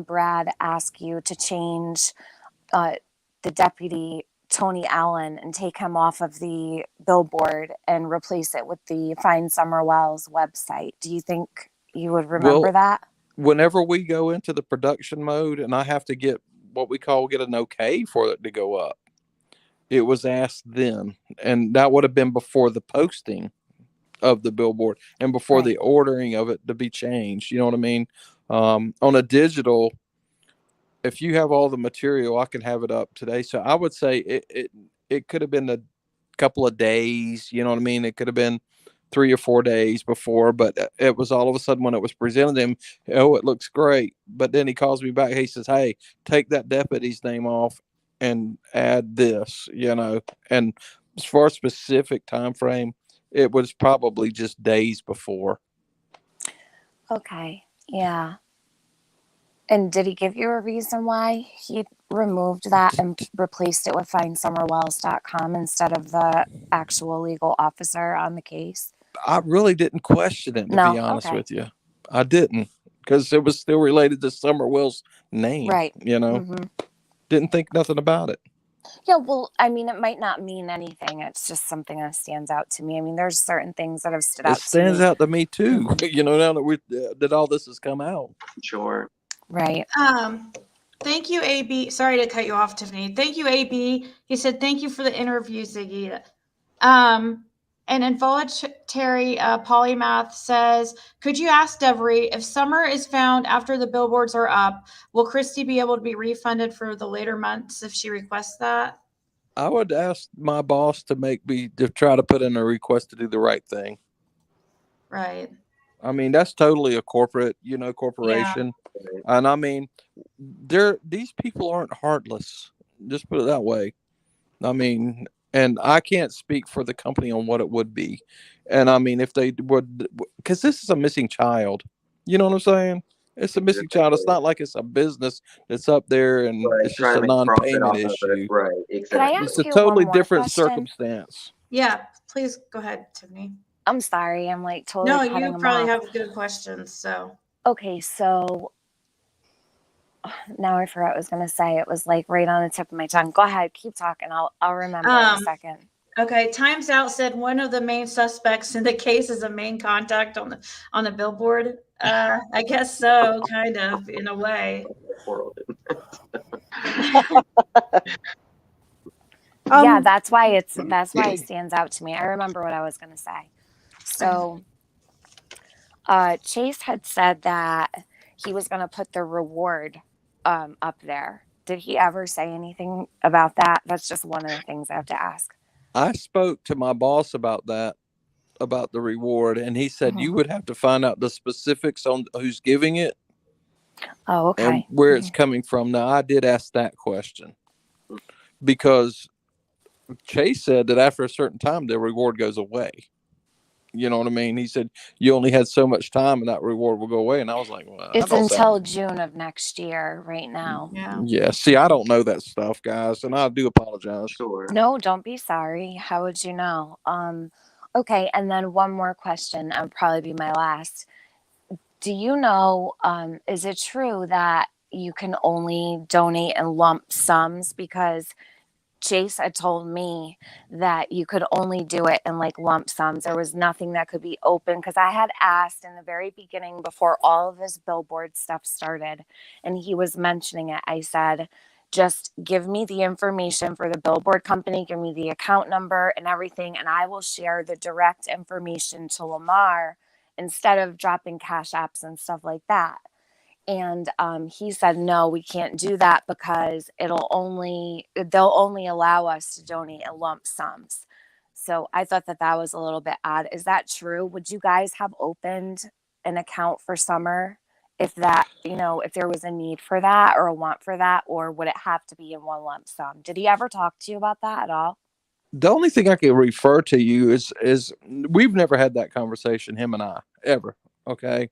Brad ask you to change the deputy Tony Allen and take him off of the billboard and replace it with the Find Summer Wells website? Do you think you would remember that? Whenever we go into the production mode and I have to get what we call get an okay for it to go up, it was asked then. And that would have been before the posting of the billboard and before the ordering of it to be changed. You know what I mean? On a digital, if you have all the material, I can have it up today. So I would say it could have been a couple of days. You know what I mean? It could have been 3 or 4 days before, but it was all of a sudden when it was presented to him, oh, it looks great. But then he calls me back. He says, hey, take that deputy's name off and add this, and as far as specific time frame, it was probably just days before. Okay. Yeah. And did he give you a reason why he removed that and replaced it with findsummerwells.com instead of the actual legal officer on the case? I really didn't question it, to be honest with you. I didn't, because it was still related to Summer Wells' name. Right. Mm-hmm. Didn't think nothing about it. Yeah, well, I mean, it might not mean anything. It's just something that stands out to me. I mean, there's certain things that have stood out to me. It stands out to me too. Now that that all this has come out. Sure. Right. Thank you, AB. Sorry to cut you off, Tiffany. Thank you, AB. He said, thank you for the interview, Ziggy. And involuntary polymath says, could you ask Devery if Summer is found after the billboards are up, will Christy be able to be refunded for the later months if she requests that? I would ask my boss to try to put in a request to do the right thing. Right. I mean, that's totally a corporation. Yeah. And I mean, these people aren't heartless. Just put it that way. I mean, and I can't speak for the company on what it would be. And I mean, if they would, because this is a missing child. You know what I'm saying? It's a missing child. It's not like it's a business that's up there and it's just a non-payment issue. Right, Could I exactly. ask It's a you totally one more different question? circumstance. Yeah, please go ahead, Tiffany. I'm sorry, I'm like totally No, cutting you them probably off. have good questions. So Okay, so now I forgot what I was gonna say. It was like right on the tip of my tongue. Go ahead, keep talking. I'll remember in a second. Okay, Times Out said one of the main suspects in the case is a main contact on the billboard. I guess so, kind of, in a way. Yeah, that's why it stands out to me. I remember what I was gonna say. So Chase had said that he was gonna put the reward up there. Did he ever say anything about that? That's just one of the things I have to ask. I spoke to my boss about that, about the reward, and he said you would have to find out the specifics on who's giving it. Oh, okay. And where it's coming from. Now, I did ask that question because Chase said that after a certain time, the reward goes away. You know what I mean? He said you only had so much time and that reward will go away. And I was like, well, it's until June of next year right now. Yeah. See, I don't know that stuff, guys. And I do apologize. Sure. No, don't be sorry. How would you know? Okay. And then one more question. That'll probably be my last. Do you know, is it true that you can only donate in lump sums? Because Chase had told me that you could only do it in like lump sums. There was nothing that could be open because I had asked in the very beginning before all of this billboard stuff started and he was mentioning it. I said, just give me the information for the billboard company, give me the account number and everything, and I will share the direct information to Lamar instead of dropping cash apps and stuff like that. And he said, no, we can't do that because they'll only allow us to donate in lump sums. So I thought that was a little bit odd. Is that true? Would you guys have opened an account for Summer if that, if there was a need for that or a want for that, or would it have to be in one lump sum? Did he ever talk to you about that at all? The only thing I can refer to you is we've never had that conversation, him and I, ever. Okay.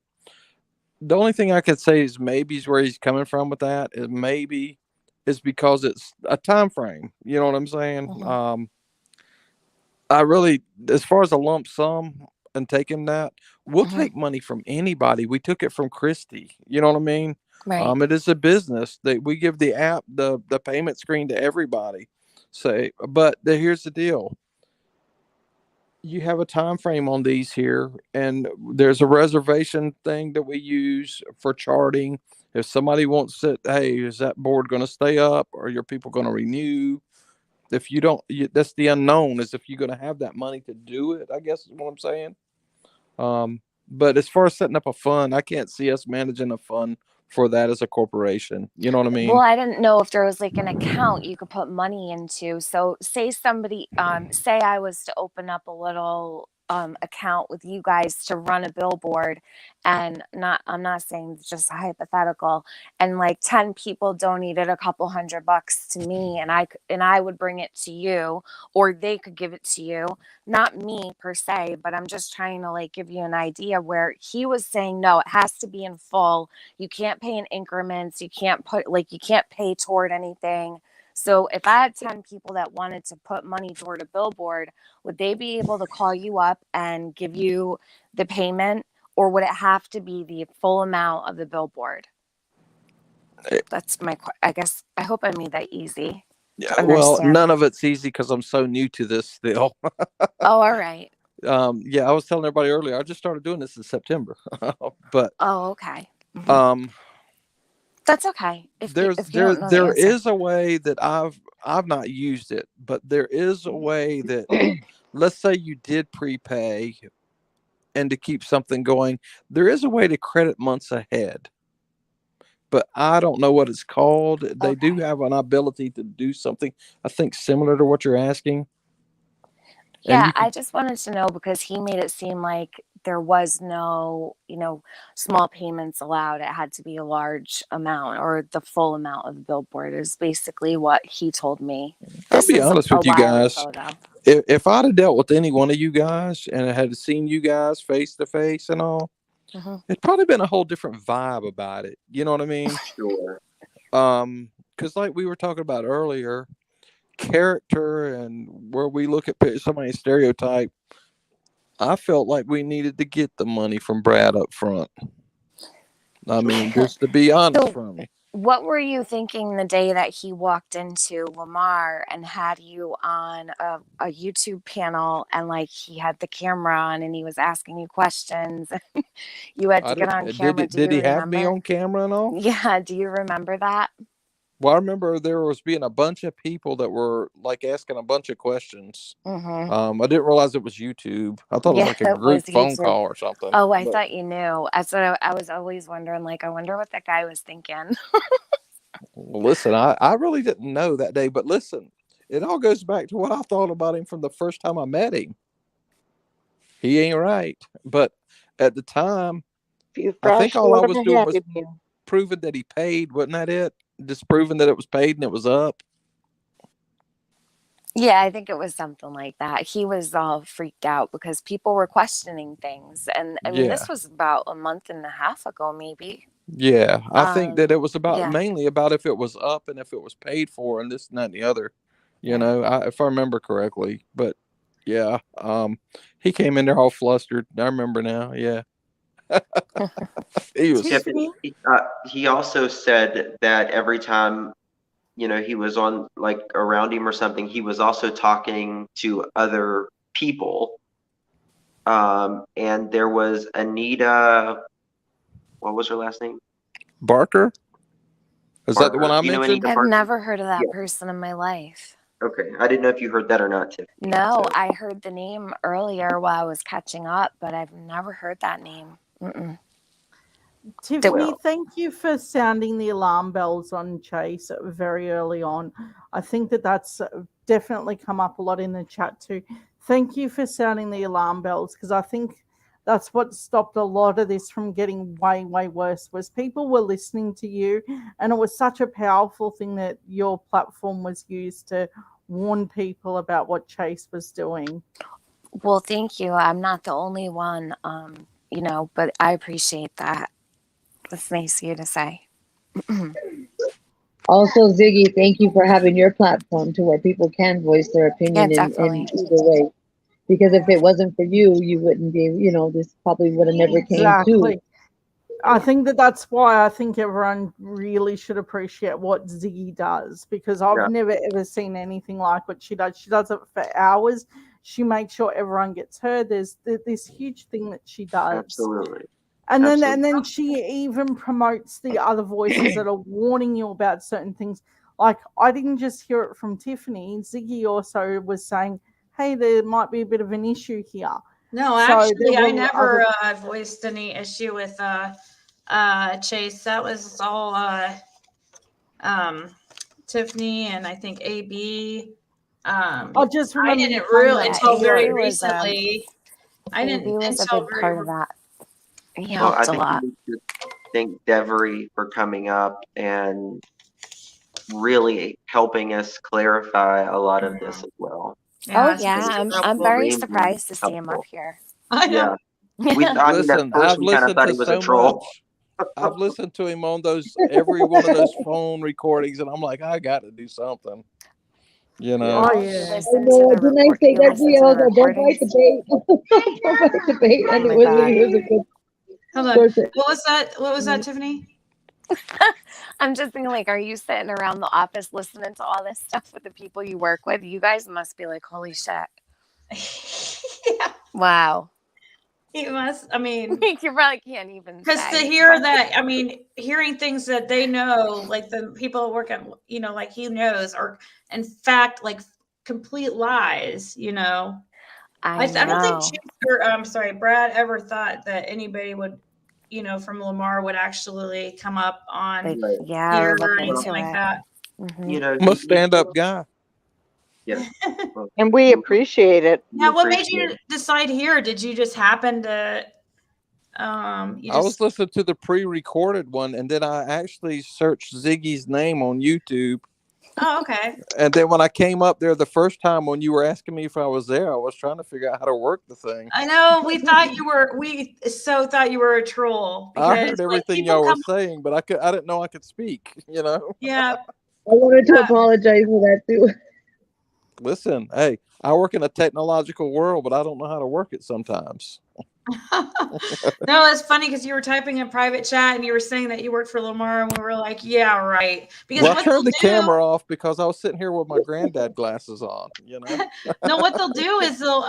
The only thing I could say is maybe where he's coming from with that is maybe is because it's a time frame. You know what I'm saying? Mm-hmm. I really, as far as a lump sum and taking that, we'll Mm-hmm. take money from anybody. We took it from Christy. You know what I mean? Right. It is a business that we give the app, the payment screen to everybody. But here's the deal. You have a time frame on these here, and there's a reservation thing that we use for charting. If somebody wants it, hey, is that board going to stay up, or are your people going to renew? If you don't, that's the unknown, is if you're going to have that money to do it, I guess is what I'm saying. But as far as setting up a fund, I can't see us managing a fund for that as a corporation. You know what I mean? Well, I didn't know if there was like an account you could put money into. So say somebody, say I was to open up a little account with you guys to run a billboard, and I'm not saying just hypothetical, and like 10 people donated a couple $100 to me, and I would bring it to you, or they could give it to you, not me per se, but I'm just trying to like give you an idea where he was saying, no, it has to be in full. You can't pay in increments. You can't pay toward anything. So if I had 10 people that wanted to put money toward a billboard, would they be able to call you up and give you the payment, or would it have to be the full amount of the billboard? That's I guess, I hope I made that easy. Yeah, well, none of it's easy because I'm so new to this still. Oh, all right. Yeah, I was telling everybody earlier, I just started doing this in September. But oh, okay. Mm-hmm. That's okay. There is a way that I've not used it, but there is a way that, let's say you did prepay and to keep something going, there is a way to credit months ahead. But I don't know what it's called. They do have an ability to do something, I think, similar to what you're asking. Yeah, I just wanted to know because he made it seem like there was no, small payments allowed. It had to be a large amount or the full amount of the billboard is basically what he told me. I'll be honest with you guys. Ago, though. If I'd have dealt with any one of you guys and I had seen you guys face to face and all, it'd probably been a whole different vibe about it. You know what I mean? Sure. Because like we were talking about earlier, character and where we look at somebody's stereotype, I felt like we needed to get the money from Brad up front. I mean, just to be honest from you. What were you thinking the day that he walked into Lamar and had you on a YouTube panel and like he had the camera on and he was asking you questions? You had to get on camera. Did he have me on camera and all? Yeah. Do you remember that? Well, I remember there was being a bunch of people that were like asking a bunch of questions. I didn't realize it was YouTube. I thought it was like a group phone call or something. Oh, I thought you knew. That's what I was always wondering. Like, I wonder what that guy was thinking. Well, listen, I really didn't know that day, but listen, it all goes back to what I thought about him from the first time I met him. He ain't right. But at the time, I think all I was doing was proving that he paid. Wasn't that it? Just proving that it was paid and it was up. Yeah, I think it was something like that. He was all freaked out because people were questioning things. And I mean, this was about a month and a half ago, maybe. Yeah, I think that it was about mainly about if it was up and if it was paid for and this and that and the other, if I remember correctly. But yeah, he came in there all flustered. I remember now. Yeah. He was. He also said that every time, he was on like around him or something, he was also talking to other people. And there was Anita. What was her last name? Barker. Is that the one I mentioned? I've never heard of that person in my life. Okay, I didn't know if you heard that or not, Tiff. No, I heard the name earlier while I was catching up, but I've never heard that name. Tiffany, thank you for sounding the alarm bells on Chase very early on. I think that's definitely come up a lot in the chat too. Thank you for sounding the alarm bells because I think that's what stopped a lot of this from getting way, way worse was people were listening to you and it was such a powerful thing that your platform was used to warn people about what Chase was doing. Well, thank you. I'm not the only one, but I appreciate that. That's nice of you to say. Also, Ziggy, thank you for having your platform to where people can voice their opinion in either way. Because if it wasn't for you, you wouldn't be, this probably would have never came to. I think that's why I think everyone really should appreciate what Ziggy does because I've never ever seen anything like what she does. She does it for hours. She makes sure everyone gets heard. There's this huge thing that she does. Absolutely. And then she even promotes the other voices that are warning you about certain things. Like I didn't just hear it from Tiffany. Ziggy also was saying, hey, there might be a bit of an issue here. No, actually, I never voiced any issue with Chase. That was all Tiffany and I think AB. I just remember I didn't really until very recently. I didn't was until a big very part of that. He Well, helped I a lot. think we should thank Devery for coming up and really helping us clarify a lot of this as well. Oh yeah, I'm very surprised to see him up here. I know. Yeah. Listen, I've listened to so much. I've listened to him on every one of those phone recordings, and I'm like, I got to do something. You know. Oh yeah. Didn't I say that to you? I was like, don't fight the bait. Don't fight the bait. And it was a good. Hold on. What was that? What was that, Tiffany? I'm just thinking, like, are you sitting around the office listening to all this stuff with the people you work with? You guys must be like, holy shit. Yeah. Wow. He must. I mean, You probably can't even because to say. hear that, I mean, hearing things that they know, like the people working, like he knows, are in fact like complete lies. I I don't think know. Chase or I'm sorry, Brad ever thought that anybody would, from Lamar would actually come up on Like, Right. yeah, here or look or anything into like it. that. You know, I'm a stand-up guy. Yeah. Well, And we appreciate it. Now, what made appreciate you decide here? Did you just happen to, I was listening to the pre-recorded one, and then I actually searched Ziggy's name on YouTube. oh, okay. And then when I came up there the first time when you were asking me if I was there, I was trying to figure out how to work the thing. I know we thought you were a troll. I Because, heard everything people y'all were come, saying, but I didn't know I could speak, yeah. I wanted to apologize for that too. Listen, hey, I work in a technological world, but I don't know how to work it sometimes. No, it's funny because you were typing in private chat and you were saying that you worked for Lamar, and we were like, yeah, right. Because Well, I what turned the they'll do, camera off because I was sitting here with my granddad glasses on, no, what they'll do is they'll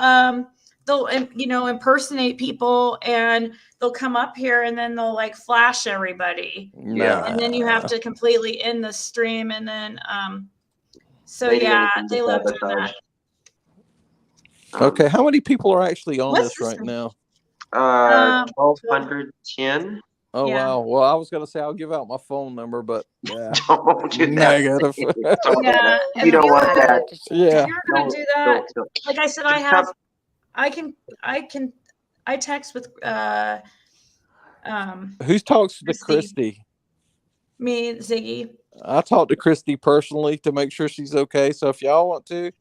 impersonate people, and they'll come up here and then they'll like flash everybody, Yeah. and then you have to completely end the stream, and then so maybe yeah, anything they to love doing sabotage. that. Okay, how many people are actually on What's this right this? now? 1210. Oh, Yeah. wow. Well, I was going to say I'll give out my phone number, but yeah. Don't do that. Negative. Don't do Yeah, that. if You don't you want were- that. Yeah. If you're gonna do that, like I said, I text with Who talks to Christy. Christy? Me, Ziggy. I talked to Christy personally to make sure she's okay. So if y'all want to,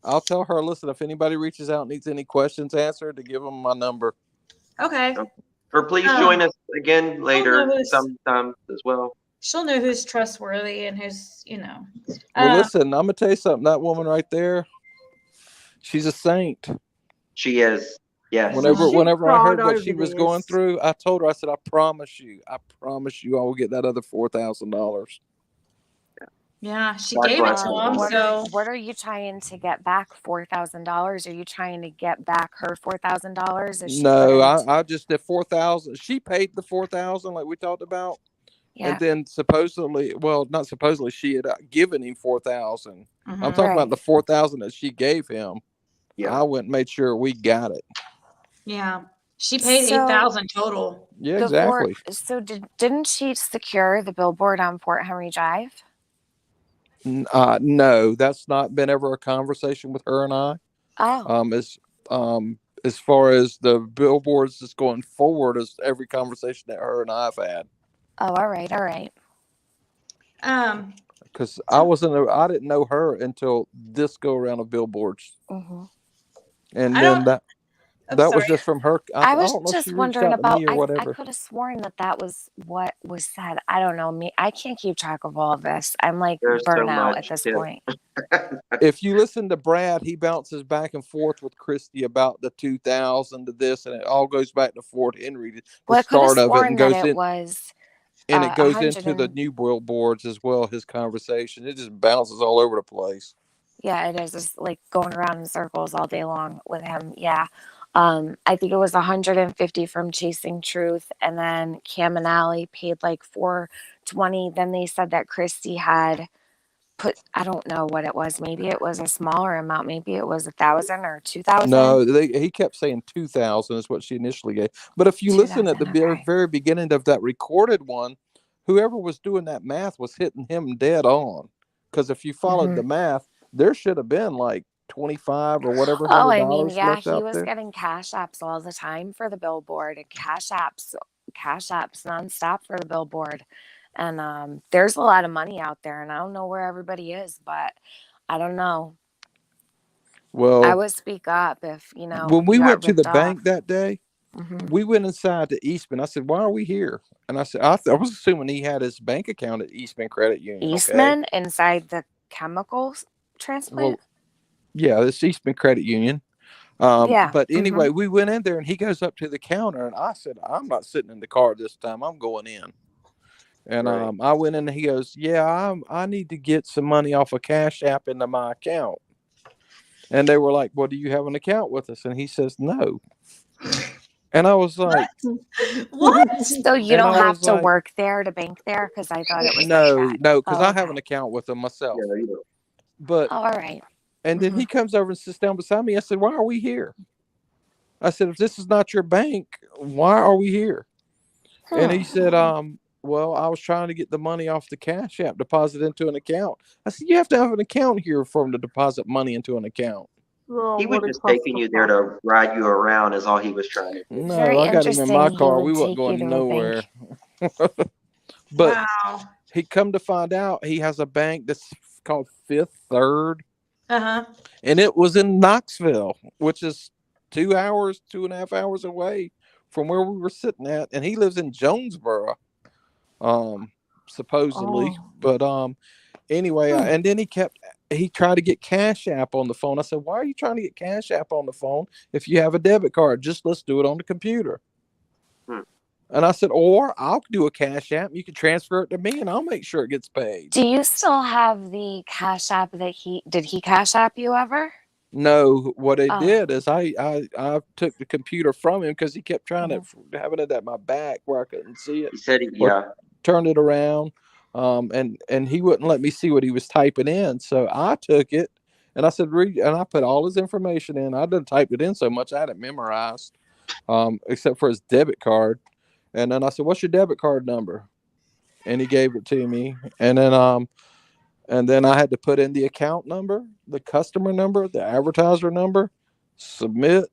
I'll tell her, listen, if anybody reaches out and needs any questions answered, to give them my number. Okay. Or please join us again later sometime as well. She'll know who's trustworthy and who's, Well, listen, I'm going to tell you something. That woman right there, she's a saint. She is. Yes. Whenever I heard what over she was this. going through, I told her, I said, I promise you, I will get that other $4,000. Yeah, she God gave it bless to her. him. So What are you trying to get back? $4,000? Are you trying to get back her $4,000? No, I just did 4,000. She paid the 4,000 like we talked about. Yeah. And then supposedly, well, not supposedly, she had given him 4,000. I'm talking about the 4,000 that she gave him. Yeah. I went and made sure we got it. yeah, she paid So- 8,000 total. Yeah, exactly. So didn't she secure the billboard on Fort Henry Drive? No, that's not been ever a conversation with her and I. Oh. As far as the billboards that's going forward, is every conversation that her and I have had. Oh, all right. Because I didn't know her until this go around of billboards, Mm-hmm. and I then don't- that was just from her. I was don't know if just she reached wondering out to about. me or I whatever. could have sworn that was what was said. I don't know. I can't keep track of all of this. I'm like There's so burnout much, at this yeah. point. If you listen to Brad, he bounces back and forth with Christy about the 2,000 to this, and it all goes back to Fort Henry, the Well, I could have start of it, sworn and that goes it in, was. and it goes into 100 the and- new billboards as well. His conversation, it just bounces all over the place. Yeah, it is just like going around in circles all day long with him. Yeah. I think it was 150 from Chasing Truth, and then Cam and Allie paid like $420. Then they said that Christy had put, I don't know what it was. Maybe it was a smaller amount. Maybe it was 1,000 or 2,000. No, he kept saying 2,000 is what she initially gave. But if you listen at the 2,000, very beginning of that recorded one, whoever was doing that math was hitting him dead on. Because if you followed the math, there should have been like 25 or whatever. Oh, I mean, $100 yeah, left he out was there. getting cash apps all the time for the billboard, and cash apps nonstop for the billboard. And there's a lot of money out there, and I don't know where everybody is, but I don't know. Well, I would speak up if, when we you got went to the ripped off. bank that day, Mhm. we went inside to Eastman. I said, "Why are we here?" And I said, I was assuming he had his bank account at Eastman Credit Union. Eastman inside the chemicals transplant? Well, yeah, it's Eastman Credit Union. Yeah. But anyway, we went in there and he goes up to the counter and I said, "I'm not sitting in the car this time. I'm going in." And Right. I went in and he goes, "Yeah, I need to get some money off of Cashapp into my account." And they were like, "Well, do you have an account with us?" And he says, "No." And I was like, What? So you And don't I have was to like, work there to bank there? Because I thought it was like no, that. no, because Oh, I have an okay. account with them myself. Yeah, you know. But Oh, all right. and then he comes over and sits down beside me. I said, "Why are we here?" I said, "If this is not your bank, why are we here?" And he said, well, I was trying to get the money off the Cash App, deposit into an account. I said, you have to have an account here for him to deposit money into an account. Oh, He was what a just taking you there clusterfuck. to ride you around is all he was trying to do. It's No, very I got him in my interesting he car. would We wasn't take you going to a nowhere. bank. But Wow. he come to find out he has a bank that's called Fifth Third. Uh-huh. And it was in Knoxville, which is 2.5 hours away from where we were sitting at. And he lives in Jonesboro, supposedly. Oh. But anyway, and then he tried to get Cash App on the phone. I said, why are you trying to get Cash App on the phone if you have a debit card? Just let's do it on the computer. And I said, or I'll do a Cash App. You can transfer it to me and I'll make sure it gets paid. Do you still have the Cash App that did he Cash App you ever? No, what it Oh. did is I took the computer from him because he kept trying to having it at my back where I couldn't see it. He said, Turned it around, and he wouldn't let me see what he was typing in. So I took it and I said, read, and I put all his information in. I didn't type it in so much I had it memorized, except for his debit card. And then I said, what's your debit card number? And he gave it to me. And then I had to put in the account number, the customer number, the advertiser number, submit,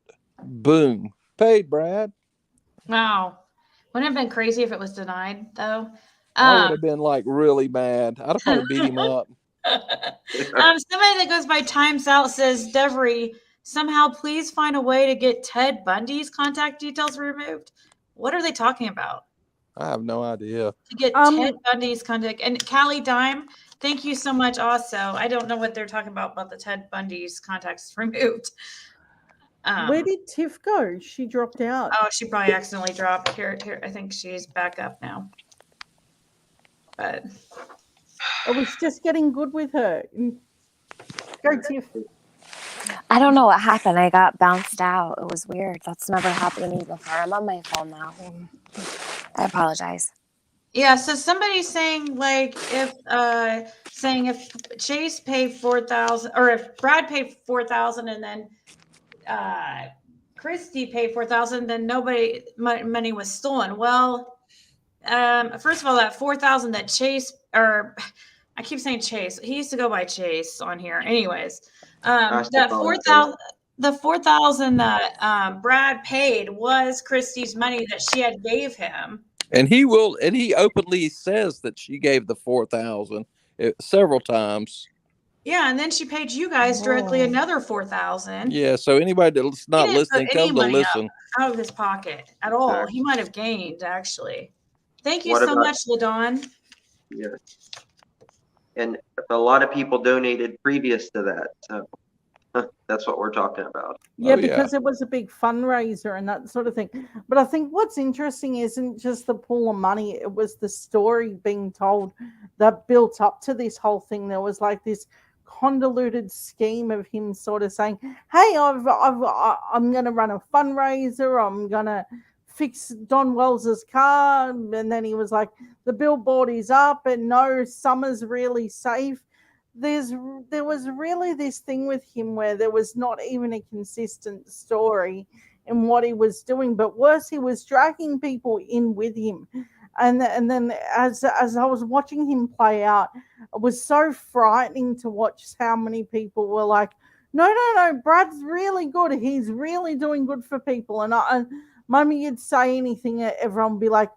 boom, paid, Brad. Wow. Wouldn't it have been crazy if it was denied, though? I would have been like really mad. I'd have probably beat him up. Somebody that goes by Times Out says, Devery, somehow please find a way to get Ted Bundy's contact details removed. What are they talking about? I have no idea. To get Ted Bundy's contact. And Callie Dime, thank you so much also. I don't know what they're talking about the Ted Bundy's contacts removed. Where did Tiff go? She dropped out. Oh, she probably accidentally dropped. Here, I think she's back up now. But I was just getting good with her. Go, Tiff. I don't know what happened. I got bounced out. It was weird. That's never happened to me before. I'm on my phone now. I apologize. yeah, so somebody's saying if Chase paid $4,000 or if Brad paid $4,000 and then Christy paid $4,000, then money was stolen. Well, first of all, that $4,000 that Chase, or I keep saying Chase, he used to go by Chase on here. Anyways, that $4,000, the $4,000 that Brad paid was Christy's money that she had gave him. And he openly says that she gave the $4,000 several times. Yeah, and then she paid you guys directly another $4,000. Yeah, so anybody that's not listening, tell them to listen. Out of his pocket at all. Exactly. He might have gained, actually. Thank you so much, LaDawn. Yeah. And a lot of people donated previous to that. So that's what we're talking about. Yeah, because it was a big fundraiser and that sort of thing. But I think what's interesting isn't just the pool of money, it was the story being told that built up to this whole thing. There was like this convoluted scheme of him sort of saying, hey, I'm going to run a fundraiser. I'm going to fix Don Wells's car. And then he was like, the billboard is up and no, summer's really safe. There was really this thing with him where there was not even a consistent story in what he was doing, but worse, he was dragging people in with him. And then as I was watching him play out, it was so frightening to watch how many people were like, no, Brad's really good. He's really doing good for people. And Mummy, you'd say anything, everyone would be like,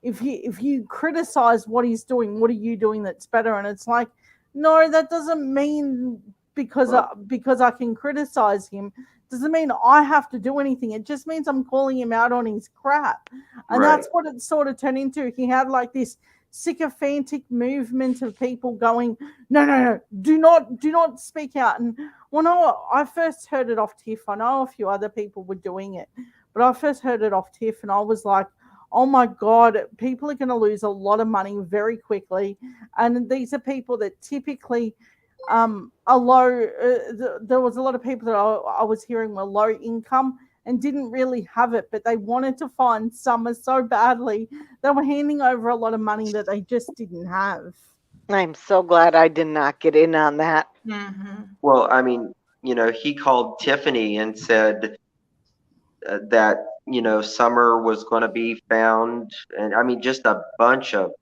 if you criticize what he's doing, what are you doing that's better? And it's like, no, that doesn't mean because I can criticize him. Doesn't mean I have to do anything. It just means I'm calling him out on his crap. And that's what it sort of turned into. He had like this sycophantic movement of people going, no, do not speak out. And when I first heard it off Tiff, I know a few other people were doing it, but I first heard it off Tiff and I was like, oh my God, people are going to lose a lot of money very quickly. And these are people that typically are low. There was a lot of people that I was hearing were low income and didn't really have it, but they wanted to find Summer so badly. They were handing over a lot of money that they just didn't have. I'm so glad I did not get in on that. Well, I mean, he called Tiffany and said that, Summer was going to be found. And I mean, just a bunch of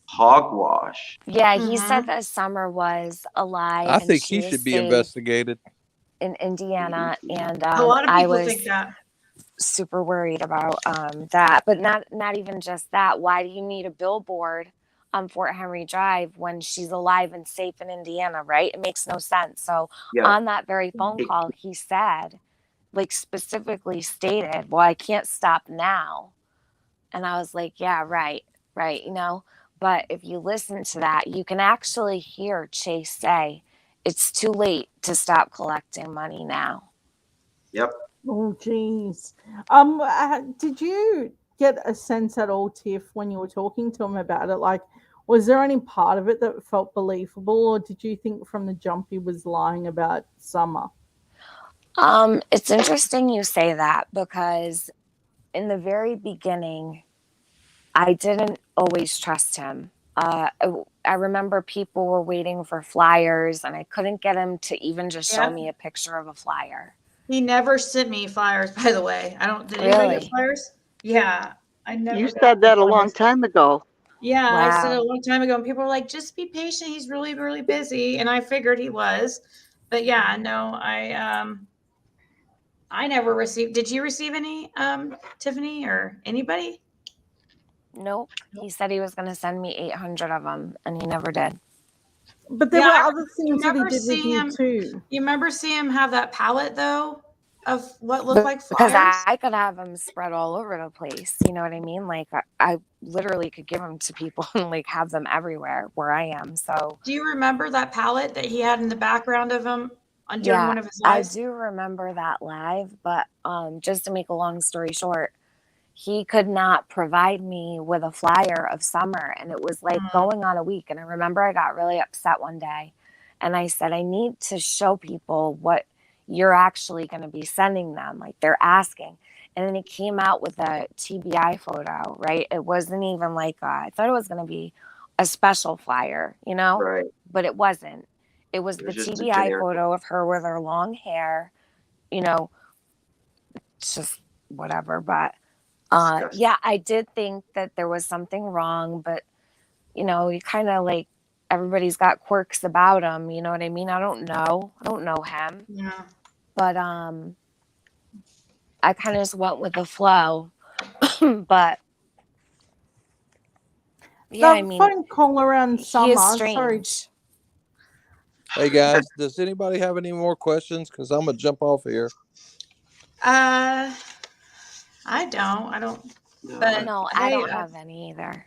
hogwash. Yeah, he said that Summer was alive I and think she he was should be safe investigated. in Indiana, and A lot of I people was think that. super worried about that. But not even just that. Why do you need a billboard on Fort Henry Drive when she's alive and safe in Indiana, right? It makes no sense. So on that very phone call, he said, like, specifically stated, well, I can't stop now. And I was like, yeah, right, But if you listen to that, you can actually hear Chase say, it's too late to stop collecting money now. Yep. Oh, geez. Did you get a sense at all, Tiff, when you were talking to him about it? Like, was there any part of it that felt believable, or did you think from the jump he was lying about Summer? It's interesting you say that, because in the very beginning, I didn't always trust him. I remember people were waiting for flyers, and I couldn't get him to even just show me a picture of a flyer. He never sent me flyers, by the way. Did anybody get flyers? Yeah, I never. You said that a long time ago. Yeah, I said it a long time ago, and people were like, just be patient. He's really, really busy. And I figured he was. But yeah, no, I never received. Did you receive any, Tiffany, or anybody? Nope. He said he was going to send me 800 of them, and he never did. But there were other things that he did with you too. You remember seeing him have that palette, though, of what looked like flyers? Because I could have them spread all over the place. You know what I mean? Like, I literally could give them to people and, like, have them everywhere where I am. So, do you remember that palette that he had in the background of him during one of his lives? I do remember that live, but just to make a long story short, he could not provide me with a flyer of Summer, and it was like going on a week. And I remember I got really upset one day, and I said, I need to show people what you're actually going to be sending them. Like, they're asking. And then he came out with a TBI photo, right? It wasn't even like, I thought it was going to be a special flyer, Right. But it wasn't. It was the TBI photo of her with her long hair, just whatever. But yeah, I did think that there was something wrong, but you kind of, like, everybody's got quirks about him, you know what I mean? I don't know him. Yeah. But I kind of just went with the flow. But yeah, I mean, phone call around Summer. He is strange. Sorry. Hey guys, does anybody have any more questions? Because I'm gonna jump off here. I don't. But no, I don't have any either.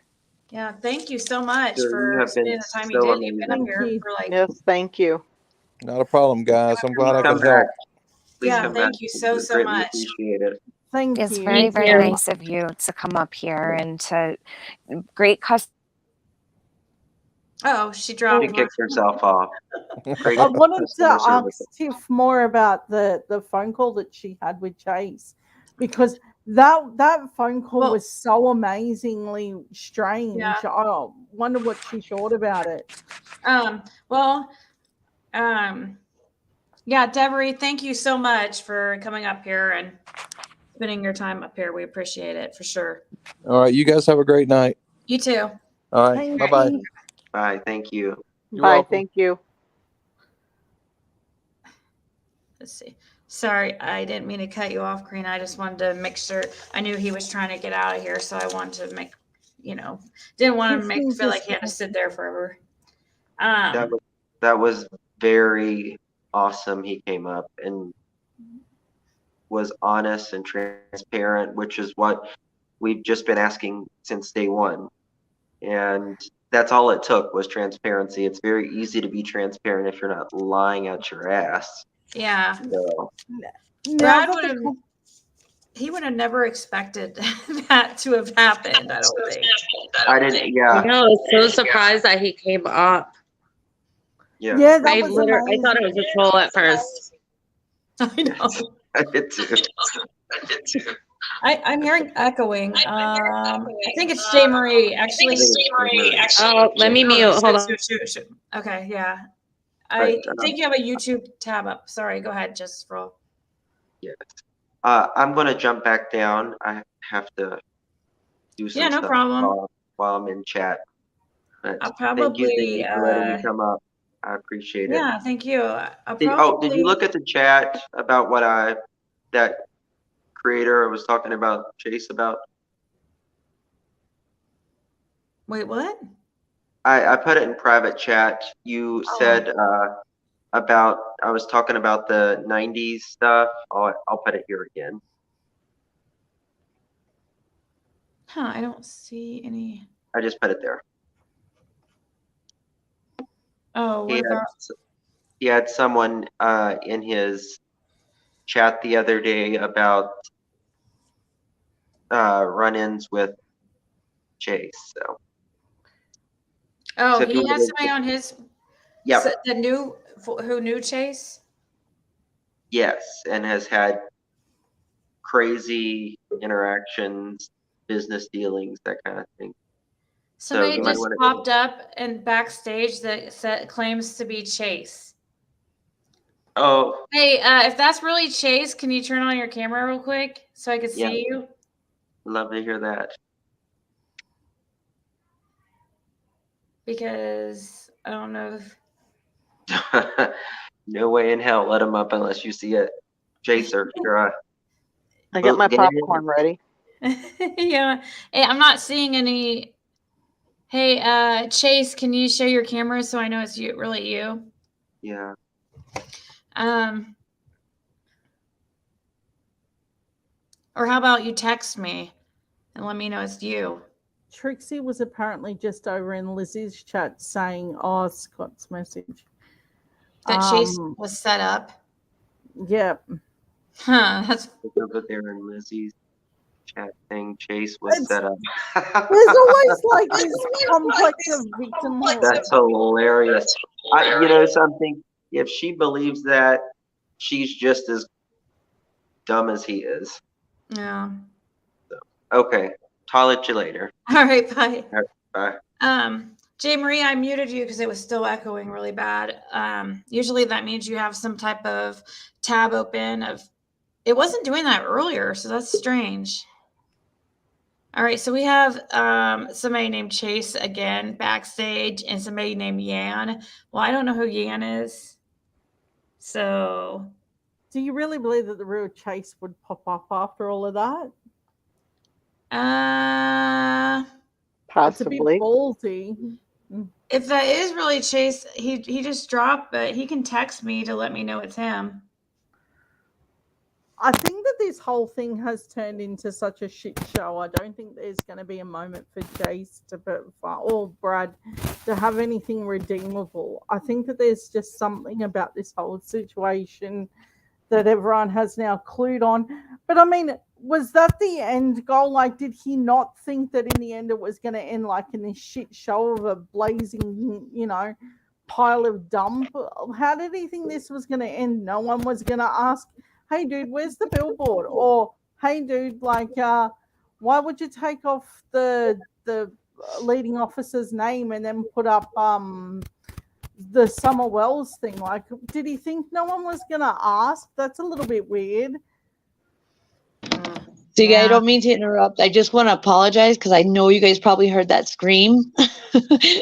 Yeah, thank you so much Sure, you for have spending been the time so you did. amazing. You've been up here for like. Yes, thank you. Not a problem, guys. I'm glad I Come could help. back. Please come back. Thank you so Greatly much. Appreciate it. Thank It's you. very, very nice of you to come up here and to great customer. Oh, she dropped. She kicked herself off. I wanted to ask Tiff more about the phone call that she had with Chase, because that phone call was so amazingly strange. Yeah. I wonder what she thought about it. Yeah, Deborah, thank you so much for coming up here and spending your time up here. We appreciate it for sure. All right, you guys have a great night. You too. All right, bye-bye. Bye, thank you. You're Bye, welcome. thank you. Let's see. Sorry, I didn't mean to cut you off, Karina. I just wanted to make sure. I knew he was trying to get out of here, so I wanted to make, didn't want to feel like he had to sit there forever. That was very awesome. He came up and was honest and transparent, which is what we've just been asking since day one. And that's all it took was transparency. It's very easy to be transparent if you're not lying out your ass. Yeah. So, Brad he would have never expected that to have happened, I don't think. I didn't, yeah. I was so surprised that he came up. Yeah. Yeah, that I was thought it was a troll at first. I know. I did too. I'm hearing echoing. I think it's J. Marie, actually. Oh, let me mute. Hold on. Shoot. Okay, yeah. But, I think you have a YouTube tab up. Sorry, go ahead, just roll. Yes. I'm gonna jump back down. I have to do some Yeah, no stuff problem. while I'm in chat. But I'll thank you, probably, Ziggy, for letting me come up. I appreciate it. yeah, thank you. Did you look at the chat about what that creator was talking about, Chase, about? Wait, what? I put it in private chat. You said about, I was talking about the 90s stuff. I'll put it here again. Huh, I don't see any. I just put it there. Oh, what about? He had someone in his chat the other day about run-ins with Chase. So. Oh, So if you he wanna has go- somebody on his. Yep. Who knew Chase? Yes, and has had crazy interactions, business dealings, that kind of thing. Somebody you might just wanna- popped up and backstage that claims to be Chase. Oh, Hey, if that's really Chase, can you turn on your camera real quick so I can see you? love to hear that. Because I don't know if No way in hell let him up unless you see it. Chase or I get my get in. popcorn ready. yeah. Hey, I'm not seeing any. Hey, Chase, can you show your camera so I know it's you, really you? Yeah. Or how about you text me and let me know it's you? Trixie was apparently just over in Lizzie's chat saying, "Oh, Scott's message That Chase was set up." Yep. Huh. That's over there in Lizzie's chat thing. Chase was set up. There's always like this complex of victimhood. That's hilarious. You know something? If she believes that, she's just as dumb as he is. Yeah. Okay. I'll at you later. All right. Bye. All right, bye. J. Marie, I muted you because it was still echoing really bad. Usually that means you have some type of tab open of. It wasn't doing that earlier, so that's strange. All right, so we have somebody named Chase again backstage, and somebody named Yan. Well, I don't know who Yan is. So, do you really believe that the real Chase would pop up after all of that? Possibly. It's a bit ballsy. If that is really Chase, he just dropped, but he can text me to let me know it's him. I think that this whole thing has turned into such a shit show. I don't think there's going to be a moment for Jace or Brad to have anything redeemable. I think that there's just something about this whole situation that everyone has now clued on. But I mean, was that the end goal? Like, did he not think that in the end it was going to end like in this shit show of a blazing, pile of dump? How did he think this was going to end? No one was going to ask, "Hey, dude, where's the billboard?" Or, "Hey, dude, like, why would you take off the leading officer's name and then put up the Summer Wells thing?" Like, did he think no one was going to ask? That's a little bit weird. Ziggy, I don't mean to interrupt. I just want to apologize because I know you guys probably heard that scream,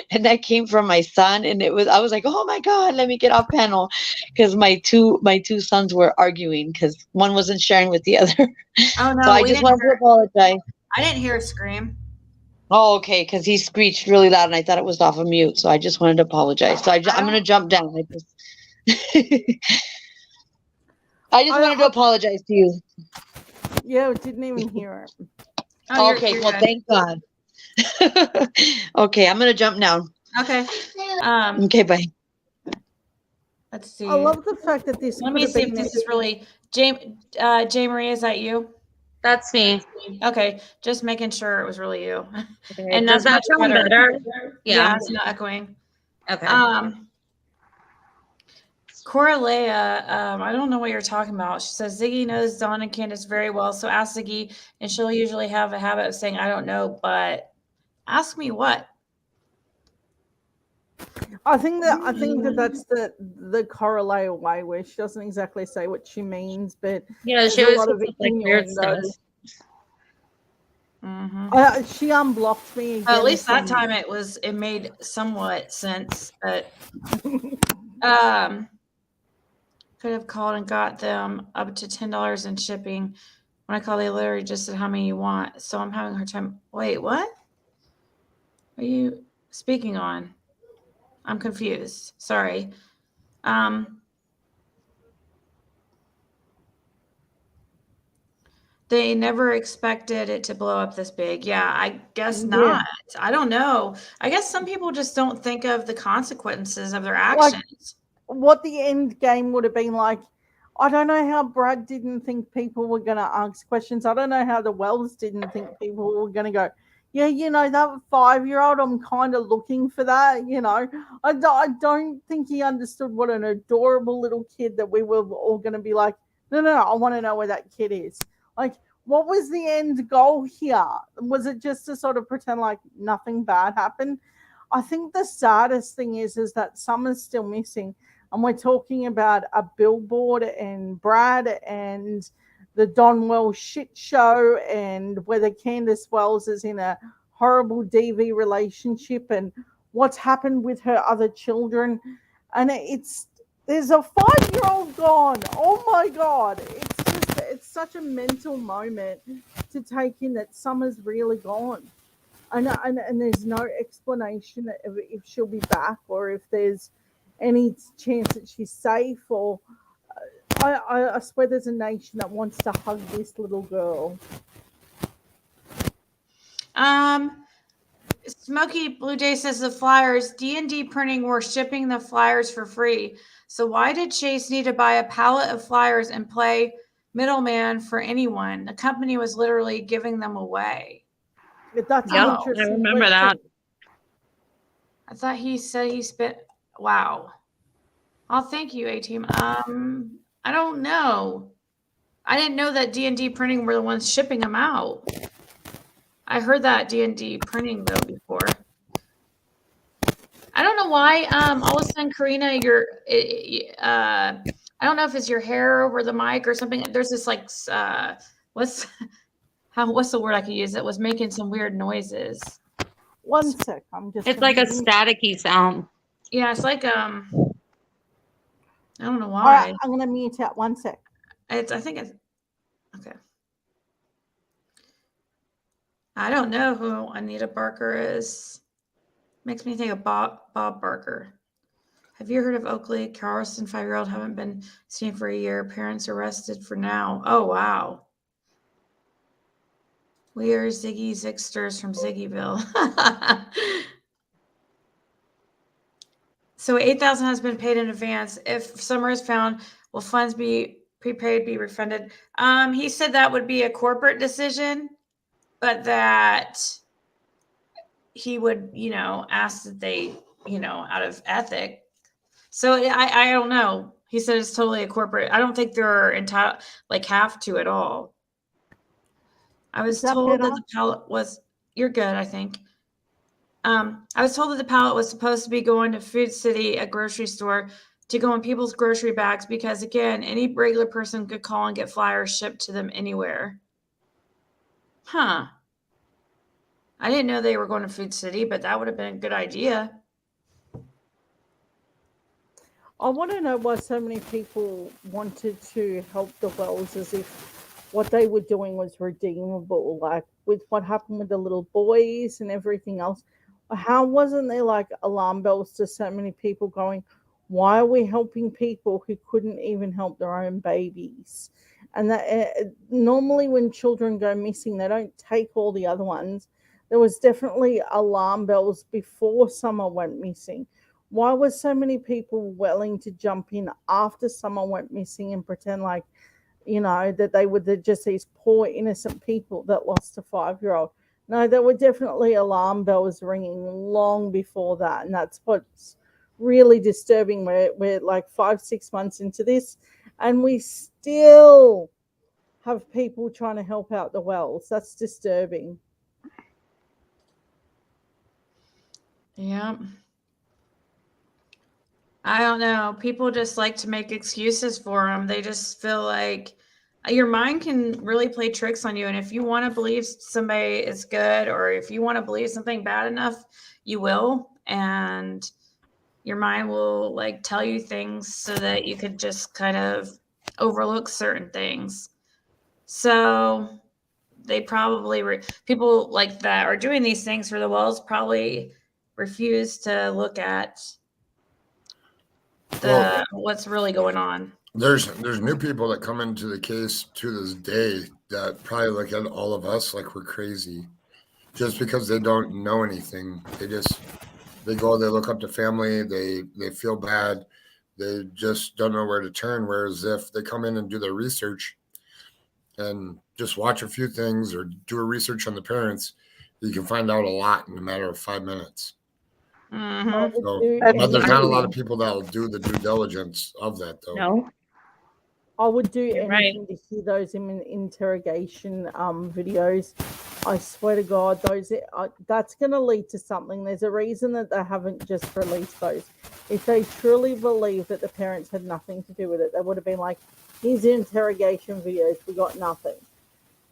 and that came from my son. And I was like, "Oh my God, let me get off panel," because my two sons were arguing because one wasn't sharing with the other. Oh no! So I just wanted to apologize. I didn't hear a scream. Oh, okay, because he screeched really loud, and I thought it was off of mute. So I just wanted to apologize. So I'm going to jump down. I just wanted to apologize to you. Yeah, didn't even hear it. Oh, okay, you're well, good. thank God. Okay, I'm going to jump down. Okay. Okay, bye. Let's see. I love the fact that this. Let me see if this is really J. Marie. Is that you? That's me. Okay, just making sure it was really you. Okay. And Does that sound better? Yeah, it's not echoing. Okay. Coralea, I don't know what you're talking about. She says Ziggy knows Dawn and Candace very well, so ask Ziggy, and she'll usually have a habit of saying, I don't know, but ask me what? I think that that's the Coralea way, where she doesn't exactly say what she means, but Yeah, she there's a always lot of comes up like weird stuff. innuendo. Mm-hmm. She unblocked me again. At least that time it made somewhat sense, but could have called and got them up to $10 in shipping. When I called, they literally just said how many you want. So I'm having a hard time. Wait, what are you speaking on? I'm confused. Sorry. They never expected it to blow up this big. Yeah, I guess not. I don't know. I guess some people just don't think of the consequences of their actions. What the end game would have been like. I don't know how Brad didn't think people were going to ask questions. I don't know how the Wells didn't think people were going to go, yeah, that 5-year-old, I'm kind of looking for that, I don't think he understood what an adorable little kid that we were all going to be like, no, I want to know where that kid is. Like, what was the end goal here? Was it just to sort of pretend like nothing bad happened? I think the saddest thing is that Summer's still missing. And we're talking about a billboard and Brad and the Don Wells shit show, and whether Candace Wells is in a horrible DV relationship and what's happened with her other children. And there's a 5-year-old gone. Oh my God. It's such a mental moment to take in that Summer's really gone. And there's no explanation if she'll be back or if there's any chance that she's safe, or I swear there's a nation that wants to hug this little girl. Smoky Blue Jay says the flyers, D&D printing were shipping the flyers for free. So why did Chase need to buy a pallet of flyers and play middleman for anyone? The company was literally giving them away. That's an interesting I remember question. That. I thought he said he spent. Wow. Oh, thank you, A-Team. I don't know. I didn't know that D&D printing were the ones shipping them out. I heard that D&D printing though before. I don't know why. All of a sudden, Karina, I don't know if it's your hair over the mic or something. There's this like, what's the word I could use? It was making some weird noises. One sec, It's like a staticky sound. Yeah, it's like I don't know why. All right, I'm gonna mute out. One sec. I think it's okay. I don't know who Anita Barker is. Makes me think of Bob Barker. Have you heard of Oakley? Charleston 5-year-old haven't been seen for a year. Parents arrested for now. Oh wow. We are Ziggy Zigsters from Ziggyville. So $8,000 has been paid in advance. If Summer is found, will funds be prepaid, be refunded? He said that would be a corporate decision, but that he would, ask that they, out of ethic. So I don't know. He said it's totally a corporate. I don't think they're entitled, have to at all. I was told that the pallet was. You're good, I think. I was told that the pallet was supposed to be going to Food City, a grocery store, to go in people's grocery bags because, again, any regular person could call and get flyers shipped to them anywhere. Huh. I didn't know they were going to Food City, but that would have been a good idea. I want to know why so many people wanted to help the Wells as if what they were doing was redeemable, like with what happened with the little boys and everything else. How wasn't there like alarm bells to so many people going, why are we helping people who couldn't even help their own babies? And that normally when children go missing, they don't take all the other ones. There was definitely alarm bells before Summer went missing. Why were so many people willing to jump in after Summer went missing and pretend like, that they were just these poor innocent people that lost a 5-year-old? No, there were definitely alarm bells ringing long before that, and that's what's really disturbing. We're like 5-6 months into this, and we still have people trying to help out the wells. That's disturbing. Yeah. I don't know. People just like to make excuses for them. They just feel like your mind can really play tricks on you. And if you want to believe somebody is good, or if you want to believe something bad enough, you will. And your mind will like tell you things so that you could just kind of overlook certain things. So they probably people like that are doing these things for the wells probably refuse to look at what's really going on. There's new people that come into the case to this day that probably look at all of us like we're crazy, just because they don't know anything. They go, they look up to family, they feel bad, they just don't know where to turn. Whereas if they come in and do their research and just watch a few things or do a research on the parents, you can find out a lot in a matter of 5 minutes. Mm-hmm. So, but there's not a lot of people that will do the due diligence of that, though. No. I would do You're anything to hear those interrogation videos. I swear to God, those that's going to lead to something. There's a reason that they haven't just released those. If they truly believe that the parents had nothing to do with it, they would have been like, here's interrogation videos, we got nothing.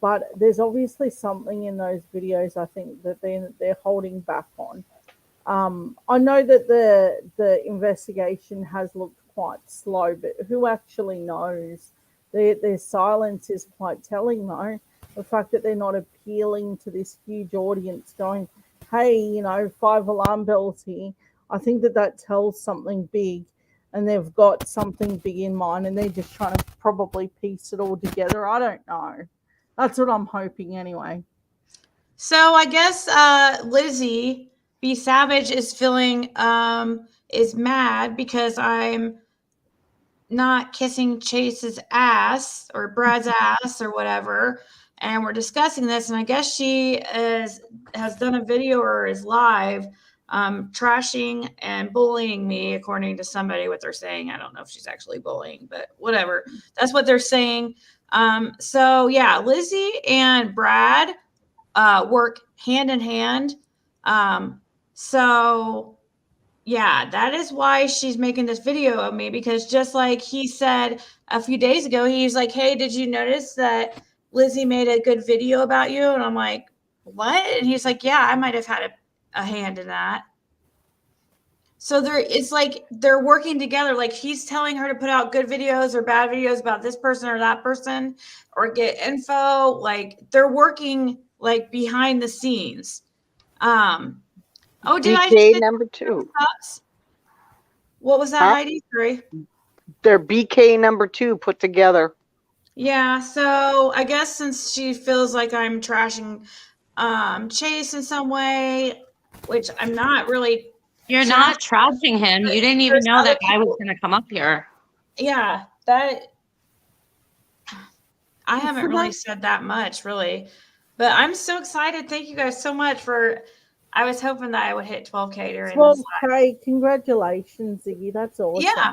But there's obviously something in those videos, I think, that they're holding back on. I know that the investigation has looked quite slow, but who actually knows? Their silence is quite telling, though. The fact that they're not appealing to this huge audience going, hey, 5 alarm bells here. I think that tells something big, and they've got something big in mind, and they're just trying to probably piece it all together. I don't know. That's what I'm hoping anyway. So I guess Lizzie B. Savage is feeling is mad because I'm not kissing Chase's ass or Brad's ass or whatever, and we're discussing this. And I guess she has done a video or is live trashing and bullying me, according to somebody. What they're saying, I don't know if she's actually bullying, but whatever. That's what they're saying. So yeah, Lizzie and Brad work hand in hand. So yeah, that is why she's making this video of me, because just like he said a few days ago, he's like, hey, did you notice that Lizzie made a good video about you? And I'm like, what? And he's like, yeah, I might have had a hand in that. So it's like they're working together. Like he's telling her to put out good videos or bad videos about this person or that person, or get info. Like they're working like behind the scenes. Oh, did BK number 2. What was that, Heidi? Sorry. They're BK number 2 put together. Yeah, so I guess since she feels like I'm trashing Chase in some way, which I'm not really. You're not trashing him. You didn't even know that guy was going to come up here. Yeah, that. I haven't really said that much, really. But I'm so excited. Thank you guys so much for. I was hoping that I would hit 12K during this live. 12K, congratulations, Ziggy. That's awesome. Yeah.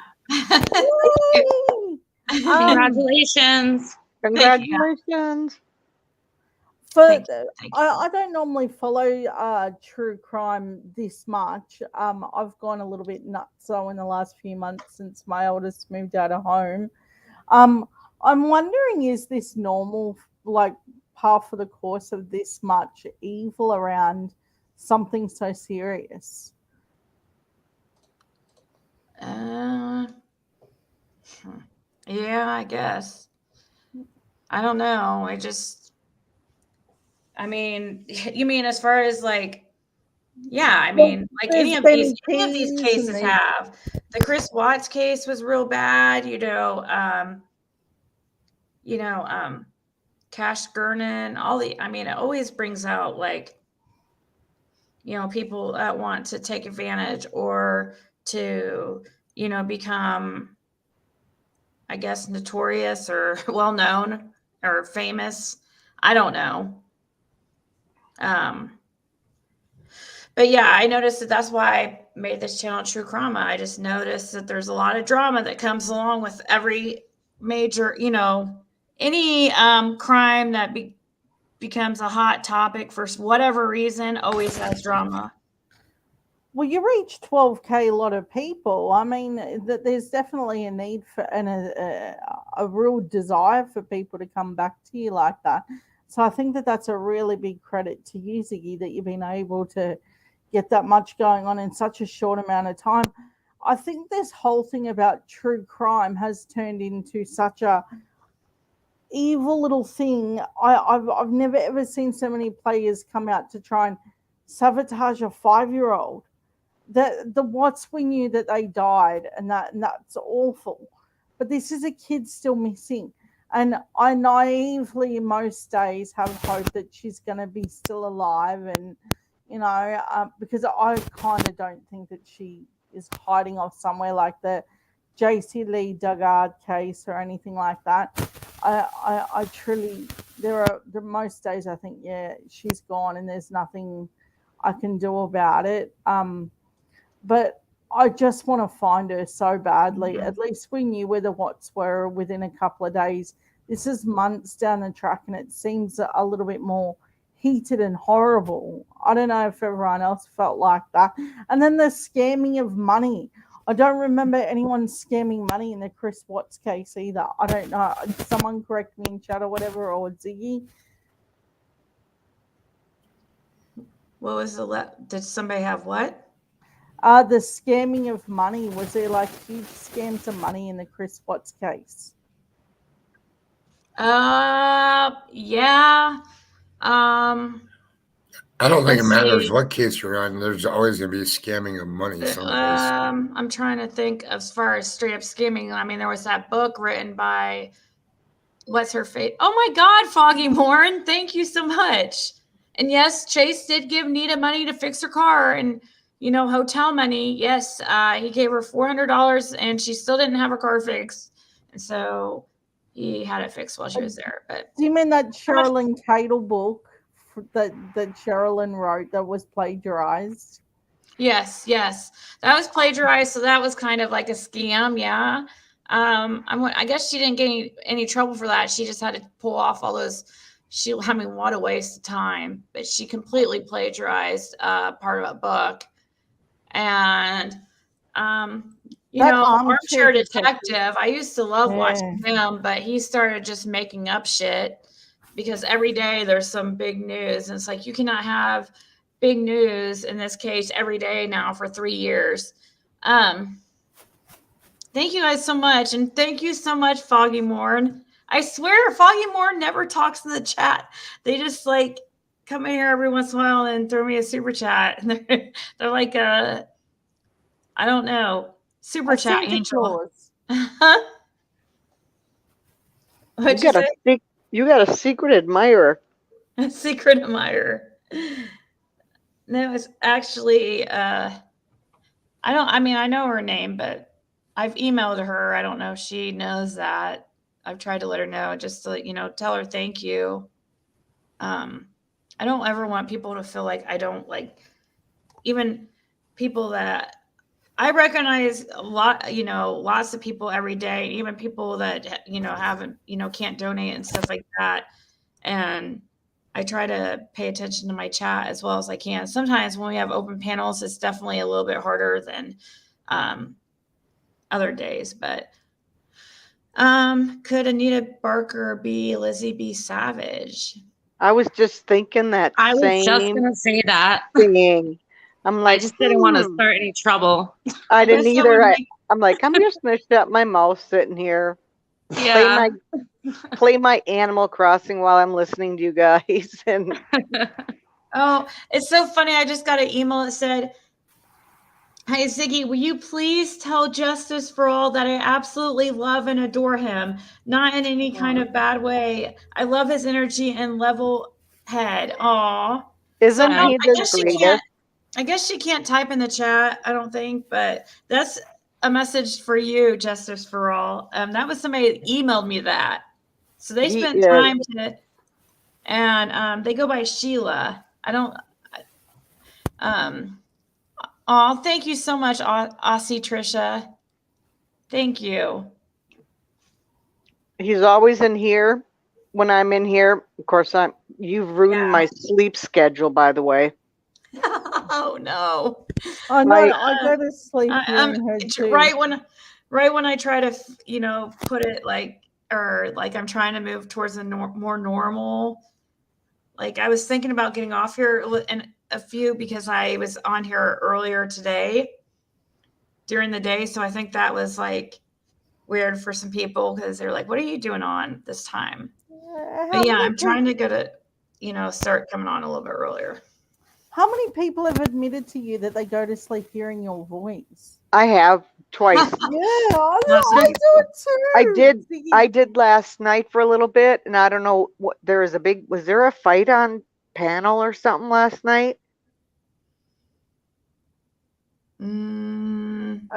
Congratulations. Congratulations. I don't normally follow true crime this much. I've gone a little bit nuts in the last few months since my oldest moved out of home. I'm wondering, is this normal, like par for the course of this much evil around something so serious? Yeah, I guess. I don't know. I mean, you mean as far as like, yeah, I mean, like any of these cases have. The Chris Watts case was real bad, Cash Gernon, it always brings out like, people that want to take advantage or to, become, I guess, notorious or well-known or famous. I don't know. But yeah, I noticed that's why made this channel True Crime. I just noticed that there's a lot of drama that comes along with every major, any crime that becomes a hot topic for whatever reason always has drama. Well, you reach 12K a lot of people. I mean, there's definitely a need for and a real desire for people to come back to you like that. So I think that that's a really big credit to you, Ziggy, that you've been able to get that much going on in such a short amount of time. I think this whole thing about true crime has turned into such a evil little thing. I've never ever seen so many players come out to try and sabotage a 5-year-old. The Watts, we knew that they died, and that's awful. But this is a kid still missing. And I naively most days have hope that she's going to be still alive. And, because I kind of don't think that she is hiding off somewhere like the JC Lee Dugard case or anything like that. I truly, there are most days I think, yeah, she's gone and there's nothing I can do about it. But I just want to find her so badly. At least we knew where the Watts were within a couple of days. This is months down the track, and it seems a little bit more heated and horrible. I don't know if everyone else felt like that. And then the scamming of money. I don't remember anyone scamming money in the Chris Watts case either. I don't know. Someone correct me in chat or whatever, or Ziggy. What was did somebody have what? The scamming of money. Was there like huge scams of money in the Chris Watts case? Yeah. I don't think it matters what case you're on. There's always going to be scamming of money someplace. I'm trying to think as far as straight up scamming. I mean, there was that book written by, what's her face? Oh my God, Foggy Morn. Thank you so much. And yes, Chase did give Nita money to fix her car and, hotel money. Yes, he gave her $400 and she still didn't have her car fixed. And so he had it fixed while she was there. But do you mean that Sherilyn Cadle book that Sherilyn wrote that was plagiarized? Yes, that was plagiarized. So that was kind of like a scam. Yeah. I guess she didn't get any trouble for that. She just had to pull off all those. What a waste of time. But she completely plagiarized part of a book. And Armchair Detective, I used to love watching him, but he started just making up shit because every day there's some big news. And it's like, you cannot have big news in this case every day now for 3 years. Thank you guys so much. And thank you so much, Foggy Morn. I swear Foggy Morn never talks in the chat. They just come in here every once in a while and throw me a super chat. And they're like I don't know, super chat angel. You got a secret admirer. A secret admirer. No, it's actually I know her name, but I've emailed her. I don't know if she knows that. I've tried to let her know, just to tell her thank you. I don't ever want people to feel like I don't even people that I recognize a lot, lots of people every day, even people that, haven't, can't donate and stuff like that. And I try to pay attention to my chat as well as I can. Sometimes when we have open panels, it's definitely a little bit harder than other days. But could Anita Barker be Lizzie B. Savage? I was just thinking that. I was just going to say that. Thing. I'm like, I just didn't want to start any trouble. I didn't either. I'm like, I'm just going to shut my mouth sitting here. Yeah. Play my Animal Crossing while I'm listening to you guys. And oh, it's so funny. I just got an email that said, "Hey Ziggy, will you please tell Justice for All that I absolutely love and adore him, not in any kind of bad way. I love his energy and level head." Aw. Isn't he the greatest? I guess she can't type in the chat, I don't think, but that's a message for you, Justice for All. That was somebody that emailed me that. So they spent time to, and they go by Sheila. Oh, thank you so much, Aussie Trisha. Thank you. He's always in here when I'm in here. Of course, you've ruined my sleep schedule, by the way. Oh no. I know. I go to sleep hearing her too. Right when I try to, put it like I'm trying to move towards a more normal. Like I was thinking about getting off here in a few because I was on here earlier today during the day. So I think that was like weird for some people because they're like, what are you doing on this time? But yeah, I'm trying to get it, start coming on a little bit earlier. How many people have admitted to you that they go to sleep hearing your voice? I have twice. Yeah, I do it too. I did last night for a little bit, and I don't know what was there a fight on panel or something last night? I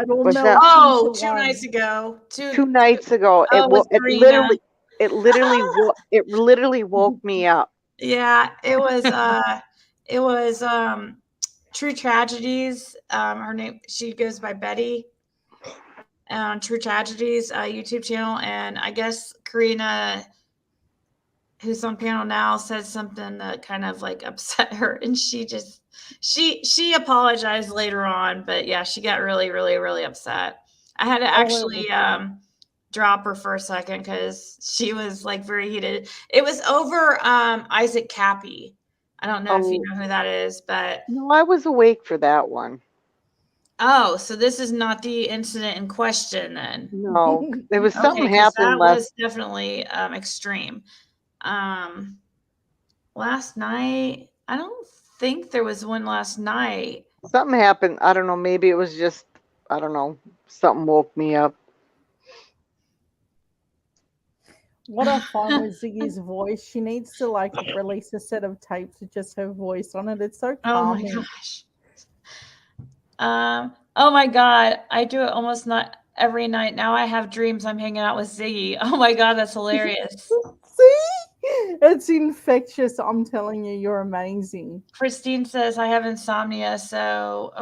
don't know. Oh, 2 nights ago. Two nights ago. It literally woke me up. Yeah, it was True Tragedies. Her name, she goes by Betty on True Tragedies YouTube channel, and I guess Karina, who's on panel now, said something that kind of like upset her, and she apologized later on, but yeah, she got really, really, really upset. I had to actually drop her for a second because she was like very heated. It was over Isaac Cappy. I don't know if you know who that is, but no, I was awake for that one. Oh, so this is not the incident in question then? No, there was something happened. That was definitely extreme. Last night, I don't think there was one last night. Something happened. I don't know. Maybe it was just, I don't know. Something woke me up. What I find with Ziggy's voice, she needs to like release a set of tapes with just her voice on it. It's so calming. Oh my gosh. Oh my God. I do it almost not every night. Now I have dreams I'm hanging out with Ziggy. Oh my God, that's hilarious. See? It's infectious. I'm telling you, you're amazing. Christine says, I have insomnia. So,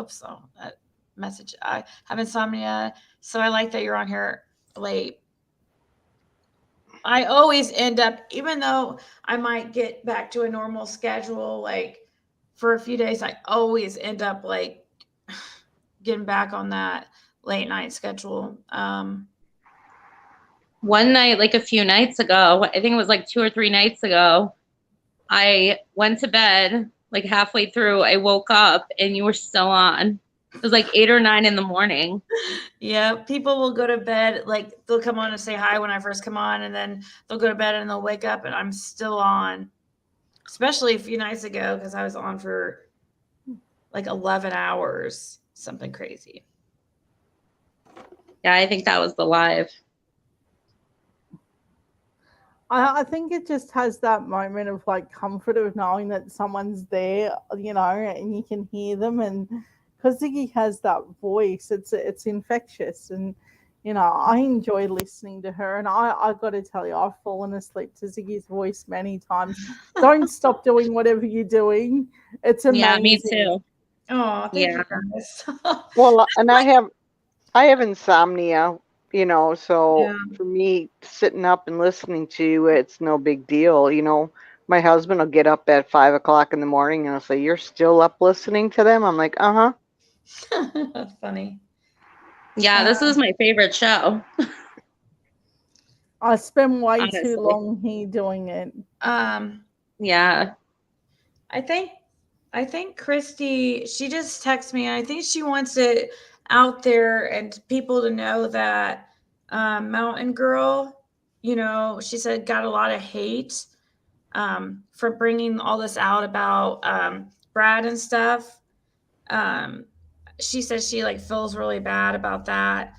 that message. I have insomnia. So I like that you're on here late. I always end up, even though I might get back to a normal schedule, like for a few days, I always end up like getting back on that late night schedule. One night, like a few nights ago, I think it was like 2 or 3 nights ago, I went to bed, like halfway through, I woke up and you were still on. It was like 8 or 9 in the morning. Yeah, people will go to bed, like they'll come on and say hi when I first come on, and then they'll go to bed and they'll wake up and I'm still on. Especially a few nights ago, because I was on for like 11 hours, something crazy. Yeah, I think that was the live. I think it just has that moment of like comfort of knowing that someone's there, and you can hear them. And because Ziggy has that voice, it's infectious. And, I enjoy listening to her. And I got to tell you, I've fallen asleep to Ziggy's voice many times. Don't stop doing whatever you're doing. It's amazing. Yeah, me too. Oh, thank you guys. Well, and I have insomnia, so for me sitting up and listening to you, it's no big deal. My husband will get up at 5 o'clock in the morning and I'll say, you're still up listening to them? I'm like, uh-huh. That's funny. Yeah, this is my favorite show. I spend way too long here doing it. Yeah. I think Christy, she just texted me, and I think she wants it out there and people to know that Mountain Girl, she said got a lot of hate for bringing all this out about Brad and stuff. She says she like feels really bad about that,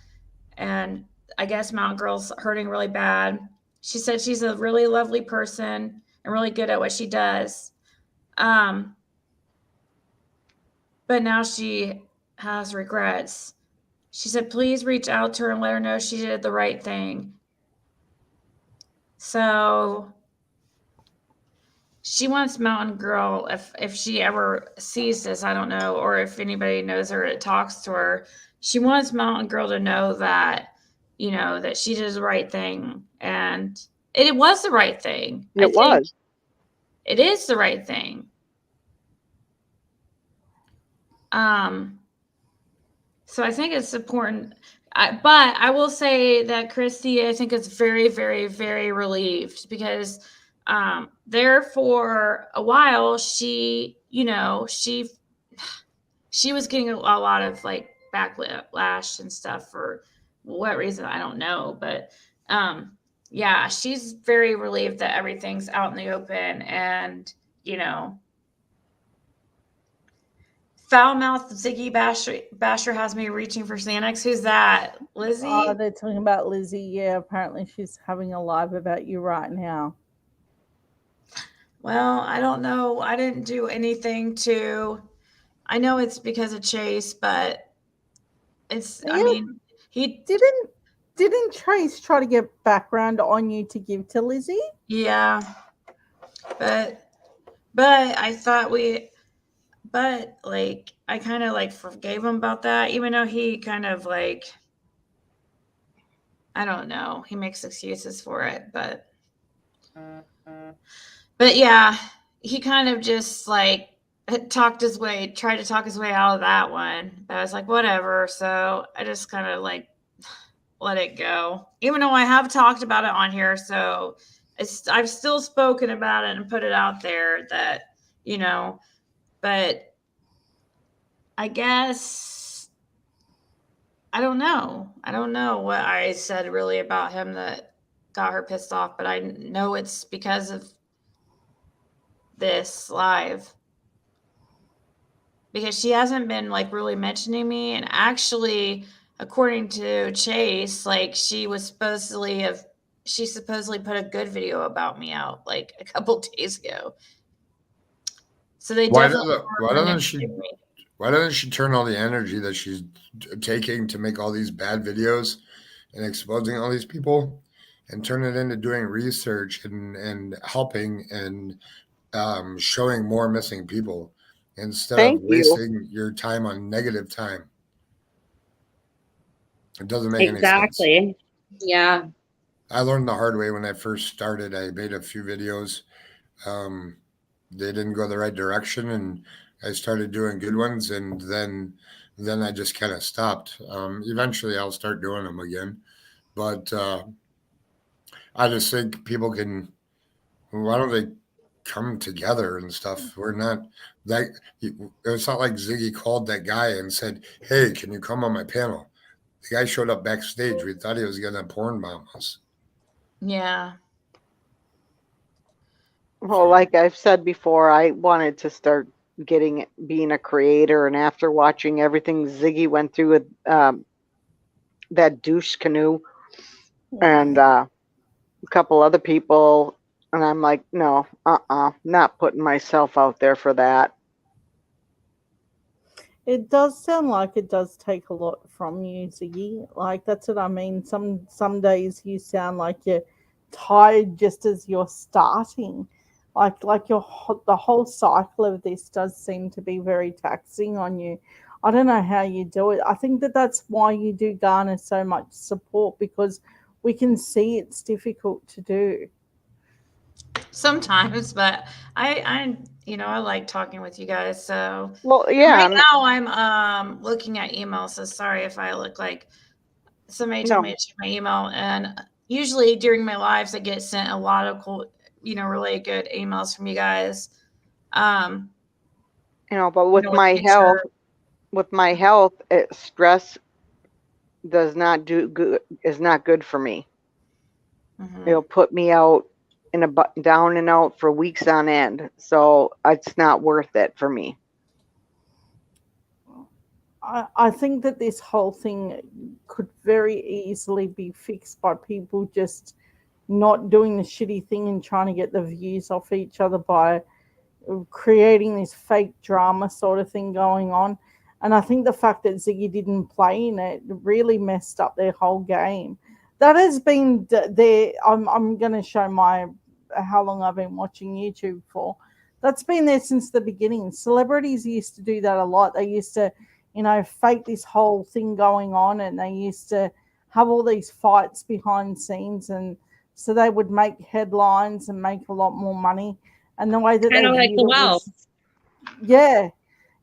and I guess Mountain Girl's hurting really bad. She said she's a really lovely person and really good at what she does. But now she has regrets. She said, please reach out to her and let her know she did the right thing. So she wants Mountain Girl, if she ever sees this, I don't know, or if anybody knows her or talks to her, she wants Mountain Girl to know that, you know, that she did the right thing. And it was the right thing. I It think was. it is the right thing. So I think it's important. But I will say that Christy, I think, is very, very, very relieved because there for a while, she, you know, she was getting a lot of like backlash and stuff for what reason, I don't know. But yeah, she's very relieved that everything's out in the open and, you know, foul-mouthed Ziggy Basher has me reaching for Xanax. Who's that? Lizzie? Oh, they're talking about Lizzie. Yeah, apparently she's having a live about you right now. Well, I don't know. I didn't do anything to. I know it's because of Chase, but it's. Yeah, I mean, he didn't Chase try to get background on you to give to Lizzie? Yeah, but I thought but like I kind of like forgave him about that, even though he kind of like, I don't know, he makes excuses for it, but yeah, he kind of just like tried to talk his way out of that one. But I was like, whatever. So I just kind of like let it go, even though I have talked about it on here. So I've still spoken about it and put it out there that, you know, but I guess I don't know. I don't know what I said really about him that got her pissed off, but I know it's because of this live. Because she hasn't been like really mentioning me, and actually, according to Chase, like she supposedly put a good video about me out like a couple days ago. So they definitely why doesn't she turn all the energy that she's taking to make all these bad videos and exposing all these people and turn it into doing research and helping and showing more missing people instead of wasting your time on negative time? It doesn't make any sense. Exactly. Yeah. I learned the hard way when I first started. I made a few videos. They didn't go the right direction, and I started doing good ones, and then I just kind of stopped. Eventually, I'll start doing them again, but I just think people can. Why don't they come together and stuff? We're not that. It's not like Ziggy called that guy and said, "Hey, can you come on my panel?" The guy showed up backstage. We thought he was going to porn bomb us. Yeah. Well, like I've said before, I wanted to start being a creator, and after watching everything Ziggy went through with that douche canoe and a couple other people, and I'm like, no, not putting myself out there for that. It does sound like it does take a lot from you, Ziggy. Like, that's what I mean. Some days you sound like you're tired just as you're starting. Like the whole cycle of this does seem to be very taxing on you. I don't know how you do it. I think that's why you do garner so much support, because we can see it's difficult to do. Sometimes, but I like talking with you guys. So well, yeah. Right now I'm looking at emails. So sorry if I look like somebody told me to check my email. And usually during my lives, I get sent a lot of cool, really good emails from you guys. But with my health, stress does not do good. Is not good for me. Mm-hmm. It'll put me out down and out for weeks on end. So it's not worth it for me. I think that this whole thing could very easily be fixed by people just not doing the shitty thing and trying to get the views off each other by creating this fake drama sort of thing going on. And I think the fact that Ziggy didn't play in it really messed up their whole game. That has been there. I'm going to show my how long I've been watching YouTube for. That's been there since the beginning. Celebrities used to do that a lot. They used to, fake this whole thing going on, and they used to have all these fights behind scenes, and so they would make headlines and make a lot more money. And the way that Kind they of like viewed the it Wells. was,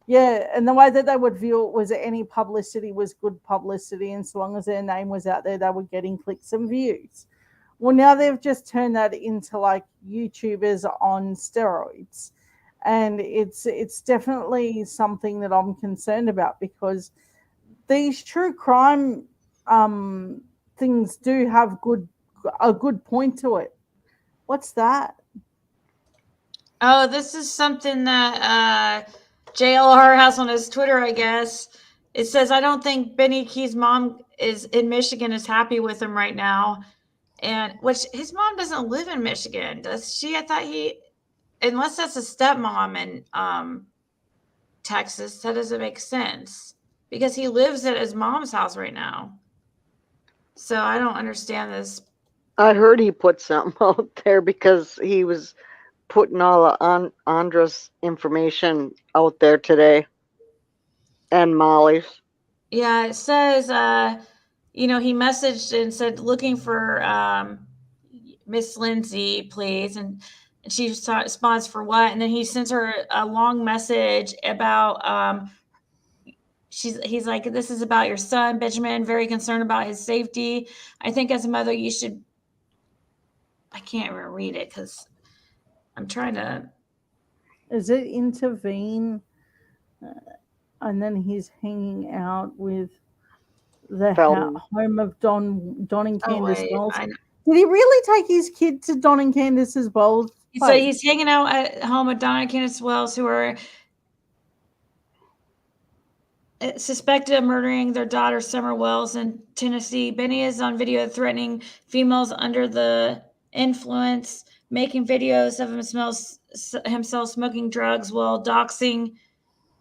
yeah, and the way that they would view it was that any publicity was good publicity, and so long as their name was out there, they were getting clicks and views. Well, now they've just turned that into like YouTubers on steroids, and it's definitely something that I'm concerned about, because these true crime things do have a good point to it. What's that? Oh, this is something that JLR has on his Twitter, I guess. It says, I don't think Benny Key's mom is in Michigan is happy with him right now. And which his mom doesn't live in Michigan, does she? I thought unless that's a stepmom in Texas, that doesn't make sense because he lives at his mom's house right now. So I don't understand this. I heard he put something out there because he was putting all of Andra's information out there today, and Molly's. Yeah, it says, he messaged and said, looking for Miss Lindsay, please. And she responds for what? And then he sends her a long message about, he's like, this is about your son, Benjamin, very concerned about his safety. I think as a mother, you should, I can't even read it because I'm trying to. Is it intervene? And then he's hanging out with the home of Don and Candace Wells. Did he really take his kid to Don and Candace's Wells? So he's hanging out at home with Don and Candace Wells, who are suspected of murdering their daughter, Summer Wells, in Tennessee. Benny is on video threatening females under the influence, making videos of himself smoking drugs while doxing,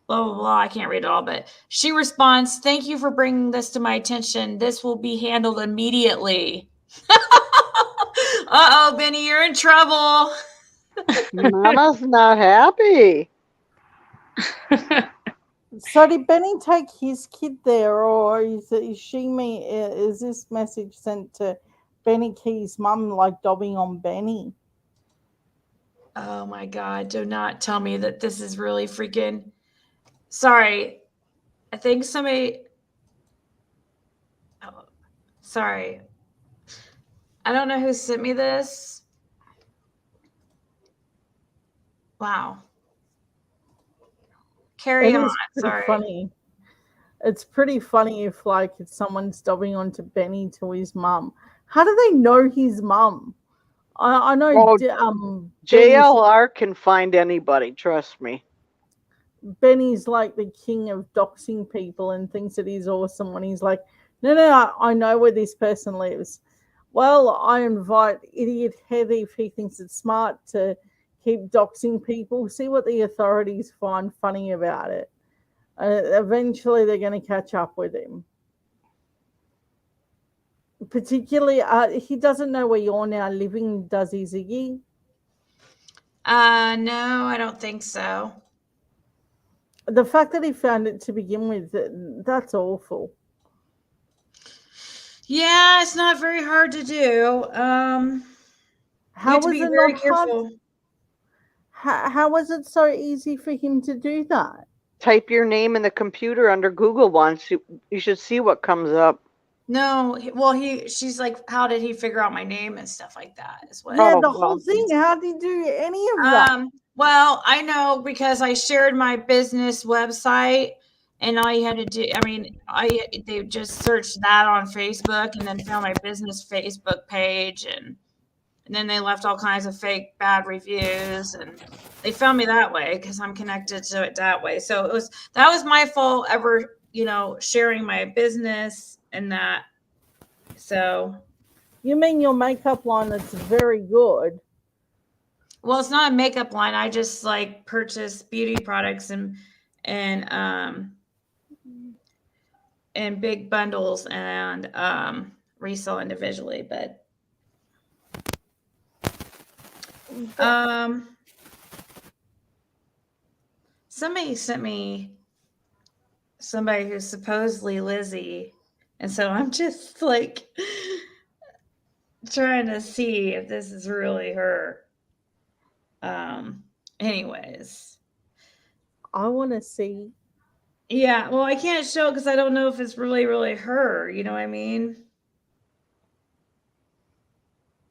blah, blah, blah. I can't read it all, but she responds, thank you for bringing this to my attention. This will be handled immediately. Uh-oh, Benny, you're in trouble. Mama's not happy. So did Benny take his kid there, or is this message sent to Benny Key's mum, like dobbing on Benny? Oh my God, do not tell me that this is really freaking. Sorry. I think somebody. Oh, sorry. I don't know who sent me this. Wow. Carry on. Sorry. Funny. It's pretty funny if it's someone's dobbing onto Benny to his mum. How do they know his mum? I know. JLR can find anybody. Trust me. Benny's like the king of doxing people and thinks that he's awesome when he's like, no, I know where this person lives. Well, I invite idiot Heather, if he thinks it's smart, to keep doxing people. See what the authorities find funny about it. Eventually, they're going to catch up with him. Particularly, he doesn't know where you're now living, does he, Ziggy? No, I don't think so. The fact that he found it to begin with, that's awful. Yeah, it's not very hard to do. How was it not hard? How was it so easy for him to do that? Type your name in the computer under Google once. You should see what comes up. No, well, she's like, how did he figure out my name and stuff like that? Is what? Yeah, the whole thing. How did he do any of that? Well, I know because I shared my business website, and all you had to do, they just searched that on Facebook and then found my business Facebook page, and then they left all kinds of fake bad reviews, and they found me that way because I'm connected to it that way. So that was my fault ever, sharing my business and that. So. You mean your makeup line that's very good? Well, it's not a makeup line. I just purchase beauty products and big bundles and resell individually. But Somebody sent me somebody who's supposedly Lizzie, and so I'm just like trying to see if this is really her. Anyways, I want to see. yeah, well, I can't show it because I don't know if it's really her. You know what I mean?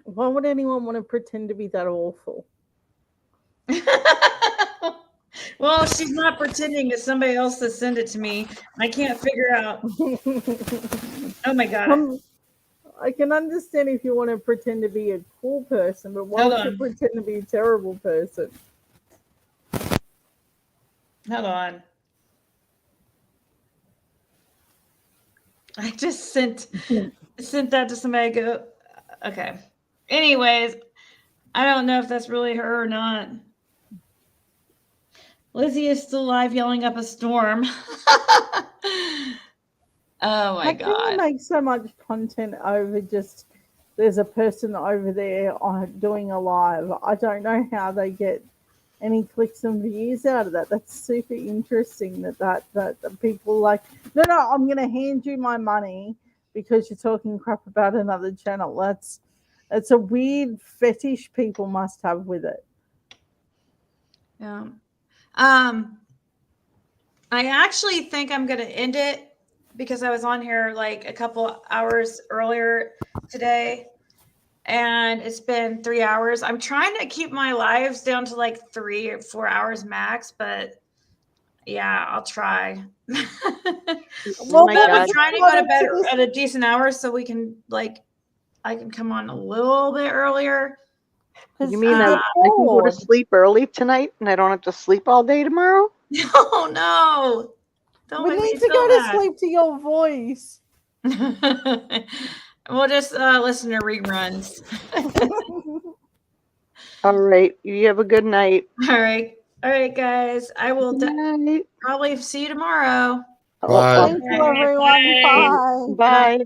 Why would anyone want to pretend to be that awful? Well, she's not pretending. It's somebody else that sent it to me. I can't figure out. Oh my god! I can understand if you want to pretend to be a cool person, but why Hold would you on. pretend to be a terrible person? Hold on. I just sent that to somebody. Go. Okay. Anyways, I don't know if that's really her or not. Lizzie is still alive, yelling up a storm. Oh my How can you god! make so much content over just there's a person over there doing a live? I don't know how they get any clicks and views out of that. That's super interesting that people like, no, I'm going to hand you my money because you're talking crap about another channel. That's a weird fetish people must have with it. Yeah. I actually think I'm going to end it because I was on here like a couple hours earlier today and it's been 3 hours. I'm trying to keep my lives down to like 3 or 4 hours max, but yeah, I'll try. Oh my I'm God. trying to go to bed at a decent hour so we can I can come on a little bit earlier. You mean that I can go to sleep early tonight and I don't have to sleep all day tomorrow? Oh no! Don't We make need me to feel go bad. to sleep to your voice. We'll just listen to reruns. All right. You have a good night. All right, guys. I will probably see you tomorrow. Bye. Thank you, everyone. Bye. Bye.